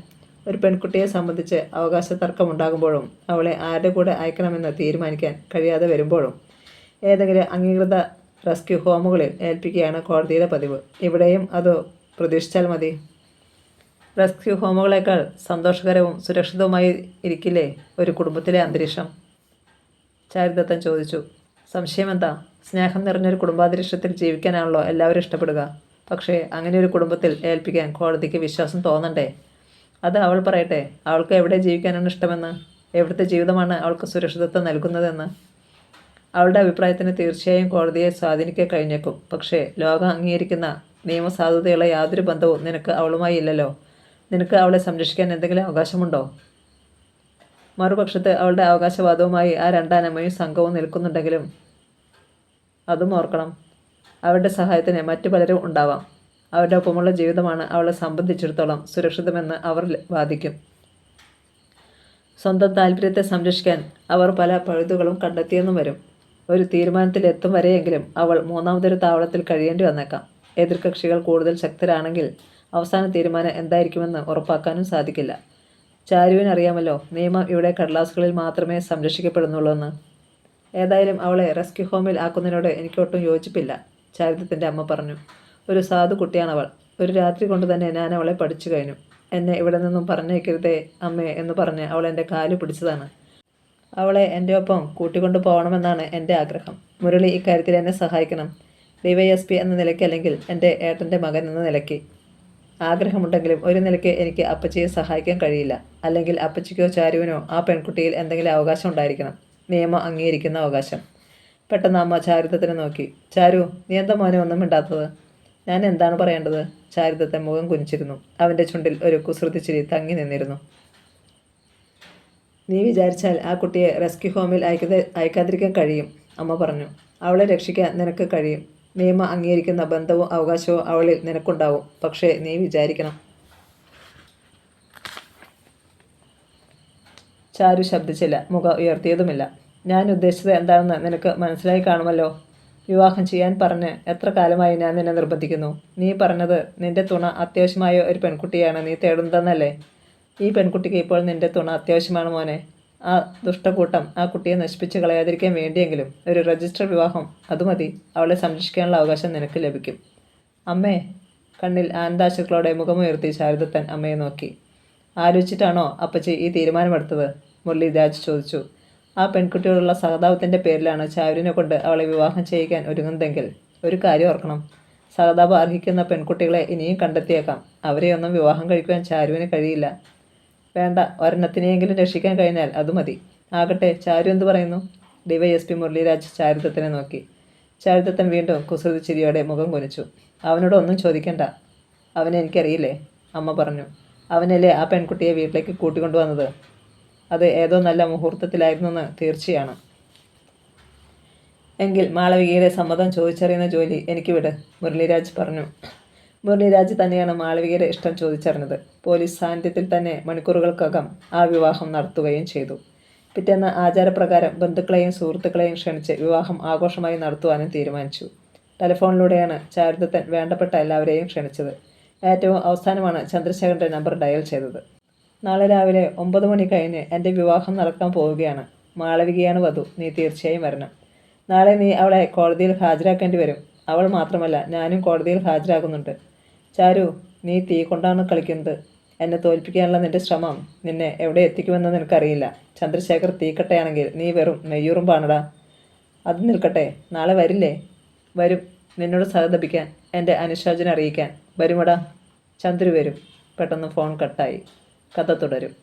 [SPEAKER 1] ഒരു പെൺകുട്ടിയെ സംബന്ധിച്ച് അവകാശ തർക്കമുണ്ടാകുമ്പോഴും അവളെ ആരുടെ കൂടെ അയക്കണമെന്ന് തീരുമാനിക്കാൻ കഴിയാതെ വരുമ്പോഴും ഏതെങ്കിലും അംഗീകൃത റെസ്ക്യൂ ഹോമുകളിൽ ഏൽപ്പിക്കുകയാണ് കോടതിയുടെ പതിവ്. ഇവിടെയും അത് പ്രതീക്ഷിച്ചാൽ മതി. റെസ്ക്യൂ ഹോമുകളേക്കാൾ സന്തോഷകരവും സുരക്ഷിതവുമായി ഇരിക്കില്ലേ ഒരു കുടുംബത്തിലെ അന്തരീക്ഷം? ചാരുദത്തൻ ചോദിച്ചു. സംശയമെന്താ? സ്നേഹം നിറഞ്ഞൊരു കുടുംബാന്തരീക്ഷത്തിൽ ജീവിക്കാനാണല്ലോ എല്ലാവരും ഇഷ്ടപ്പെടുക. പക്ഷേ അങ്ങനെ ഒരു കുടുംബത്തിൽ ഏൽപ്പിക്കാൻ കോടതിക്ക് വിശ്വാസം തോന്നണ്ടേ? അത് അവൾ പറയട്ടെ. അവൾക്ക് എവിടെ ജീവിക്കാനാണ് ഇഷ്ടമെന്ന്, എവിടുത്തെ ജീവിതമാണ് അവൾക്ക് സുരക്ഷിതത്വം നൽകുന്നതെന്ന്. അവളുടെ അഭിപ്രായത്തിന് തീർച്ചയായും കോടതിയെ സ്വാധീനിക്കാൻ കഴിഞ്ഞേക്കും. പക്ഷേ ലോകം അംഗീകരിക്കുന്ന നിയമസാധുതയുള്ള യാതൊരു ബന്ധവും നിനക്ക് അവളുമായി ഇല്ലല്ലോ. നിനക്ക് അവളെ സംരക്ഷിക്കാൻ എന്തെങ്കിലും അവകാശമുണ്ടോ? മറുപക്ഷത്ത് അവളുടെ അവകാശവാദവുമായി ആ രണ്ടാനമ്മയും സംഘവും നിൽക്കുന്നുണ്ടെങ്കിലും അതും ഓർക്കണം. അവരുടെ സഹായത്തിന് മറ്റു പലരും ഉണ്ടാവാം. അവരുടെ ഒപ്പമുള്ള ജീവിതമാണ് അവളെ സംബന്ധിച്ചിടത്തോളം സുരക്ഷിതമെന്ന് അവർ വാദിക്കും. സ്വന്തം താല്പര്യത്തെ സംരക്ഷിക്കാൻ അവർ പല പഴുതുകളും കണ്ടെത്തിയെന്നും വരും. ഒരു തീരുമാനത്തിലെത്തും വരെയെങ്കിലും അവൾ മൂന്നാമതൊരു താവളത്തിൽ കഴിയേണ്ടി വന്നേക്കാം. എതിർകക്ഷികൾ കൂടുതൽ ശക്തരാണെങ്കിൽ അവസാന തീരുമാനം എന്തായിരിക്കുമെന്ന് ഉറപ്പാക്കാനും സാധിക്കില്ല. ചാരുവിനറിയാമല്ലോ, നിയമം ഇവിടെ കടലാസുകളിൽ മാത്രമേ സംരക്ഷിക്കപ്പെടുന്നുള്ളൂ എന്ന്. ഏതായാലും അവളെ റെസ്ക്യൂ ഹോമിൽ ആക്കുന്നതിനോട് എനിക്കൊട്ടും യോജിപ്പില്ല, ചാരുദത്തിൻ്റെ അമ്മ പറഞ്ഞു. ഒരു സാധു കുട്ടിയാണവൾ. ഒരു രാത്രി കൊണ്ട് തന്നെ ഞാൻ അവളെ പഠിച്ചു കഴിഞ്ഞു. എന്നെ ഇവിടെ നിന്നും പറഞ്ഞേക്കരുതേ അമ്മേ എന്ന് പറഞ്ഞ് അവൾ എൻ്റെ കാല് പിടിച്ചതാണ്. അവളെ എൻ്റെ ഒപ്പം കൂട്ടിക്കൊണ്ടു പോകണമെന്നാണ് എൻ്റെ ആഗ്രഹം. മുരളി ഇക്കാര്യത്തിൽ എന്നെ സഹായിക്കണം. DYSP എന്ന നിലയ്ക്ക്, അല്ലെങ്കിൽ എൻ്റെ ഏട്ടൻ്റെ മകൻ എന്ന നിലയ്ക്ക്. ആഗ്രഹമുണ്ടെങ്കിലും ഒരു നിലയ്ക്ക് എനിക്ക് അപ്പച്ചിയെ സഹായിക്കാൻ കഴിയില്ല. അല്ലെങ്കിൽ അപ്പച്ചിക്കോ ചാരുവിനോ ആ പെൺകുട്ടിയിൽ എന്തെങ്കിലും അവകാശം ഉണ്ടായിരിക്കണം, നിയമം അംഗീകരിക്കുന്ന അവകാശം. പെട്ടെന്ന് അമ്മ ചാരുദത്തിനെ നോക്കി. ചാരു, നീ എന്താ മോനെ ഒന്നും മിണ്ടാത്തത്? ഞാൻ എന്താണ് പറയേണ്ടത്? ചാരുദത്തൻ മുഖം കുനിച്ചിരുന്നു. അവൻ്റെ ചുണ്ടിൽ ഒരു കുസൃതി ചിരി തങ്ങി നിന്നിരുന്നു. നീ വിചാരിച്ചാൽ ആ കുട്ടിയെ റെസ്ക്യൂ ഹോമിൽ അയക്കാതിരിക്കാൻ കഴിയും, അമ്മ പറഞ്ഞു. അവളെ രക്ഷിക്കാൻ നിനക്ക് കഴിയും. നിയമം അംഗീകരിക്കുന്ന ബന്ധവും അവകാശവും അവളിൽ നിനക്കുണ്ടാവും. പക്ഷേ നീ വിചാരിക്കണം. ചാരു ശബ്ദിച്ചില്ല, മുഖം ഉയർത്തിയതുമില്ല. ഞാൻ ഉദ്ദേശിച്ചത് എന്താണെന്ന് നിനക്ക് മനസ്സിലായി കാണുമല്ലോ. വിവാഹം ചെയ്യാൻ പറഞ്ഞ് എത്ര കാലമായി ഞാൻ നിന്നെ നിർബന്ധിക്കുന്നു. നീ പറഞ്ഞത് നിന്റെ തുണ അത്യാവശ്യമായ ഒരു പെൺകുട്ടിയാണ് നീ തേടുന്നതെന്നല്ലേ? ഈ പെൺകുട്ടിക്ക് ഇപ്പോൾ നിന്റെ തുണ അത്യാവശ്യമാണ് മോനെ. ആ ദുഷ്ടക്കൂട്ടം ആ കുട്ടിയെ നശിപ്പിച്ച് കളയാതിരിക്കാൻ വേണ്ടിയെങ്കിലും ഒരു രജിസ്റ്റർ വിവാഹം, അതുമതി. അവളെ സംരക്ഷിക്കാനുള്ള അവകാശം നിനക്ക് ലഭിക്കും. അമ്മേ, കണ്ണിൽ ആനന്ദാശ്രുക്കളോടെ മുഖമുയർത്തി ശാരദത്തൻ അമ്മയെ നോക്കി. ആലോചിച്ചിട്ടാണോ അപ്പച്ചി ഈ തീരുമാനമെടുത്തത്? മുരളീരാജ് ചോദിച്ചു. ആ പെൺകുട്ടിയോടുള്ള സഹതാപത്തിൻ്റെ പേരിലാണ് ചാരുവിനെ കൊണ്ട് അവളെ വിവാഹം ചെയ്യിക്കാൻ ഒരുങ്ങുന്നതെങ്കിൽ ഒരു കാര്യം ഓർക്കണം. സഹതാപം അർഹിക്കുന്ന പെൺകുട്ടികളെ ഇനിയും കണ്ടെത്തിയേക്കാം. അവരെയൊന്നും വിവാഹം കഴിക്കുവാൻ ചാരുവിന് കഴിയില്ല. വേണ്ട, ഒരെണ്ണത്തിനെയെങ്കിലും രക്ഷിക്കാൻ കഴിഞ്ഞാൽ അത് മതി. ആകട്ടെ, ചാരു എന്തു പറയുന്നു? DYSP മുരളീരാജ് ചാരുദത്തനെ നോക്കി. ചാരുദത്തൻ വീണ്ടും കുസൃതി ചിരിയോടെ മുഖം കുനിച്ചു. അവനോട് ഒന്നും ചോദിക്കണ്ട. അവനെ എനിക്കറിയില്ലേ, അമ്മ പറഞ്ഞു. അവനല്ലേ ആ പെൺകുട്ടിയെ വീട്ടിലേക്ക് കൂട്ടിക്കൊണ്ടുവന്നത്. അത് ഏതോ നല്ല മുഹൂർത്തത്തിലായിരുന്നെന്ന് തീർച്ചയാണ്. എങ്കിൽ മാളവികയുടെ സമ്മതം ചോദിച്ചറിയുന്ന ജോലി എനിക്ക് വിട്, മുരളീരാജ് പറഞ്ഞു. മുരളീരാജ് തന്നെയാണ് മാളവികയുടെ ഇഷ്ടം ചോദിച്ചറിഞ്ഞത്. പോലീസ് സാന്നിധ്യത്തിൽ തന്നെ മണിക്കൂറുകൾക്കകം ആ വിവാഹം നടത്തുകയും ചെയ്തു. പിറ്റേന്ന് ആചാരപ്രകാരം ബന്ധുക്കളെയും സുഹൃത്തുക്കളെയും ക്ഷണിച്ച് വിവാഹം ആഘോഷമായി നടത്തുവാനും തീരുമാനിച്ചു. ടെലിഫോണിലൂടെയാണ് ചാരുദത്തൻ വേണ്ടപ്പെട്ട എല്ലാവരെയും ക്ഷണിച്ചത്. ഏറ്റവും അവസാനമാണ് ചന്ദ്രശേഖരൻ്റെ നമ്പർ ഡയൽ ചെയ്തത്. നാളെ രാവിലെ 9 മണി കഴിഞ്ഞ് എൻ്റെ വിവാഹം നടക്കാൻ പോവുകയാണ്. മാളവികയാണ് വധു. നീ തീർച്ചയായും വരണം. നാളെ നീ അവളെ കോടതിയിൽ ഹാജരാക്കേണ്ടി വരും. അവൾ മാത്രമല്ല, ഞാനും കോടതിയിൽ ഹാജരാകുന്നുണ്ട്. ചാരു, നീ തീ കൊണ്ടാണ് കളിക്കുന്നത്. എന്നെ തോൽപ്പിക്കാനുള്ള നിന്റെ ശ്രമം നിന്നെ എവിടെ എത്തിക്കുമെന്ന് നിനക്കറിയില്ല. ചന്ദ്രശേഖർ തീക്കട്ടയാണെങ്കിൽ നീ വെറും നെയ്യുറുമ്പാണടാ. അത് നിൽക്കട്ടെ, നാളെ വരില്ലേ? വരും, നിന്നോട് സഹതപിക്കാൻ, എൻ്റെ അനുശോചനം അറിയിക്കാൻ. വരുമടാ. ചന്ദ്രു വരും. പെട്ടെന്ന് ഫോൺ കട്ടായി. കഥ തുടരും.